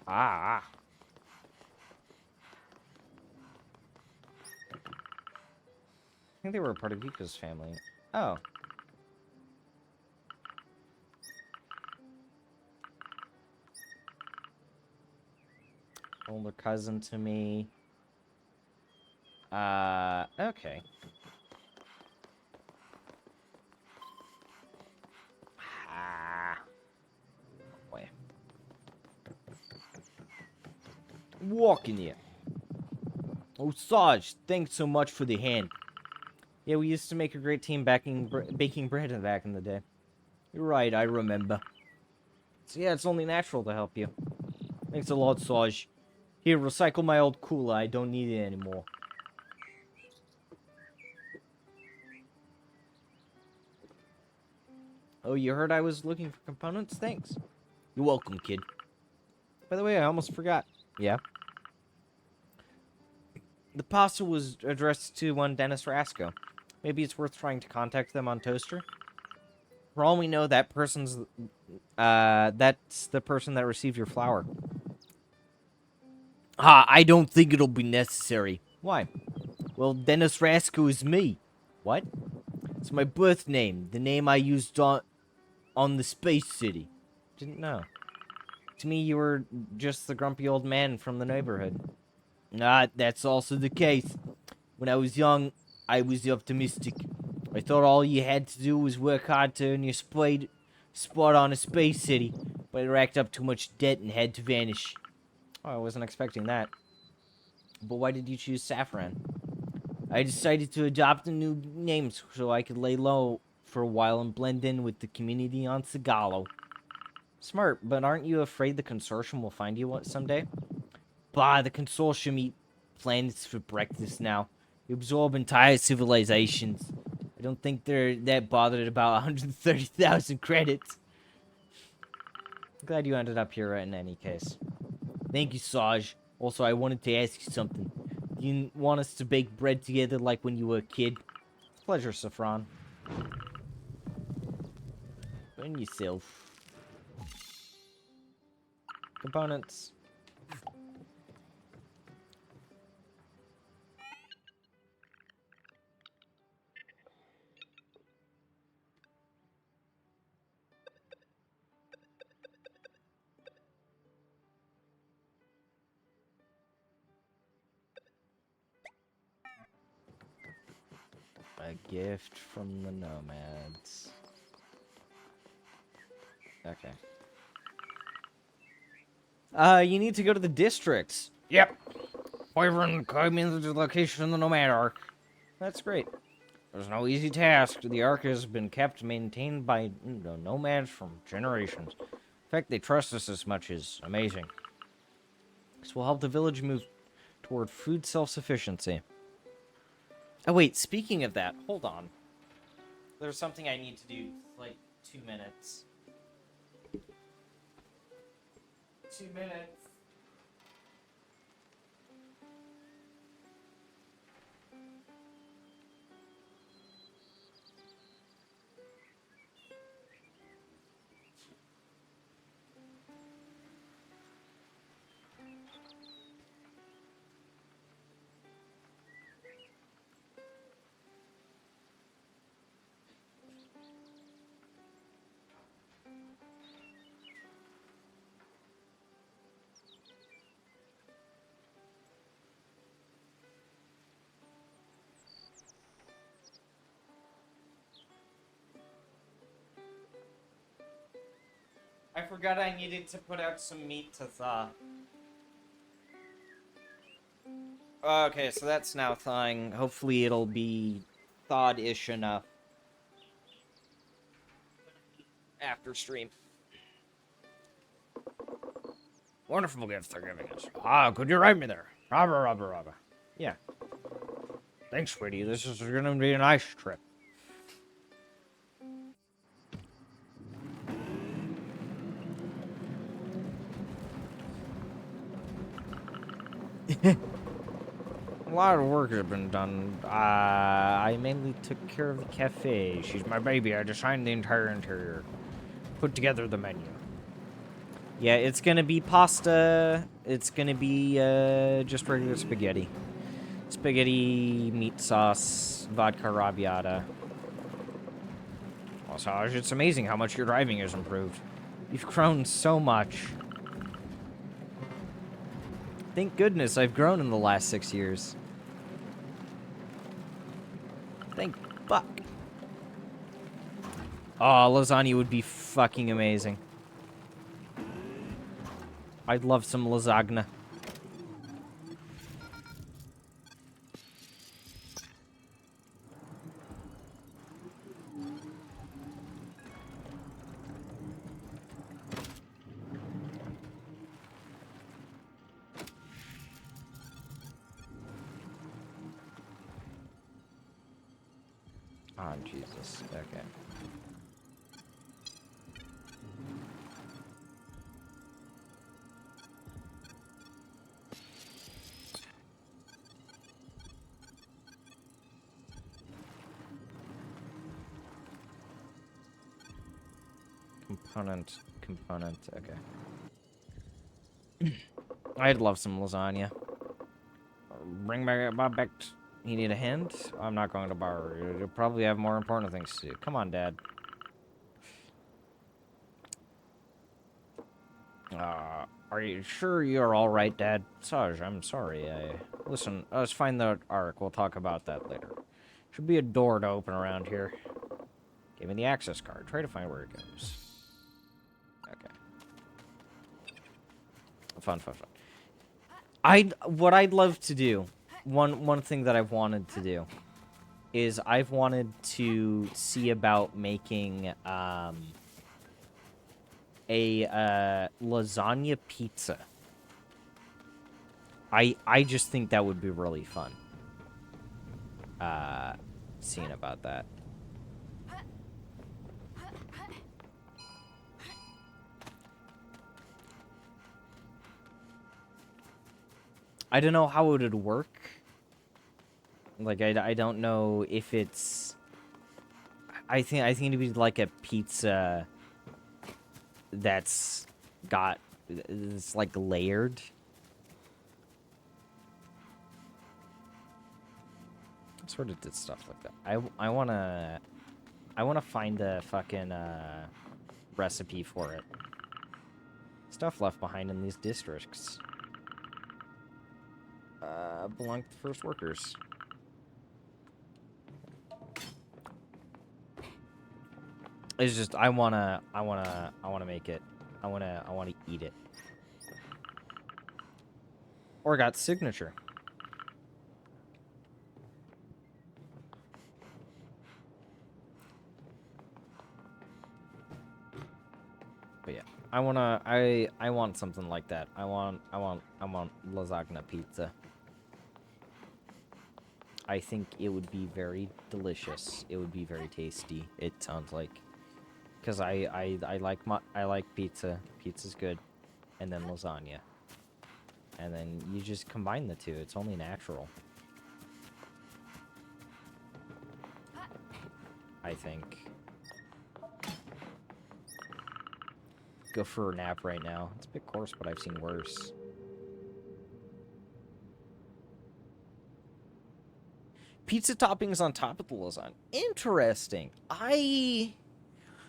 Ah. I think they were a part of Yuka's family. Oh. Older cousin to me. Okay. Ah. Boy. Walk in here. Oh, Sarge, thanks so much for the hand. Yeah, we used to make a great team baking bread back in the day. You're right, I remember. So yeah, it's only natural to help you. Thanks a lot, Sarge. Here, recycle my old cooler. I don't need it anymore. Oh, you heard I was looking for components? Thanks. You're welcome, kid. By the way, I almost forgot. Yeah? The parcel was addressed to one Dennis Rasco. Maybe it's worth trying to contact them on Toaster? For all we know, that person's... that's the person that received your flower. I don't think it'll be necessary. Why? Well, Dennis Rasco is me. What? It's my birth name, the name I used on the Space City. Didn't know. To me, you were just the grumpy old man from the neighborhood. That's also the case. When I was young, I was optimistic. I thought all you had to do was work hard to earn your spot on a Space City, but I racked up too much debt and had to vanish. Oh, I wasn't expecting that. But why did you choose Saffron? I decided to adopt a new name so I could lay low for a while and blend in with the community on Sagalo. Smart, but aren't you afraid the consortium will find you someday? Bah, the consortium eat planets for breakfast now. They absorb entire civilizations. I don't think they're that bothered about 130,000 credits. Glad you ended up here in any case. Thank you, Saj. Also, I wanted to ask you something. You want us to bake bread together like when you were a kid? Pleasure, Saffron. Burn yourself. Components. A gift from the nomads. Okay. You need to go to the districts. Yep. Wyvern came into the location of the Nomad Ark. That's great. There's no easy task. The Ark has been kept maintained by nomads from generations. In fact, they trust us as much as amazing. This will help the village move toward food self-sufficiency. Oh wait, speaking of that, hold on. There's something I need to do, like, 2 minutes. 2 minutes. I forgot I needed to put out some meat to thaw. Okay, so that's now thawing. Hopefully it'll be thawed-ish enough. After stream. Wonderful gifts they're giving us. Ah, could you write me there? Robber. Yeah. Thanks, sweetie. This is gonna be a nice trip. A lot of work has been done. I mainly took care of the cafe. She's my baby. I designed the entire interior. Put together the menu. Yeah, it's gonna be pasta. It's gonna be just regular spaghetti. Spaghetti, meat sauce, vodka arrabbiata. Well, Saj, it's amazing how much your driving has improved. You've grown so much. Thank goodness I've grown in the last 6 years. Thank fuck. Oh, lasagna would be fucking amazing. I'd love some lasagna. Oh, Jesus. Okay. Component, okay. I'd love some lasagna. Bring back. You need a hand? I'm not going to borrow you. You'll probably have more important things to do. Come on, Dad. Are you sure you're all right, Dad? Saj, I'm sorry. Listen, let's find the Ark. We'll talk about that later. Should be a door to open around here. Give me the access card. Try to find where it goes. Okay. Fun. What I'd love to do, one thing that I've wanted to do, is I've wanted to see about making a lasagna pizza. I just think that would be really fun. Seeing about that. I don't know how it would work. Like, I don't know if it's... I think it'd be like a pizza that's got... It's, like, layered. I sort of did stuff like that. I wanna find a fucking, recipe for it. Stuff left behind in these districts. Belong to the first workers. It's just I wanna make it. I wanna eat it. Or got signature. But yeah, I want something like that. I want lasagna pizza. I think it would be very delicious. It would be very tasty. It sounds like, because I like pizza. Pizza's good, and then lasagna, and then you just combine the two. It's only natural. I think. Go for a nap right now. It's a bit coarse, but I've seen worse. Pizza toppings on top of the lasagna. Interesting.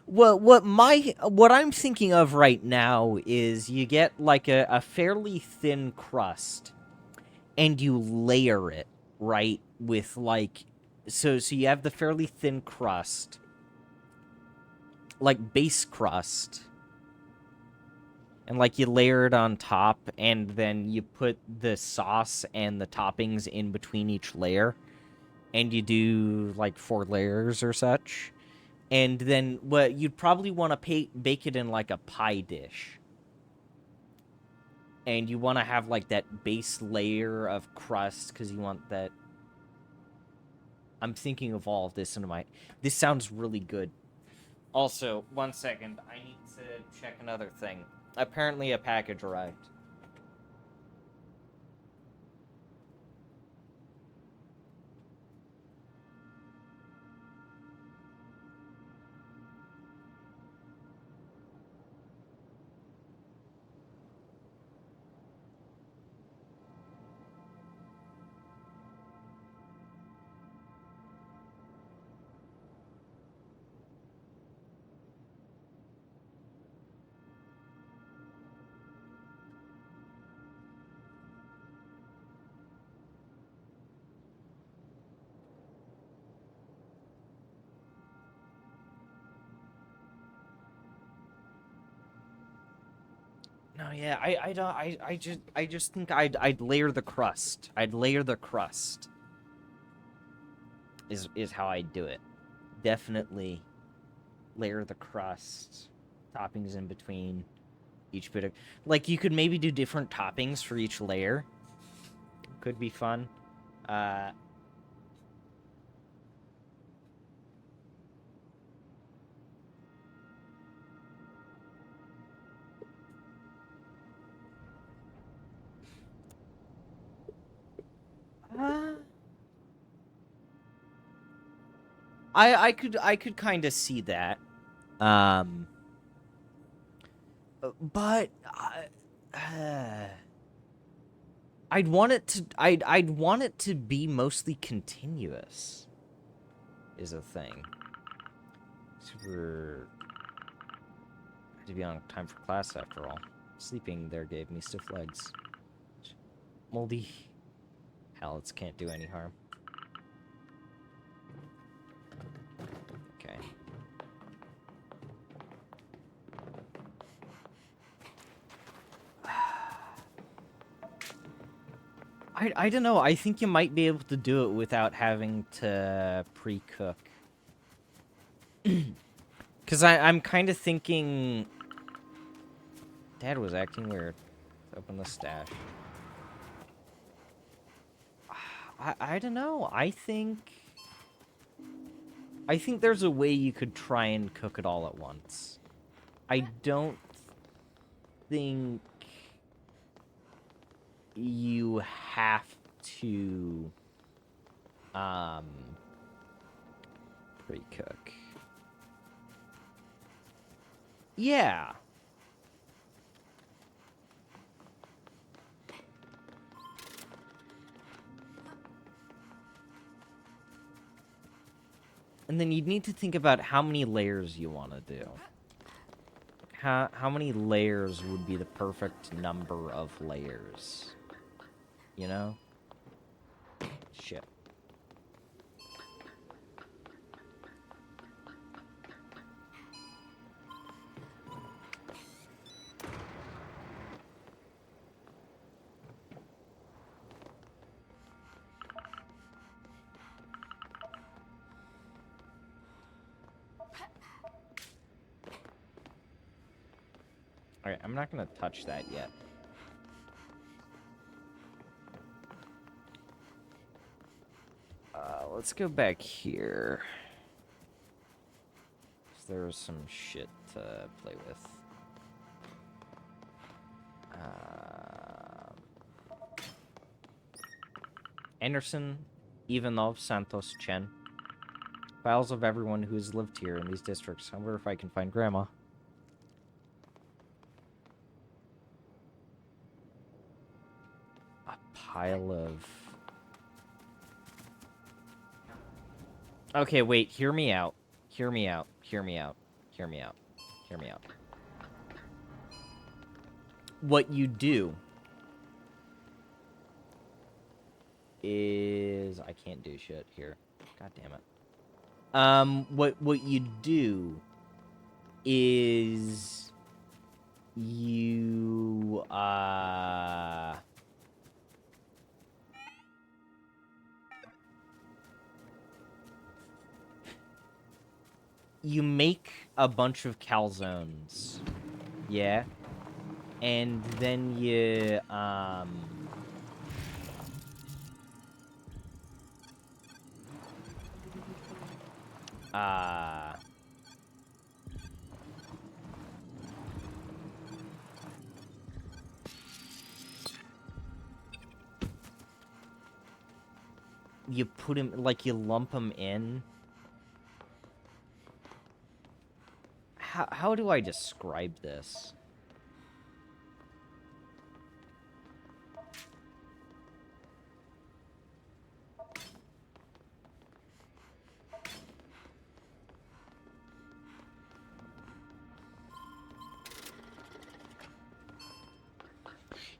What I'm thinking of right now is you get like a fairly thin crust and you layer it, right, with like so you have the fairly thin crust, like base crust. And like you layer it on top and then you put the sauce and the toppings in between each layer. And you do like 4 layers or such. And then you'd probably want to bake it in like a pie dish. And you want to have like that base layer of crust because you want that. I'm thinking of all of this into my... This sounds really good. Also, 1 second. I need to check another thing. Apparently a package arrived. No, yeah, I don't, I just think I'd layer the crust. I'd layer the crust. Is how I'd do it. Definitely layer the crust. Toppings in between each bit of... Like, you could maybe do different toppings for each layer. Could be fun. I could kind of see that. But I'd want it to I'd want it to be mostly continuous. Is a thing. Super. I had to be on time for class after all. Sleeping there gave me stiff legs. Moldy pallets can't do any harm. Okay. I don't know. I think you might be able to do it without having to pre-cook. Because I'm kind of thinking... Dad was acting weird. Let's open the stash. I don't know. I think there's a way you could try and cook it all at once. I don't think you have to pre-cook. Yeah. And then you'd need to think about how many layers you want to do. How many layers would be the perfect number of layers? You know? Shit. Alright, I'm not gonna touch that yet. Let's go back here. There's some shit to play with. Anderson, Ivanov, Santos, Chen. Files of everyone who has lived here in these districts. I wonder if I can find Grandma. A pile of... Okay, wait, hear me out. Hear me out. Hear me out. Hear me out. Hear me out. What you do is... I can't do shit here. God damn it. What you do is you, you make a bunch of calzones, yeah? And then you, you put him, like, you lump him in. How do I describe this?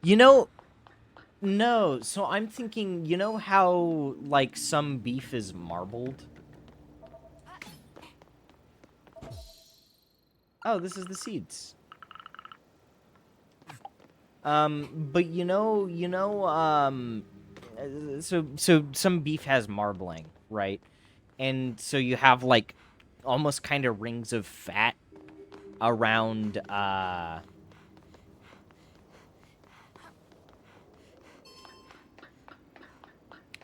You know, no, so I'm thinking, you know how, like, some beef is marbled? Oh, this is the seeds. But so some beef has marbling, right? And so you have like almost kind of rings of fat around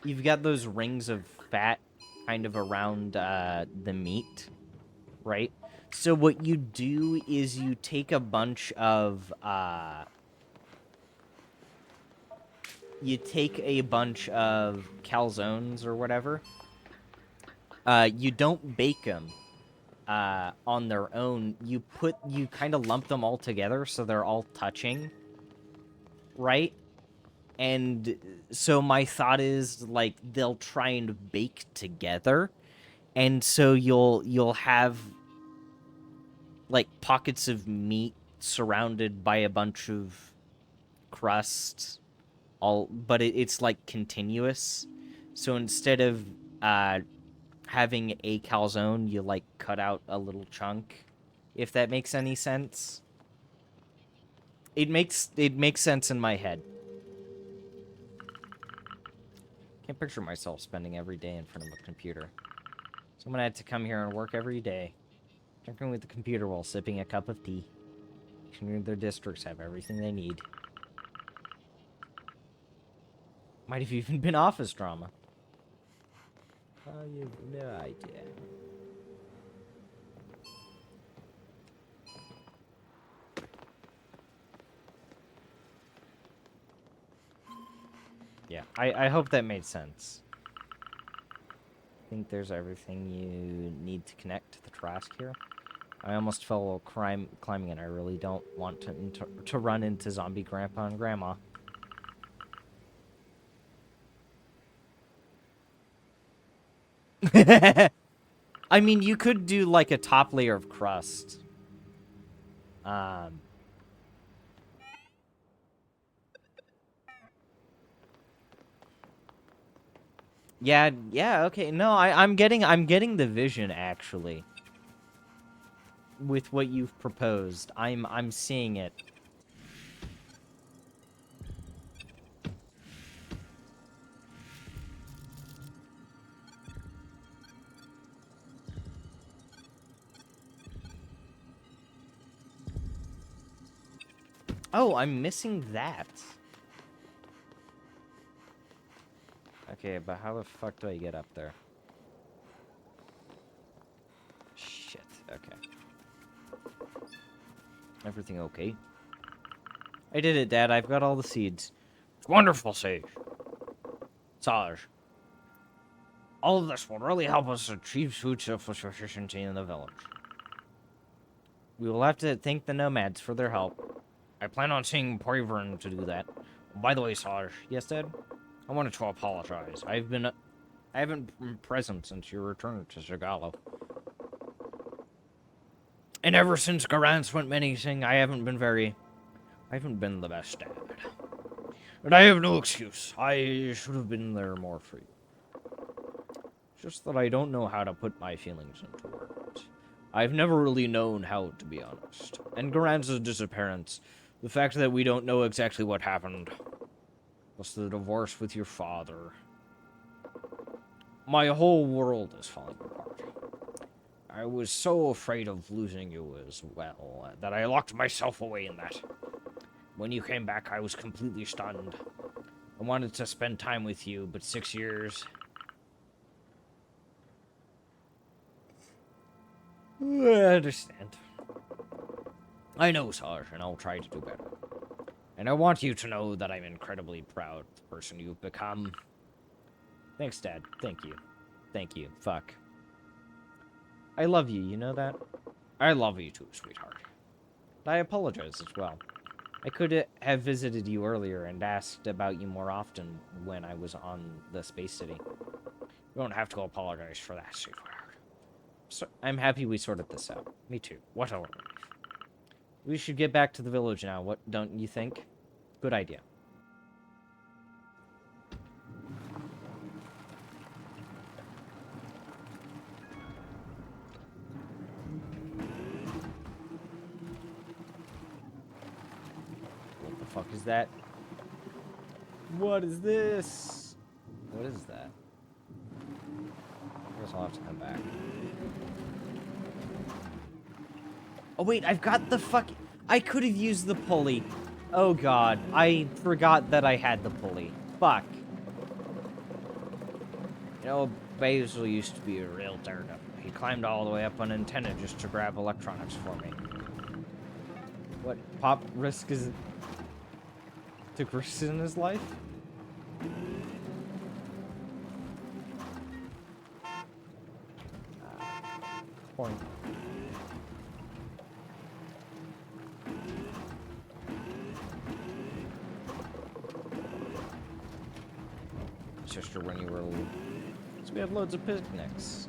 you've got those rings of fat kind of around the meat, right? So what you do is you take a bunch of calzones or whatever. You don't bake them on their own. You kind of lump them all together so they're all touching, right? And so my thought is like they'll try and bake together, and so you'll have like pockets of meat surrounded by a bunch of crust, but it's like continuous. So instead of having a calzone, you like cut out a little chunk, if that makes any sense. It makes sense in my head. Can't picture myself spending every day in front of a computer. Someone had to come here and work every day, drinking with the computer while sipping a cup of tea. Sure their districts have everything they need. Might have even been office drama. You have no idea. Yeah, I hope that made sense. I think there's everything you need to connect to the Trask here. I almost fell while climbing and I really don't want to run into zombie grandpa and grandma. I mean, you could do like a top layer of crust. Yeah, okay. No, I'm getting the vision actually. With what you've proposed. I'm seeing it. Oh, I'm missing that. Okay, but how the fuck do I get up there? Shit, okay. Everything okay? I did it, Dad. I've got all the seeds. It's wonderful, Sage. Sage. All of this will really help us achieve food self-sufficiency in the village. We will have to thank the nomads for their help. I plan on seeing Poivern to do that. By the way, Sage. Yes, Dad? I wanted to apologize. I haven't been present since your return to Zagalo. And ever since Garance went menacing, I haven't been the best dad. But I have no excuse. I should have been there more for you. Just that I don't know how to put my feelings into words. I've never really known how, to be honest. And Garance's disappearance, the fact that we don't know exactly what happened, plus the divorce with your father. My whole world is falling apart. I was so afraid of losing you as well that I locked myself away in that. When you came back, I was completely stunned. I wanted to spend time with you, but 6 years... I understand. I know, Sarge, and I'll try to do better. And I want you to know that I'm incredibly proud of the person you've become. Thanks, Dad. Thank you. Thank you. Fuck. I love you, you know that? I love you too, sweetheart. I apologize as well. I could have visited you earlier and asked about you more often when I was on the Space City. You don't have to apologize for that, sweetheart. So, I'm happy we sorted this out. Me too. What a relief. We should get back to the village now, what don't you think? Good idea. fuck is that? What is this? What is that? I guess I'll have to come back. Oh wait, I've got the fucking... I could have used the pulley. Oh god, I forgot that I had the pulley. Fuck. You know, Basil used to be a real daredevil. He climbed all the way up an antenna just to grab electronics for me. What? Pop risk is... Took risks in his life? Point. Sister when you were old. So we have loads of picnics.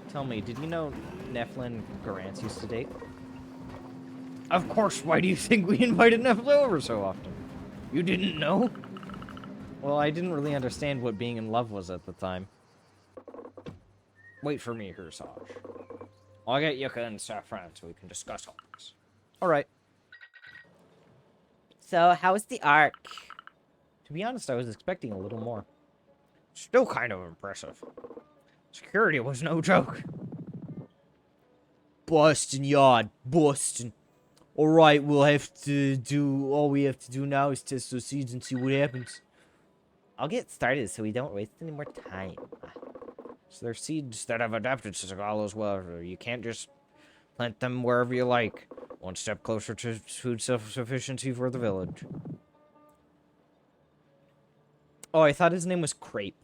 Tell me, did you know Nephilim and Garance used to date? Of course, why do you think we invited Nephilim over so often? You didn't know? Well, I didn't really understand what being in love was at the time. Wait for me, Hersage. I'll get Yucca and Saffron so we can discuss all this. Alright. So, how's the arc? To be honest, I was expecting a little more. Still kind of impressive. Security was no joke. Boston Yard, Boston. Alright, we'll have to do... All we have to do now is test those seeds and see what happens. I'll get started so we don't waste any more time. So they're seeds that have adapted to Tagalos well. You can't just plant them wherever you like. One step closer to food self-sufficiency for the village. Oh, I thought his name was Crepe,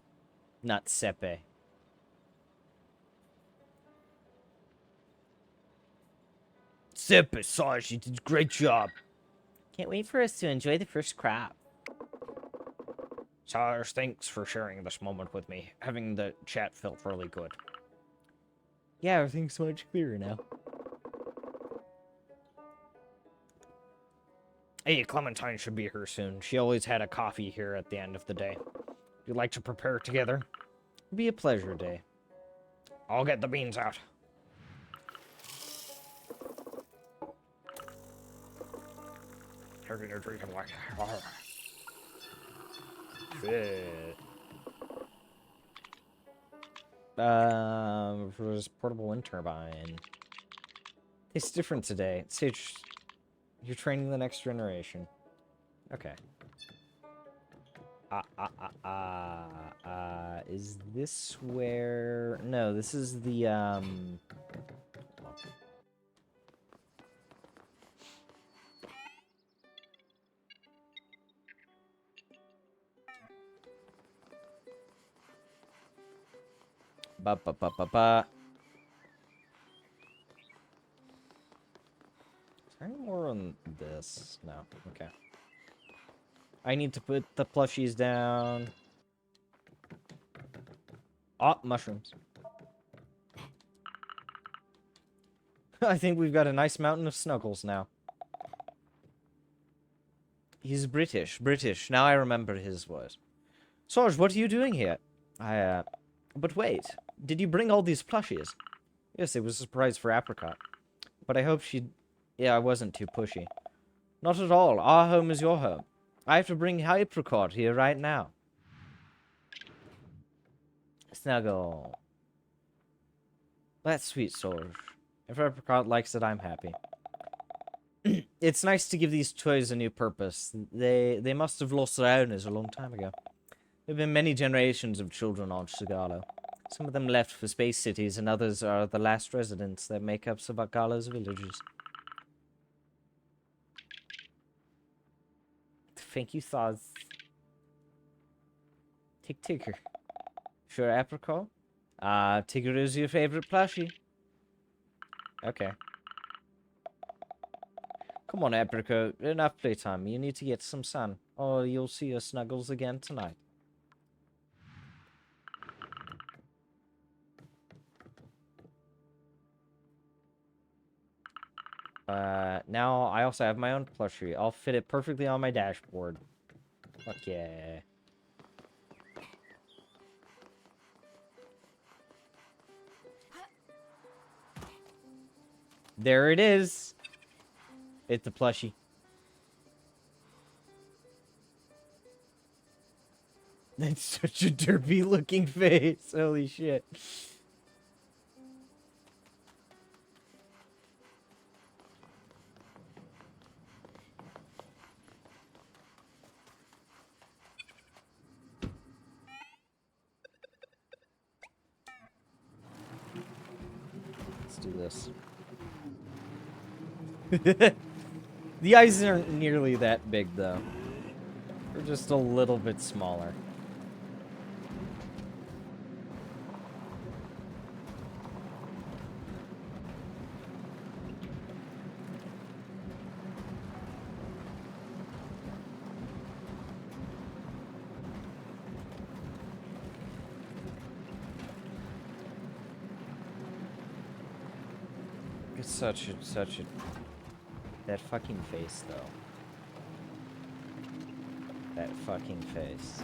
not Sepe. Sepe, Sarge, you did a great job. Can't wait for us to enjoy the first crop. Sarge, thanks for sharing this moment with me. Having the chat felt really good. Yeah, everything's so much clearer now. Hey, Clementine should be here soon. She always had a coffee here at the end of the day. Would you like to prepare together? It'd be a pleasure day. I'll get the beans out. You're drinking like... Shit. For this portable wind turbine. It's different today. Sage, you're training the next generation. Okay. Is this where... No, this is the, Ba. Is there any more on this? No. Okay. I need to put the plushies down. Oh, mushrooms. I think we've got a nice mountain of snuggles now. He's British. British. Now I remember his voice. Sarge, what are you doing here? But wait. Did you bring all these plushies? Yes, it was a surprise for Apricot. But I hope she... Yeah, I wasn't too pushy. Not at all. Our home is your home. I have to bring Apricot here right now. Snuggle. That's sweet, Sarge. If Apricot likes it, I'm happy. It's nice to give these toys a new purpose. They must have lost their owners a long time ago. There have been many generations of children on Sagalo. Some of them left for space cities, and others are the last residents that make up Sabakalo's villages. Thank you, Thaz. Tigger. Sure, Apricot? Tigger is your favorite plushie. Okay. Come on, Apricot. Enough playtime. You need to get some sun, or you'll see your snuggles again tonight. Now I also have my own plushie. I'll fit it perfectly on my dashboard. Fuck yeah. There it is. It's a plushie. That's such a derpy looking face. Holy shit. Let's do this. The eyes aren't nearly that big, though. They're just a little bit smaller. It's such a... That fucking face, though. That fucking face.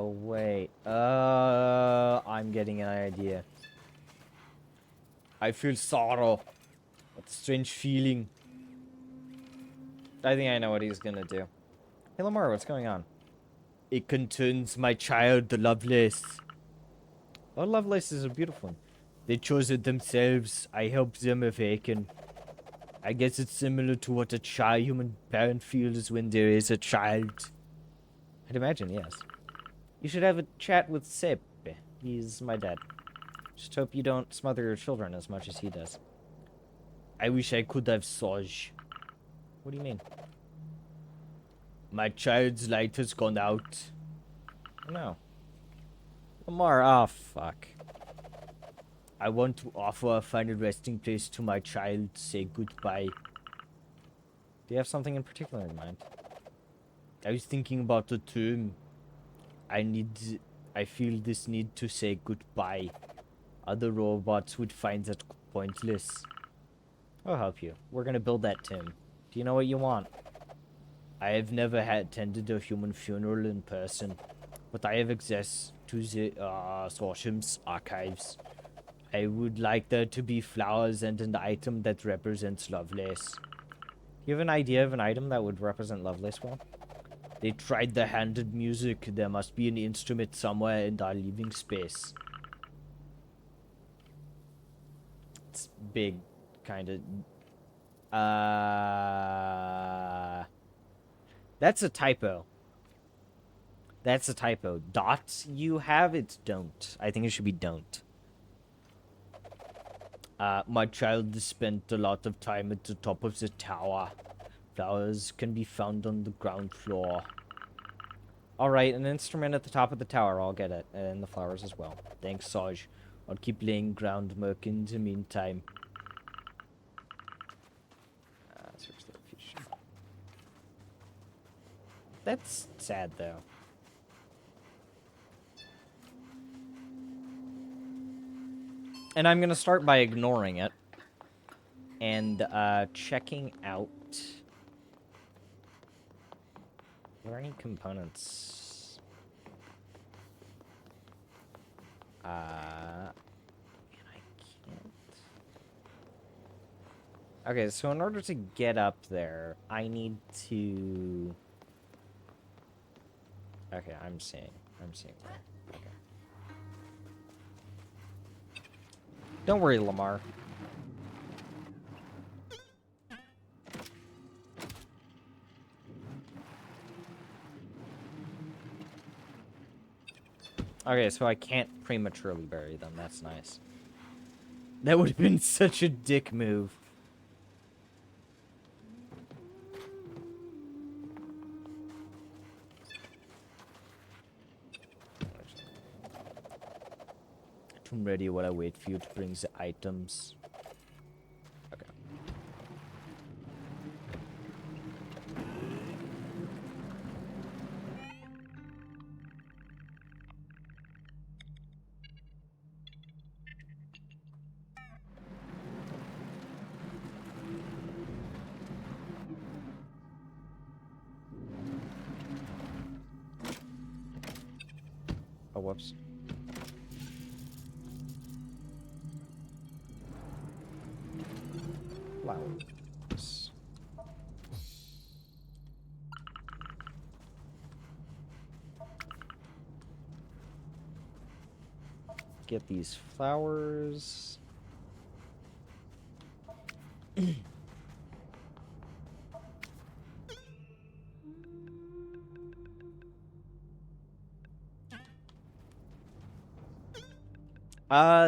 Wait. I'm getting an idea. I feel sorrow. What a strange feeling. I think I know what he's gonna do. Hey, Lamar, what's going on? It concerns my child, the Lovelace. Oh, Lovelace is a beautiful one. They chose it themselves. I helped them awaken. I guess it's similar to what a human parent feels when there is a child. I'd imagine, yes. You should have a chat with Sepp. He's my dad. Just hope you don't smother your children as much as he does. I wish I could have Soj. What do you mean? My child's light has gone out. No. Lamar, oh fuck. I want to offer a final resting place to my child. Say goodbye. Do you have something in particular in mind? I was thinking about the tomb. I feel this need to say goodbye. Other robots would find that pointless. I'll help you. We're gonna build that tomb. Do you know what you want? I have never attended a human funeral in person, but I have access to the Sorshim's archives. I would like there to be flowers and an item that represents Lovelace. Do you have an idea of an item that would represent Lovelace well? They tried the handed music. There must be an instrument somewhere in our living space. It's big, kind of. That's a typo. That's a typo. Dots you have, it's don't. I think it should be don't. My child has spent a lot of time at the top of the tower. Flowers can be found on the ground floor. Alright, an instrument at the top of the tower. I'll get it. And the flowers as well. Thanks, Saj. I'll keep laying groundwork in the meantime. Search the future. That's sad, though. And I'm gonna start by ignoring it. And, checking out... Are there any components? Man, I can't... Okay, so in order to get up there, I need to... Okay, I'm seeing where. Okay. Don't worry, Lamar. Okay, so I can't prematurely bury them. That's nice. That would have been such a dick move. I'm ready while I wait for you to bring the items. Okay. Oh, whoops. Flowers. Get these flowers.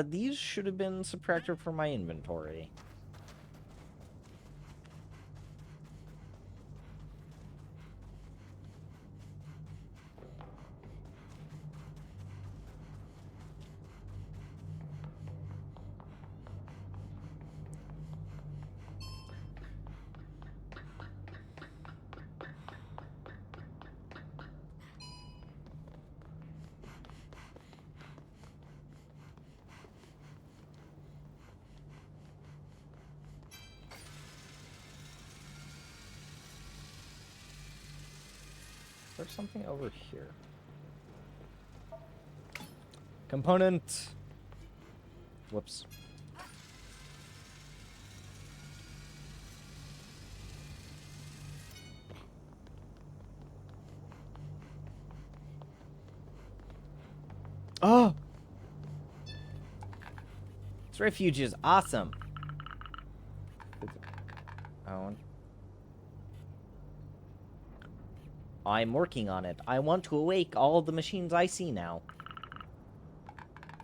These should have been subtracted from my inventory. There's something over here. Component. Whoops. Oh! This refuge is awesome. Oh. I'm working on it. I want to awake all of the machines I see now.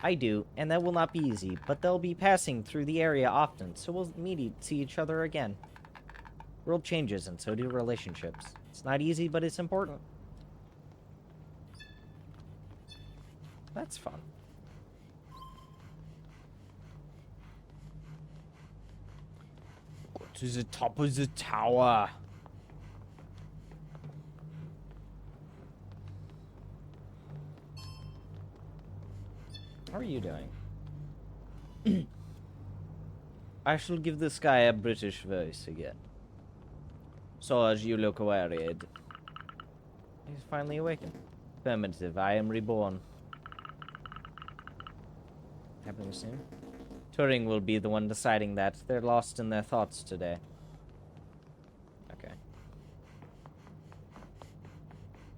I do, and that will not be easy, but they'll be passing through the area often, so we'll see each other again. World changes, and so do relationships. It's not easy, but it's important. That's fun. Go to the top of the tower. How are you doing? I shall give this guy a British voice again. So as you look worried. He's finally awakened. Affirmative, I am reborn. Happening soon? Turing will be the one deciding that. They're lost in their thoughts today. Okay.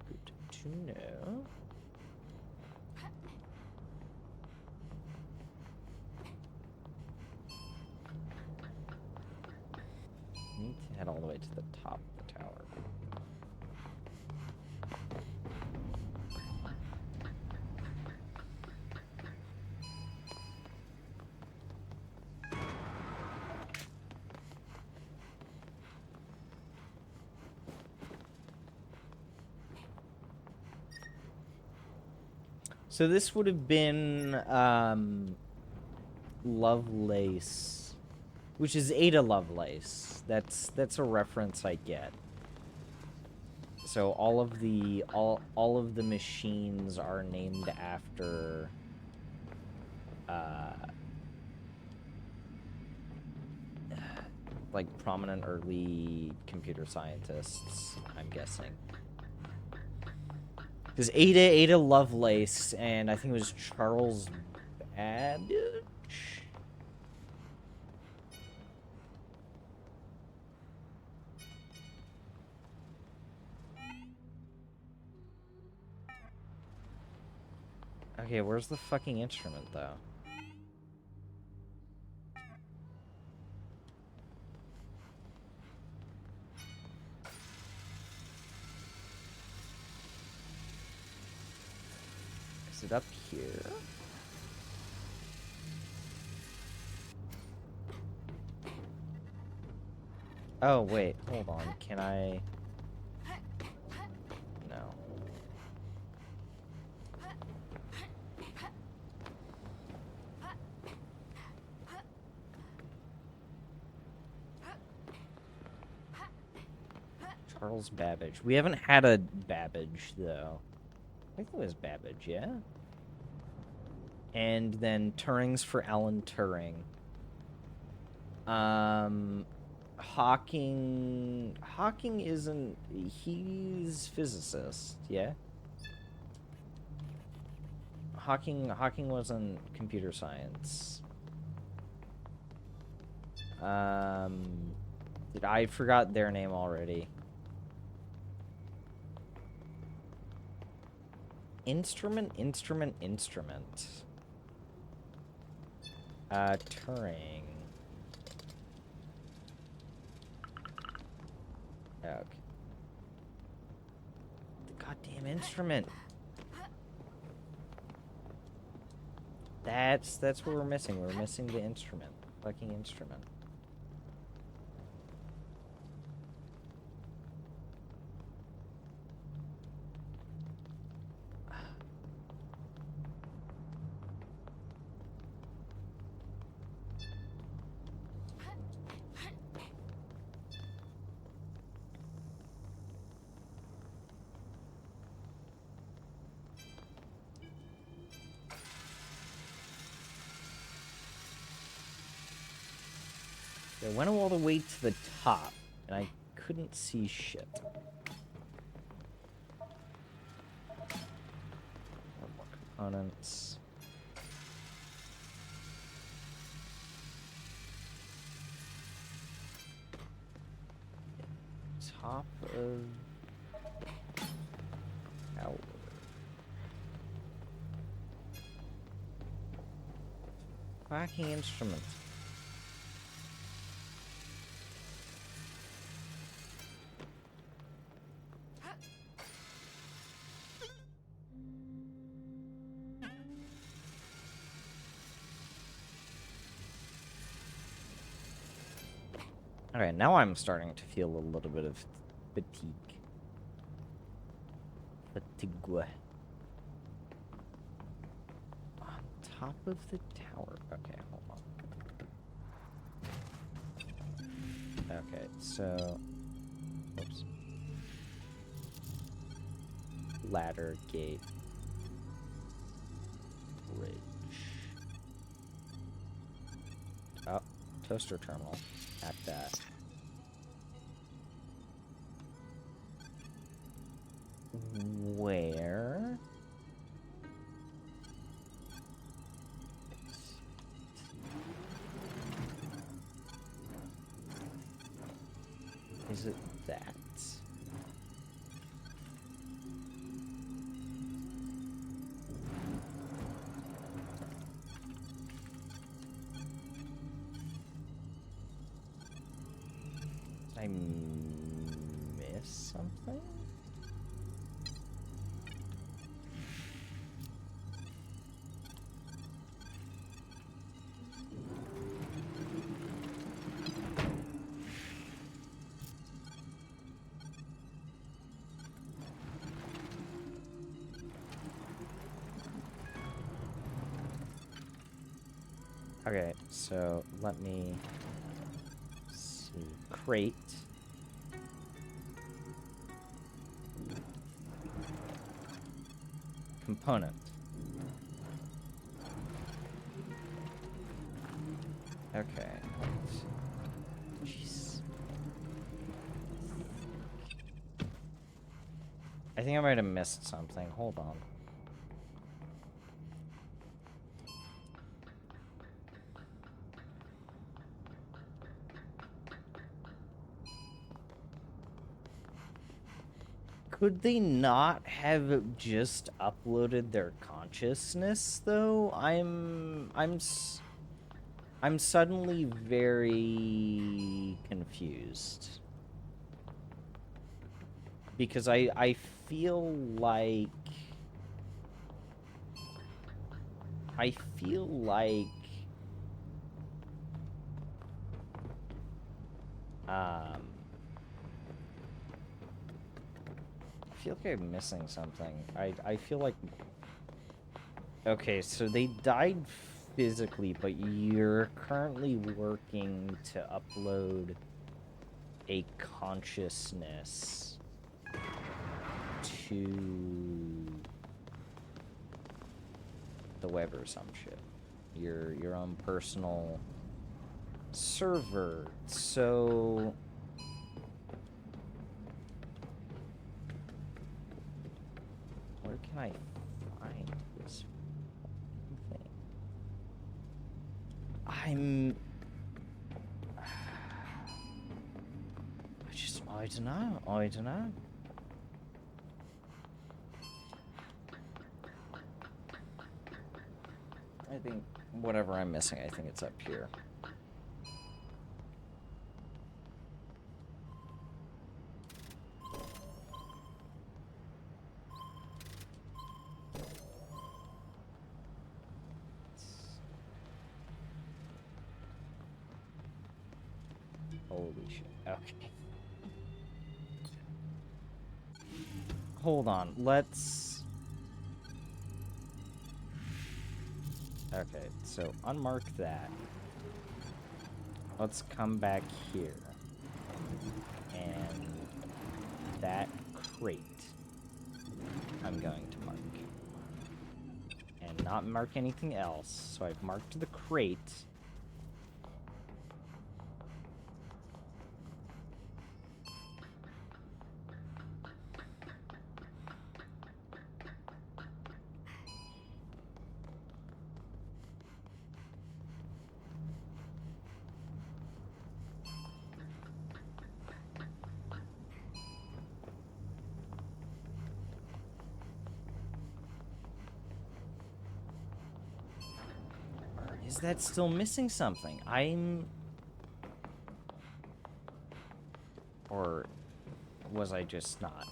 Good to know. Need to head all the way to the top of the tower. So this would have been Lovelace, which is Ada Lovelace. That's a reference I get. So all of the machines are named after like prominent early computer scientists, I'm guessing. Because Ada Lovelace, and I think it was Charles Babbage? Okay, where's the fucking instrument, though? Is it up here? Oh, wait, hold on. Can I... No. Charles Babbage. We haven't had a Babbage, though. I think it was Babbage, yeah? And then Turing's for Alan Turing. Hawking isn't... He's physicist, yeah? Hawking wasn't computer science. I forgot their name already. Instrument. Turing. Okay. The goddamn instrument. That's what we're missing. We're missing the instrument. Fucking instrument. I went all the way to the top, and I couldn't see shit. More components. Top of tower. Fucking instrument. Alright, now I'm starting to feel a little bit of fatigue. Fatigue. On top of the tower. Okay, hold on. Okay, so... Oops. Ladder, gate. Bridge. Oh, toaster terminal. At that. Where? Is it that? Did I miss something? Okay, so let me see. Crate. Component. Okay. Jeez. I think I might have missed something. Hold on. Could they not have just uploaded their consciousness though? I'm suddenly very confused. Because I feel like I feel like I feel like I'm missing something. I feel like... Okay, so they died physically, but you're currently working to upload a consciousness to the web or some shit. Your own personal server. So... where can I find this? I don't know. I don't know. I think whatever I'm missing, I think it's up here. Holy shit. Okay. Hold on. Let's... Okay, so unmark that. Let's come back here. And that crate I'm going to mark. And not mark anything else. So I've marked the crate. Is that still missing something? Or was I just not?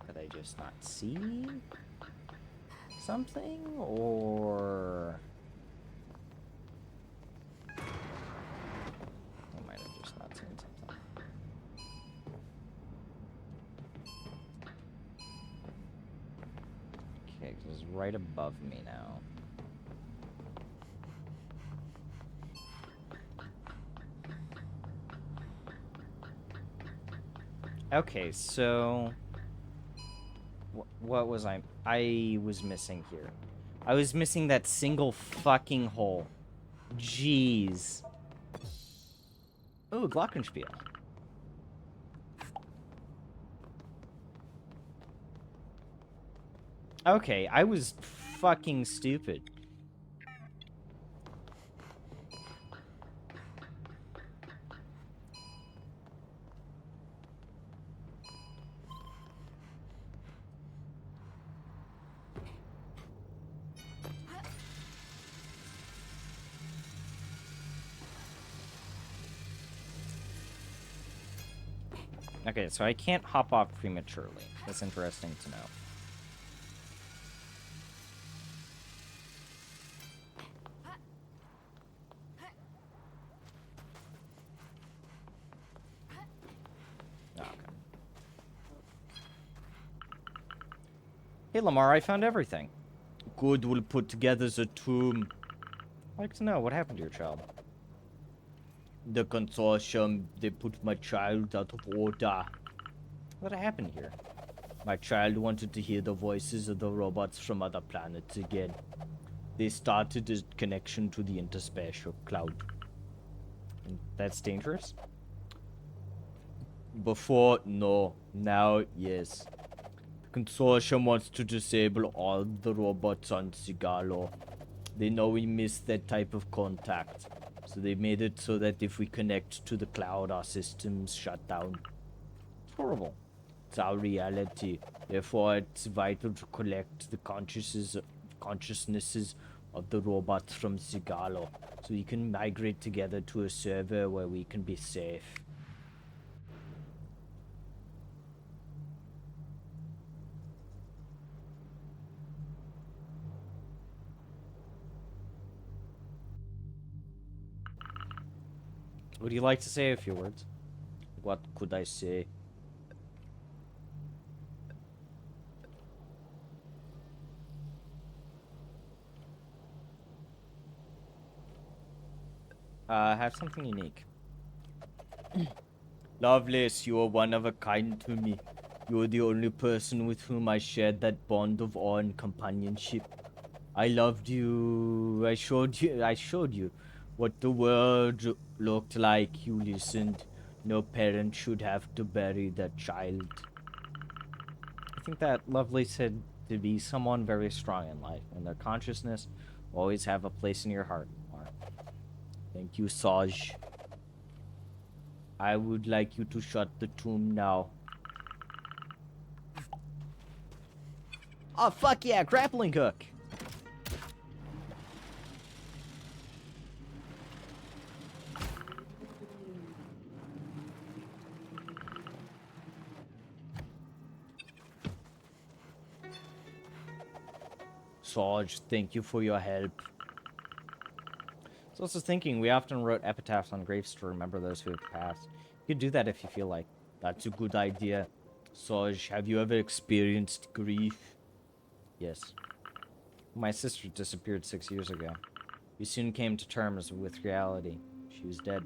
Did I just not see something? Or... I might have just not seen something. Okay, 'cause it's right above me now. Okay, so what was I was missing here? I was missing that single fucking hole. Jeez. Oh, Glockenspiel. Okay, I was fucking stupid. Okay, so I can't hop off prematurely. That's interesting to know. Oh, okay. Hey, Lamar, I found everything. Good, we'll put together the tomb. I'd like to know, what happened to your child? The consortium, they put my child out of order. What happened here? My child wanted to hear the voices of the robots from other planets again. They started a connection to the interspatial cloud. And that's dangerous? Before, no. Now, yes. The consortium wants to disable all the robots on Sigalo. They know we miss that type of contact. So they made it so that if we connect to the cloud, our systems shut down. It's horrible. It's our reality. Therefore, it's vital to collect the consciousnesses of the robots from Sigalo, so we can migrate together to a server where we can be safe. Would you like to say a few words? What could I say? Have something unique. Lovelace, you are one of a kind to me. You are the only person with whom I shared that bond of awe and companionship. I loved you. I showed you what the world looked like. You listened. No parent should have to bury their child. I think that Lovelace said to be someone very strong in life, and their consciousness will always have a place in your heart. Thank you, Saj. I would like you to shut the tomb now. Oh, fuck yeah, grappling hook. Saj, thank you for your help. So I was just thinking, we often wrote epitaphs on graves to remember those who have passed. You could do that if you feel like. That's a good idea. Saj, have you ever experienced grief? Yes. My sister disappeared 6 years ago. We soon came to terms with reality. She was dead.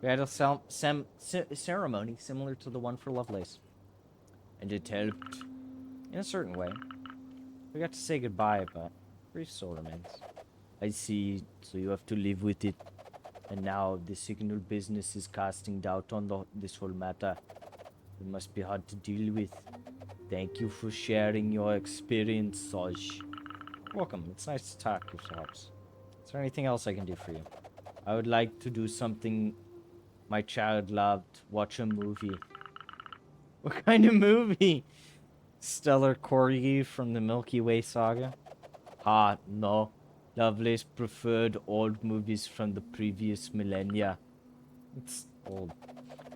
We had a ceremony similar to the one for Lovelace. And it helped. In a certain way. We got to say goodbye, but grief still remains. I see, so you have to live with it. And now the signal business is casting doubt on this whole matter. It must be hard to deal with. Thank you for sharing your experience, Saj. Welcome, it's nice to talk, if it helps. Is there anything else I can do for you? I would like to do something my child loved. Watch a movie. What kind of movie? Stellar Corgi from the Milky Way saga? Ah, no. Lovelace preferred old movies from the previous millennia. It's old.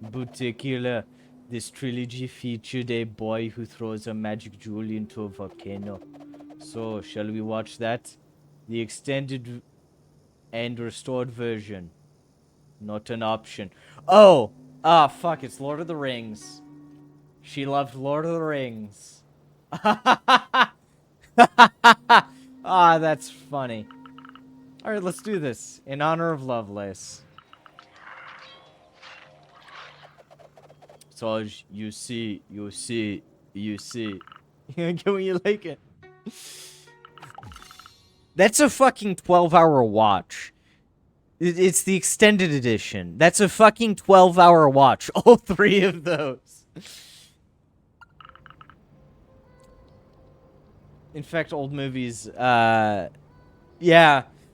In particular, this trilogy featured a boy who throws a magic jewel into a volcano. So, shall we watch that? The extended and restored version. Not an option. Oh! Ah, fuck, it's Lord of the Rings. She loved Lord of the Rings. Ah, that's funny. Alright, let's do this. In honor of Lovelace. So, you see. Can you like it? That's a fucking 12-hour watch. It's the extended edition. That's a fucking 12-hour watch. All three of those. In fact, old movies, yeah.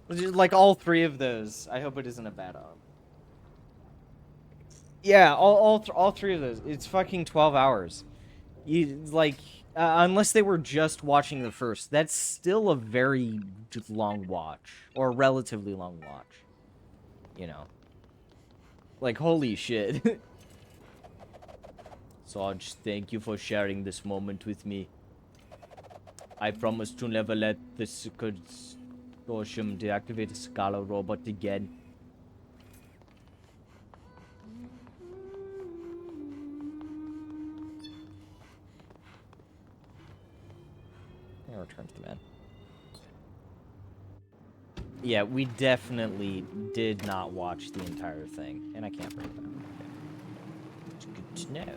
Like, all three of those. I hope it isn't a bad arm. Yeah, all three of those. It's fucking 12 hours. Unless they were just watching the first, that's still a very long watch. Or a relatively long watch. You know. Like, holy shit. Saj, thank you for sharing this moment with me. I promise to never let this consortium deactivate a Scala robot again. And return to the man. Yeah, we definitely did not watch the entire thing, and I can't break that. Okay. It's good to know.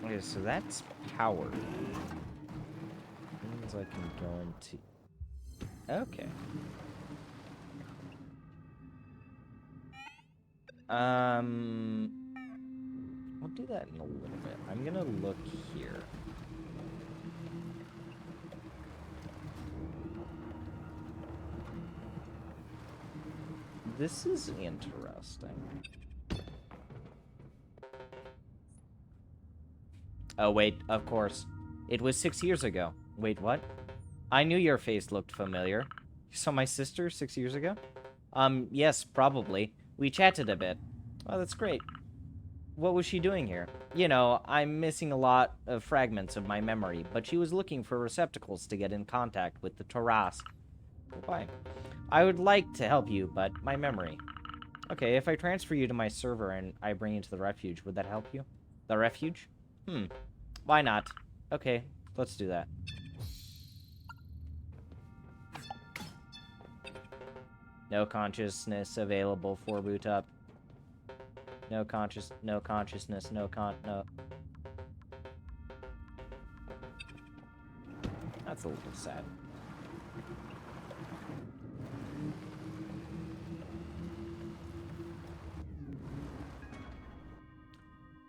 Okay, so that's powered. Means I can go into... Okay. We'll do that in a little bit. I'm gonna look here. This is interesting. Oh, wait, of course. It was 6 years ago. Wait, what? I knew your face looked familiar. You saw my sister 6 years ago? Yes, probably. We chatted a bit. Oh, that's great. What was she doing here? You know, I'm missing a lot of fragments of my memory, but she was looking for receptacles to get in contact with the Taras. Why? I would like to help you, but my memory. Okay, if I transfer you to my server and I bring you to the refuge, would that help you? The refuge? Why not? Okay, let's do that. No consciousness available for boot up. No consciousness, no. That's a little sad.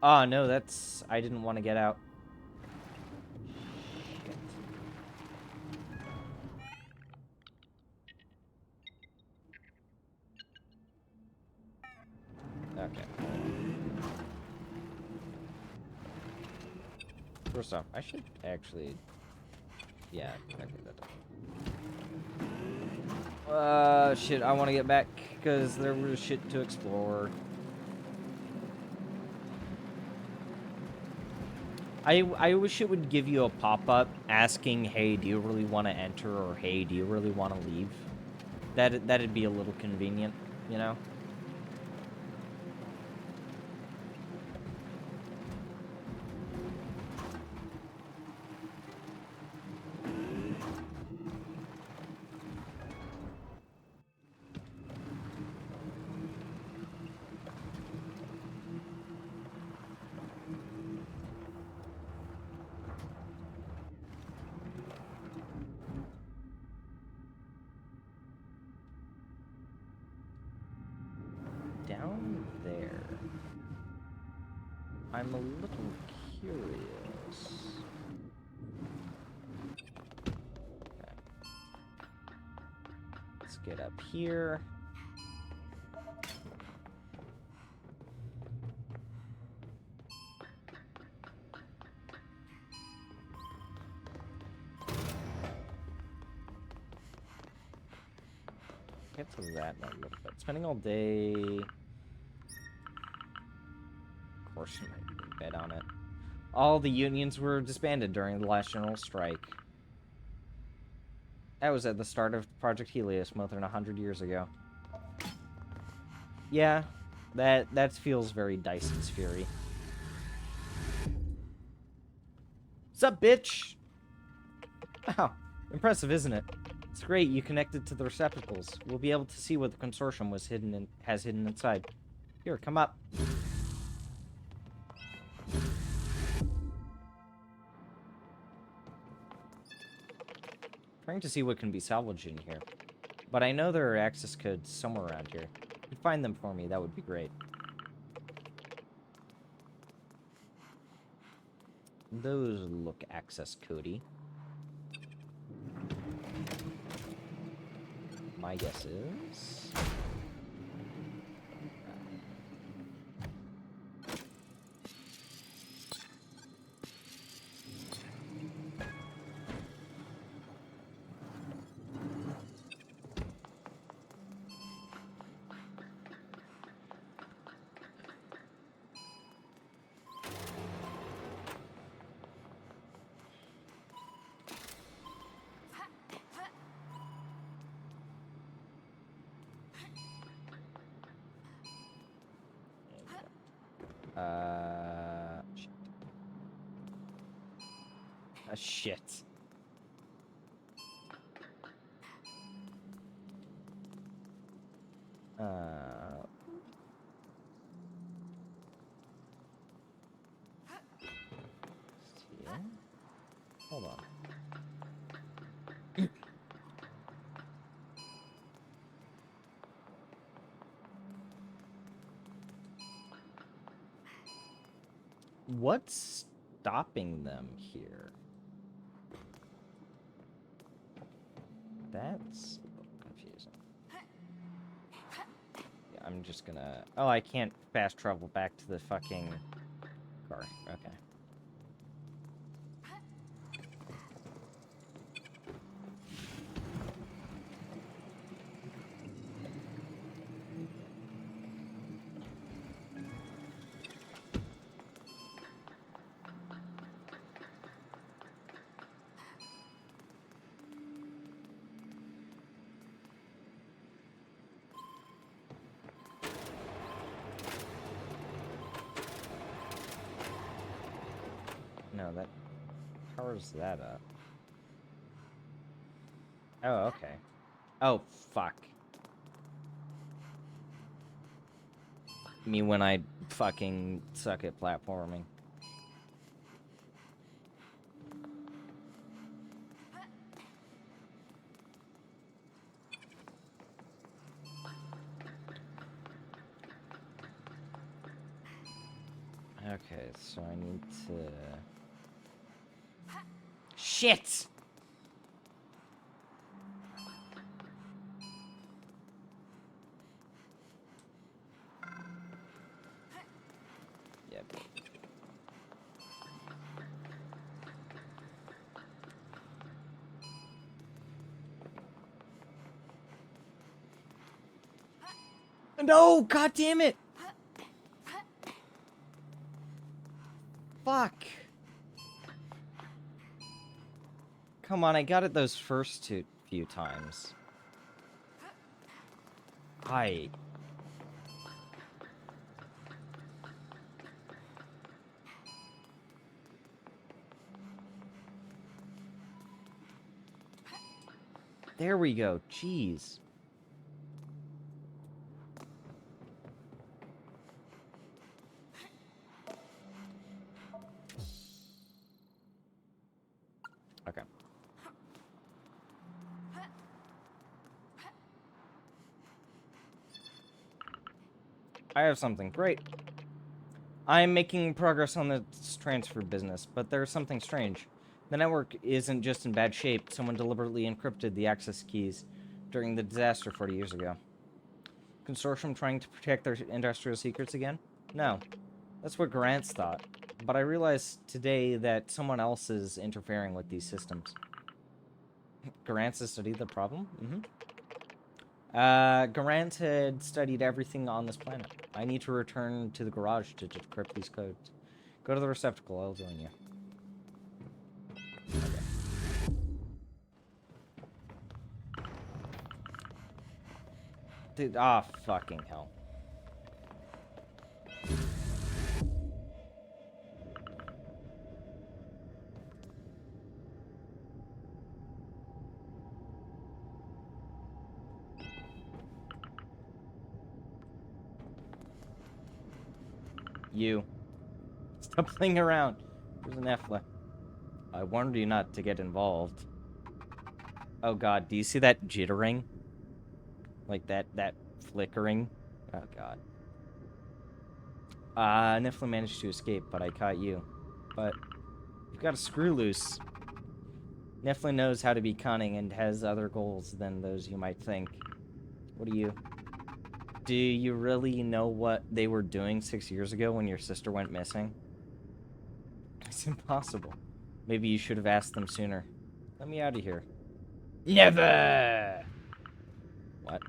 Oh, no, that's... I didn't want to get out. Shit. Okay. First off, I should actually... Yeah, okay, that doesn't... shit, I want to get back, because there was shit to explore. I wish it would give you a pop-up asking, hey, do you really want to enter, or hey, do you really want to leave? That'd be a little convenient, you know? Down there. I'm a little curious. Okay. Let's get up here. Get to that in a little bit. Spending all day... Of course, I might bet on it. All the unions were disbanded during the last general strike. That was at the start of Project Helios more than 100 years ago. Yeah, that feels very Dyson's Fury. What's up, bitch? Wow, impressive, isn't it? It's great you connected to the receptacles. We'll be able to see what the consortium has hidden inside. Here, come up. Trying to see what can be salvaged in here. But I know there are access codes somewhere around here. If you find them for me, that would be great. Those look access codey. My guess is... shit. Shit. Yeah. Hold on. What's stopping them here? That's a little confusing. Yeah, I'm just gonna... Oh, I can't fast travel back to the fucking car. Okay. No, that powers that up. Oh, okay. Oh, fuck. Me when I fucking suck at platforming. Okay, so I need to... Shit! Yep. No! God damn it! Fuck! Come on, I got it those first few times. Hi. There we go. Jeez. Okay. I have something. Great. I am making progress on this transfer business, but there's something strange. The network isn't just in bad shape. Someone deliberately encrypted the access keys during the disaster 40 years ago. Consortium trying to protect their industrial secrets again? No. That's what Grants thought. But I realized today that someone else is interfering with these systems. Grants has studied the problem? Grant had studied everything on this planet. I need to return to the garage to decrypt these codes. Go to the receptacle, I'll join you. Dude, fucking hell. You. Stop playing around. There's an Efla. I warned you not to get involved. Oh god, do you see that jittering? Like that flickering? Oh god. Nifla managed to escape, but I caught you. But you've got a screw loose. Nifla knows how to be cunning and has other goals than those you might think. What do you... Do you really know what they were doing 6 years ago when your sister went missing? It's impossible. Maybe you should have asked them sooner. Let me out of here. Never! What?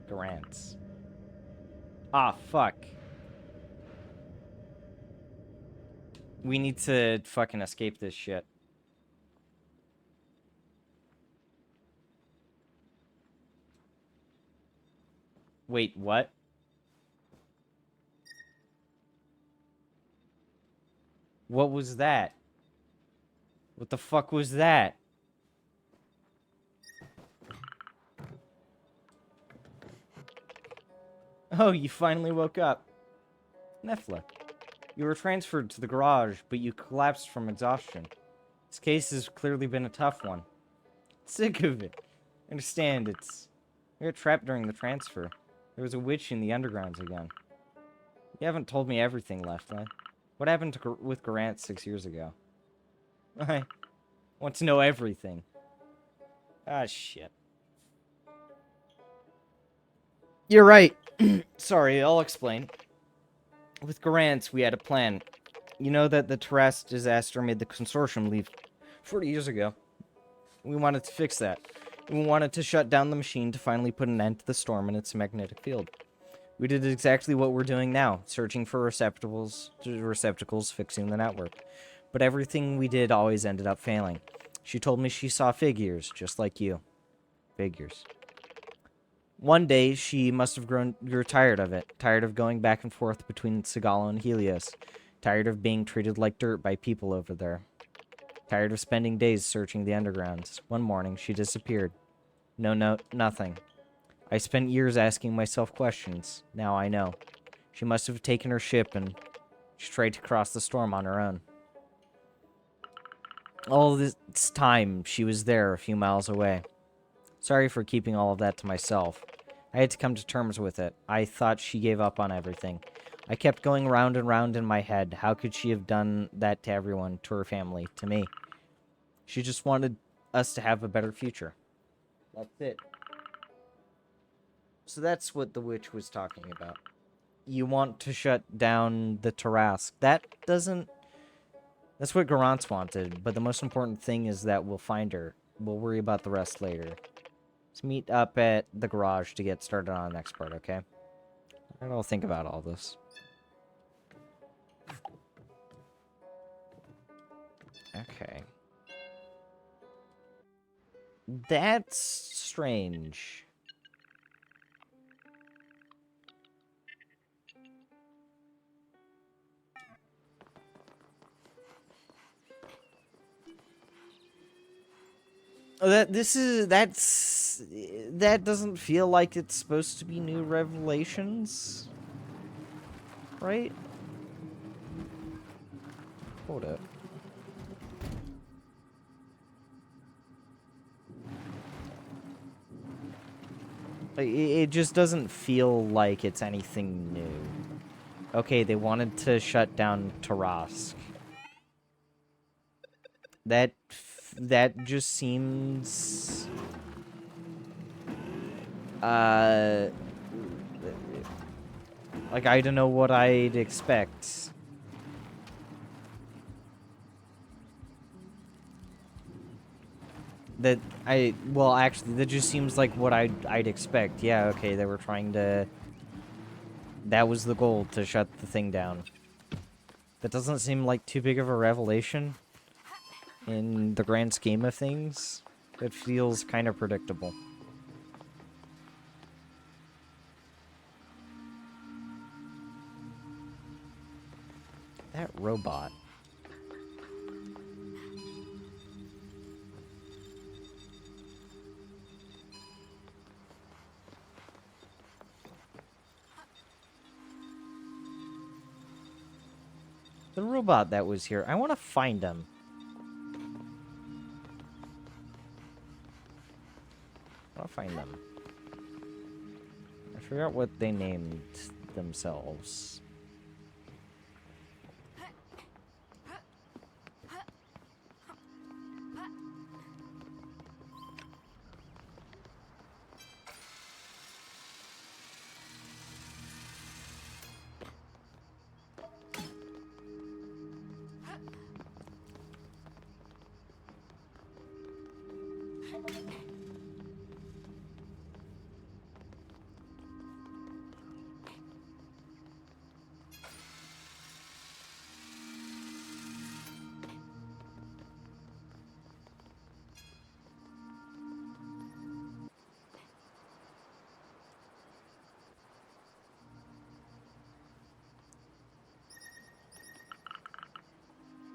Grants. Fuck. We need to fucking escape this shit. Wait, what? What was that? What the fuck was that? Oh, you finally woke up. Nefla, you were transferred to the garage, but you collapsed from exhaustion. This case has clearly been a tough one. Sick of it. Understand, we got trapped during the transfer. There was a witch in the undergrounds again. You haven't told me everything, Lefla. What happened with Garant 6 years ago? I want to know everything. Shit. You're right. Sorry, I'll explain. With Garant, we had a plan. You know that the Terras disaster made the consortium leave 40 years ago. We wanted to fix that. We wanted to shut down the machine to finally put an end to the storm and its magnetic field. We did exactly what we're doing now, searching for receptacles, fixing the network. But everything we did always ended up failing. She told me she saw figures, just like you. Figures. One day, she must have grew tired of it, tired of going back and forth between Sigalo and Helios, tired of being treated like dirt by people over there, tired of spending days searching the undergrounds. One morning, she disappeared. No note, nothing. I spent years asking myself questions. Now I know. She must have taken her ship and she tried to cross the storm on her own. All this time, she was there a few miles away. Sorry for keeping all of that to myself. I had to come to terms with it. I thought she gave up on everything. I kept going round and round in my head. How could she have done that to everyone, to her family, to me? She just wanted us to have a better future. That's it. So that's what the witch was talking about. You want to shut down the Tarask. That doesn't... That's what Garance wanted, but the most important thing is that we'll find her. We'll worry about the rest later. Let's meet up at the garage to get started on the next part, okay? I don't think about all this. Okay. That's strange. That doesn't feel like it's supposed to be new revelations, right? Hold up. Like, it just doesn't feel like it's anything new. Okay, they wanted to shut down Tarask. That just seems... like, I don't know what I'd expect. Well, actually, that just seems like what I'd expect. Yeah, okay, they were trying to... That was the goal, to shut the thing down. That doesn't seem like too big of a revelation in the grand scheme of things. It feels kind of predictable. That robot. The robot that was here. I want to find him. I want to find them. I forgot what they named themselves.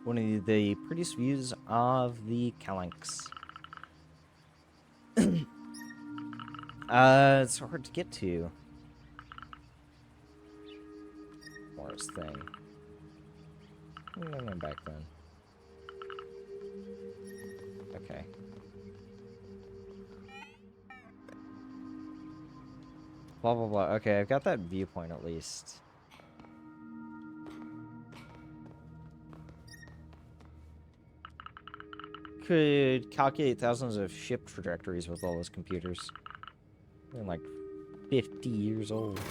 One of the prettiest views of the Calanx. It's hard to get to. Forest thing. No, back then. Okay. Blah, blah, blah. Okay, I've got that viewpoint at least. Could calculate thousands of ship trajectories with all those computers. They're like 50 years old.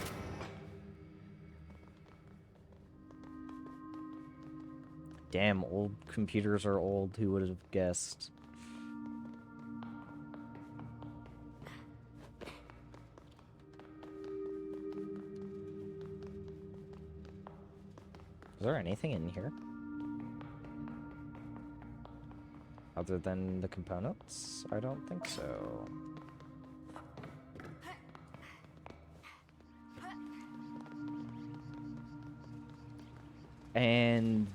Damn, old computers are old. Who would have guessed? Is there anything in here? Other than the components? I don't think so. And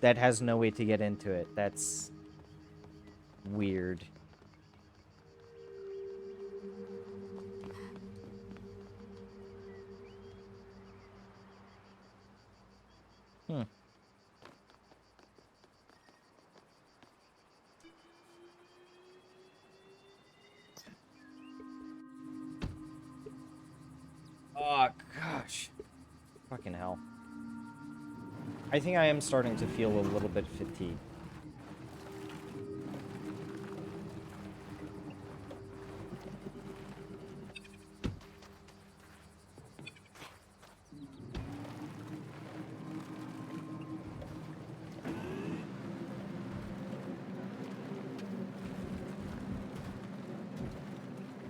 that has no way to get into it. That's weird. Hmm. Oh, gosh. Fucking hell. I think I am starting to feel a little bit fatigued.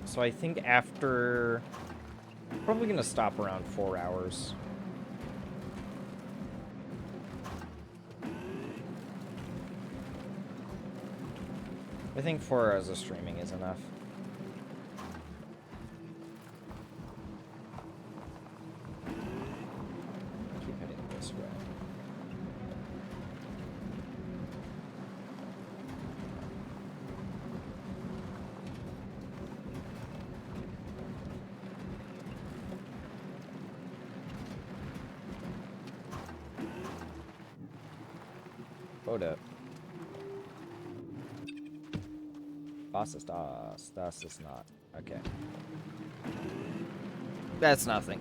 So I think after... Probably gonna stop around 4 hours. I think 4 hours of streaming is enough. Keep heading this way. Hold up. Was ist das? Das ist not. Okay. That's nothing.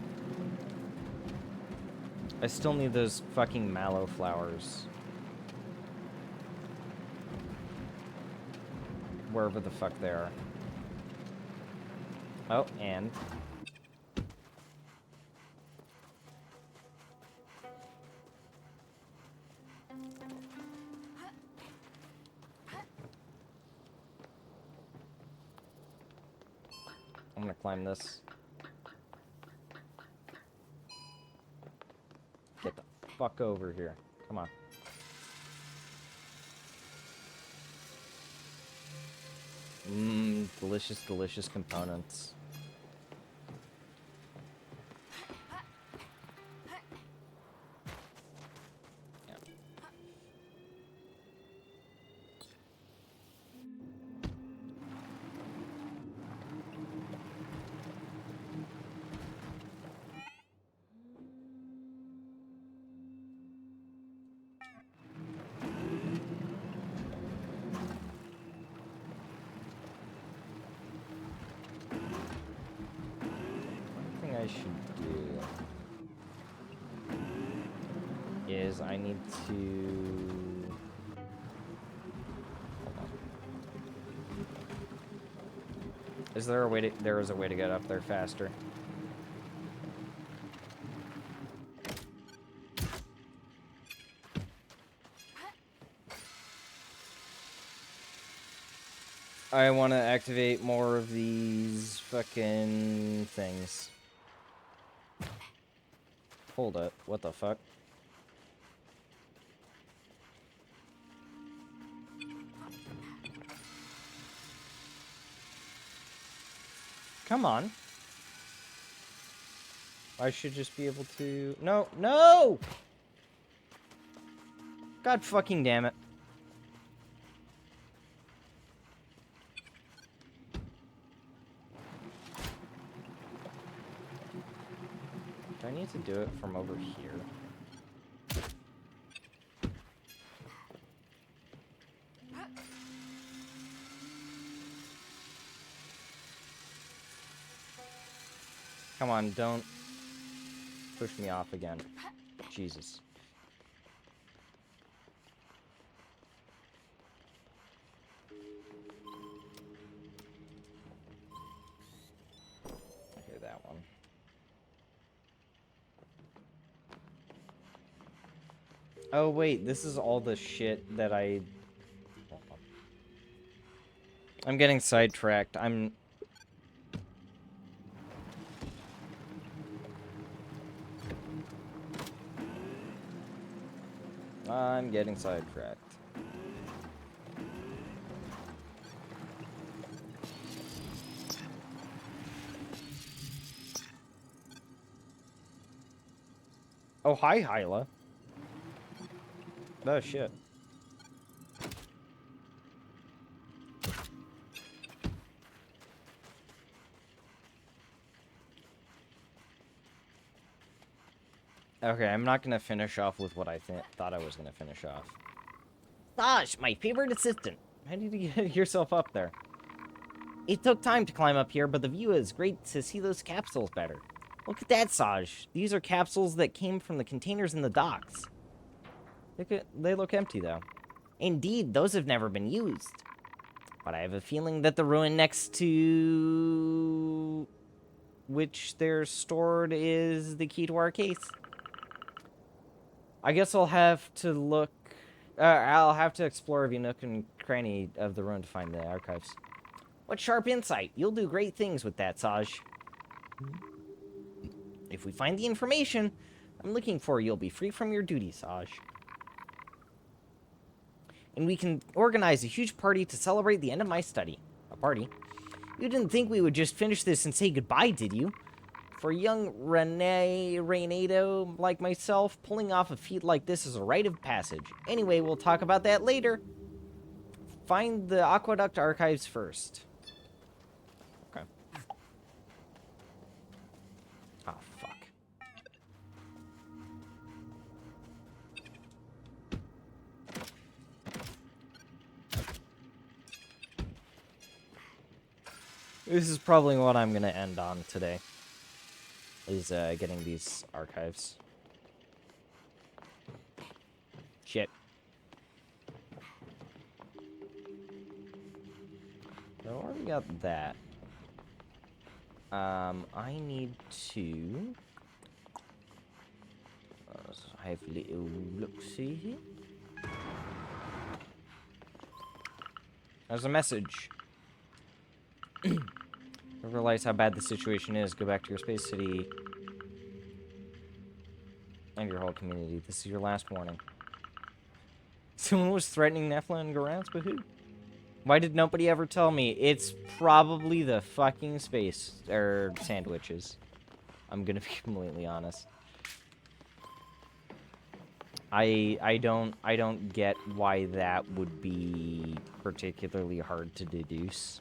I still need those fucking mallow flowers. Wherever the fuck they are. Oh, and... I'm gonna climb this. Get the fuck over here. Come on. Mmm, delicious, delicious components. Yeah. I should do is I need to hold on. Is there a way to there is a way to get up there faster? I want to activate more of these fucking things. Hold up. What the fuck? Come on. I should just be able to... No! No! God fucking damn it. Do I need to do it from over here? Come on, don't push me off again. Jesus. I hear that one. Oh, wait, this is all the shit that I'm getting sidetracked. I'm getting sidetracked. Oh, hi, Hyla. Oh, shit. Okay, I'm not gonna finish off with what I thought I was gonna finish off. Gosh, my favorite assistant. How did you get yourself up there? It took time to climb up here, but the view is great to see those capsules better. Look at that, Saj. These are capsules that came from the containers in the docks. They look empty, though. Indeed, those have never been used. But I have a feeling that the ruin next to which they're stored is the key to our case. I guess I'll have to look... I'll have to explore every nook and cranny of the ruin to find the archives. What sharp insight. You'll do great things with that, Saj. If we find the information I'm looking for, you'll be free from your duty, Saj. And we can organize a huge party to celebrate the end of my study. A party? You didn't think we would just finish this and say goodbye, did you? For young Renato like myself, pulling off a feat like this is a rite of passage. Anyway, we'll talk about that later. Find the Aqueduct archives first. Okay. Oh, fuck. This is probably what I'm gonna end on today. Is getting these archives. Shit. I already got that. I need to... have a little look-see here. There's a message. I realize how bad the situation is. Go back to your space city and your whole community. This is your last warning. Someone was threatening Nephilim and Garance, but who? Why did nobody ever tell me? It's probably the fucking sandwiches. I'm gonna be completely honest. I don't get why that would be particularly hard to deduce.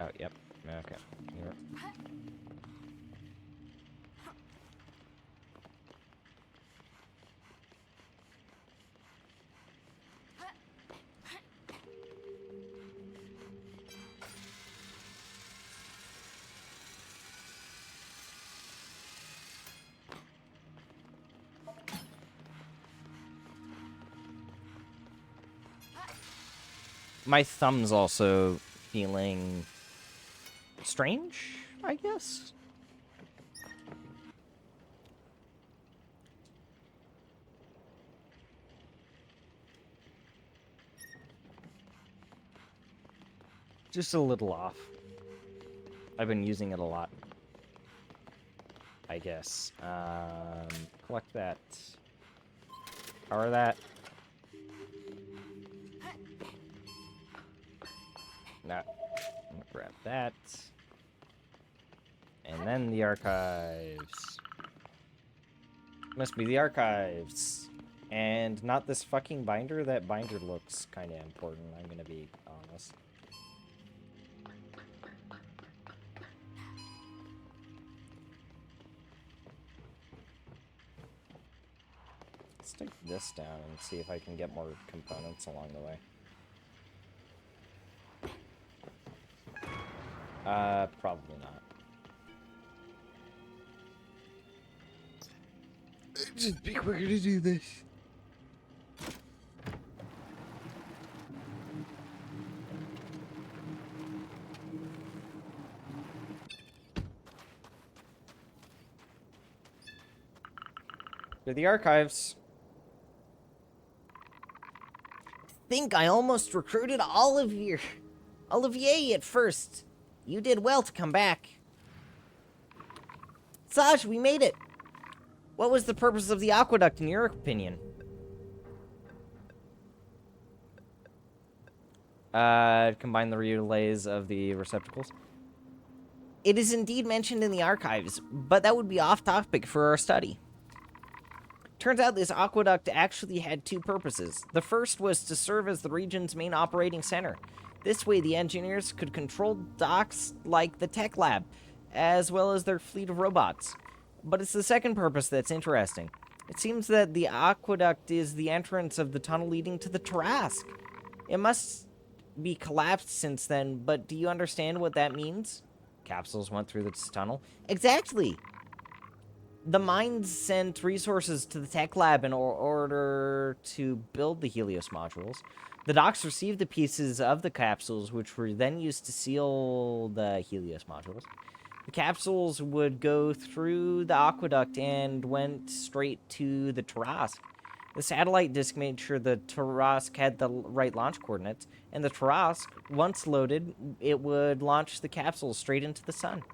Oh, yep. Okay. Here. My thumb's also feeling strange, I guess. Just a little off. I've been using it a lot. I guess. Collect that. Power that. No. I'm gonna grab that. And then the archives. Must be the archives. And not this fucking binder. That binder looks kind of important, I'm gonna be honest. Let's take this down and see if I can get more components along the way. Probably not. Just be quicker to do this. To the archives. Think I almost recruited Olivier at first. You did well to come back. Saj, we made it. What was the purpose of the aqueduct, in your opinion? Combine the relays of the receptacles. It is indeed mentioned in the archives, but that would be off topic for our study. Turns out this aqueduct actually had two purposes. The first was to serve as the region's main operating center. This way, the engineers could control docks like the tech lab, as well as their fleet of robots. But it's the second purpose that's interesting. It seems that the aqueduct is the entrance of the tunnel leading to the Tarrasque. It must be collapsed since then, but do you understand what that means? Capsules went through this tunnel. Exactly! The mines sent resources to the tech lab in order to build the Helios modules. The docks received the pieces of the capsules, which were then used to seal the Helios modules. The capsules would go through the aqueduct and went straight to the Tarrasque. The satellite disk made sure the Tarrasque had the right launch coordinates, and the Tarrasque, once loaded, it would launch the capsules straight into the sun.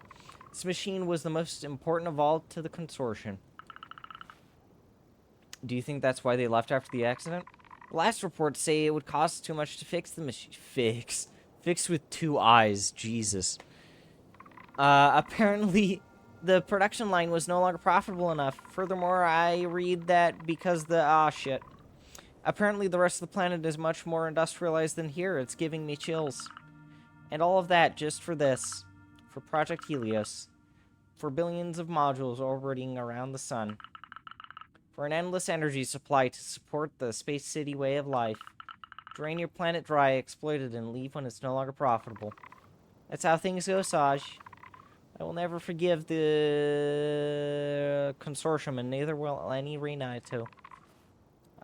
This machine was the most important of all to the consortium. Do you think that's why they left after the accident? The last reports say it would cost too much to fix the machine. Fix with 2 eyes. Jesus. Apparently, the production line was no longer profitable enough. Furthermore, I read that because shit. Apparently, the rest of the planet is much more industrialized than here. It's giving me chills. And all of that just for this. For Project Helios. For billions of modules orbiting around the sun. For an endless energy supply to support the space city way of life. Drain your planet dry, exploit it, and leave when it's no longer profitable. That's how things go, Saj. I will never forgive the consortium, and neither will any Renato.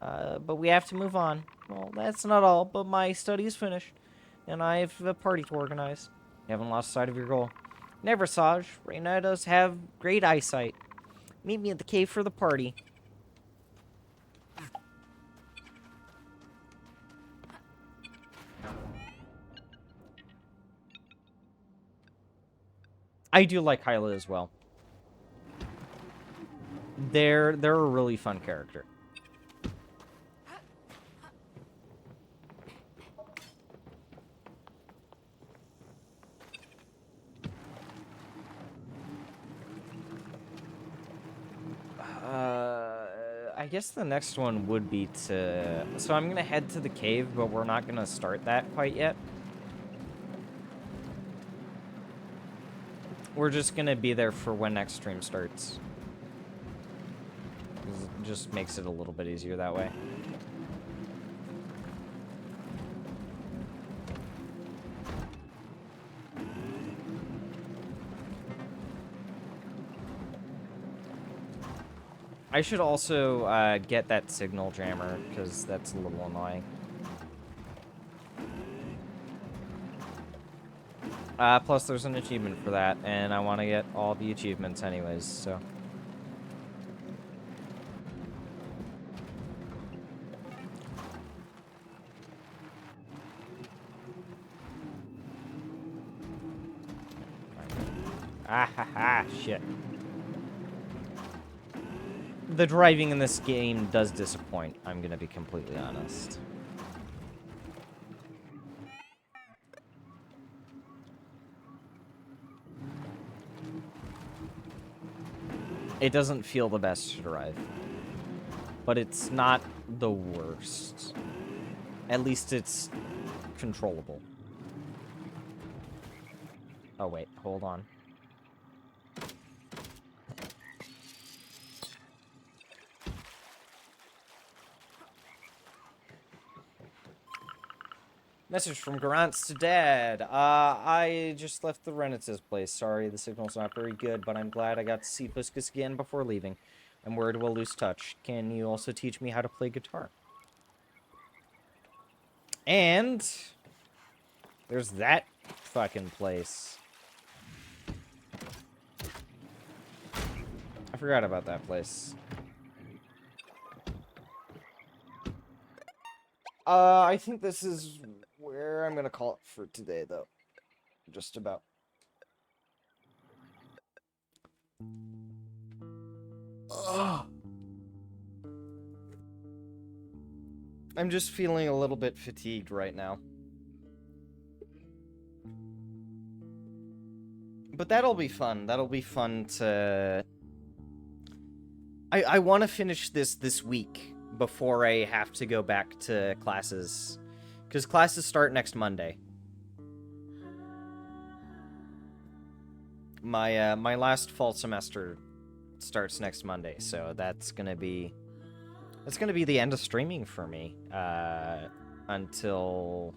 But we have to move on. Well, that's not all, but my study is finished, and I have a party to organize. You haven't lost sight of your goal. Never, Saj. Renatos have great eyesight. Meet me at the cave for the party. I do like Hyla as well. They're a really fun character. I guess the next one would be to... So I'm gonna head to the cave, but we're not gonna start that quite yet. We're just gonna be there for when next stream starts. It just makes it a little bit easier that way. I should also get that signal jammer, because that's a little annoying. Plus there's an achievement for that, and I want to get all the achievements anyways, so... Ah ha ha, shit. The driving in this game does disappoint, I'm gonna be completely honest. It doesn't feel the best to drive. But it's not the worst. At least it's controllable. Oh wait, hold on. Message from Garant's to Dad. I just left the Renatz's place. Sorry, the signal's not very good, but I'm glad I got to see Puskus again before leaving. I'm worried we'll lose touch. Can you also teach me how to play guitar? And... there's that fucking place. I forgot about that place. I think this is where I'm gonna call it for today, though. Just about. Ugh. I'm just feeling a little bit fatigued right now. But that'll be fun. That'll be fun to... I want to finish this week before I have to go back to classes. Because classes start next Monday. My last fall semester starts next Monday, so that's gonna be the end of streaming for me. Until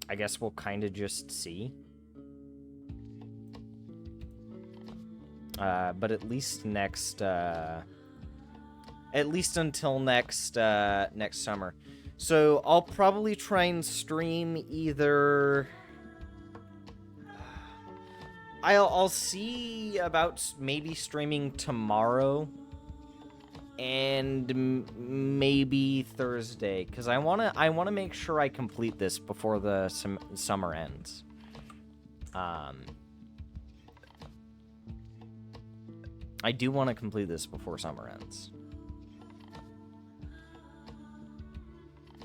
I guess we'll kind of just see. But at least until next summer. So I'll probably try and stream either. I'll see about maybe streaming tomorrow and maybe Thursday, because I wanna make sure I complete this before the summer ends. I do want to complete this before summer ends.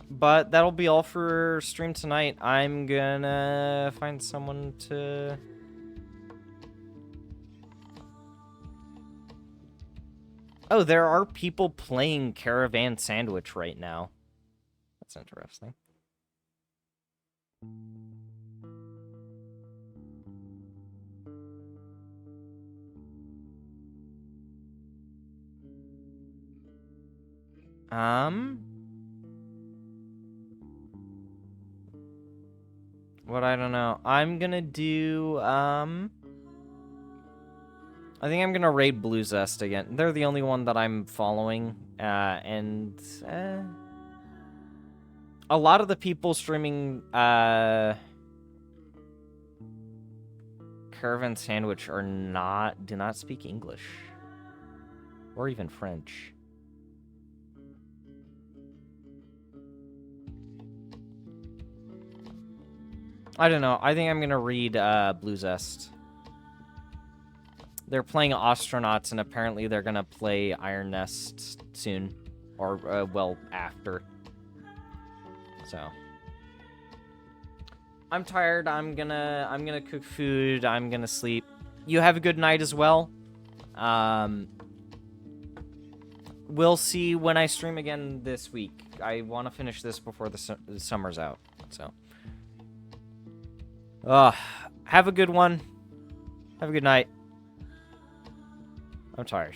But that'll be all for stream tonight. I'm gonna find someone to... Oh, there are people playing Caravan SandWitch right now. That's interesting. What, I don't know. I'm gonna do, I think I'm gonna raid Blue Zest again. They're the only one that I'm following, and a lot of the people streaming, Caravan SandWitch do not speak English. Or even French. I don't know. I think I'm gonna read Blue Zest. They're playing Astronauts, and apparently they're gonna play Iron Nest soon, or well, after. So I'm tired. I'm gonna cook food. I'm gonna sleep. You have a good night as well. We'll see when I stream again this week. I want to finish this before the summer's out. So. Have a good one. Have a good night. I'm tired.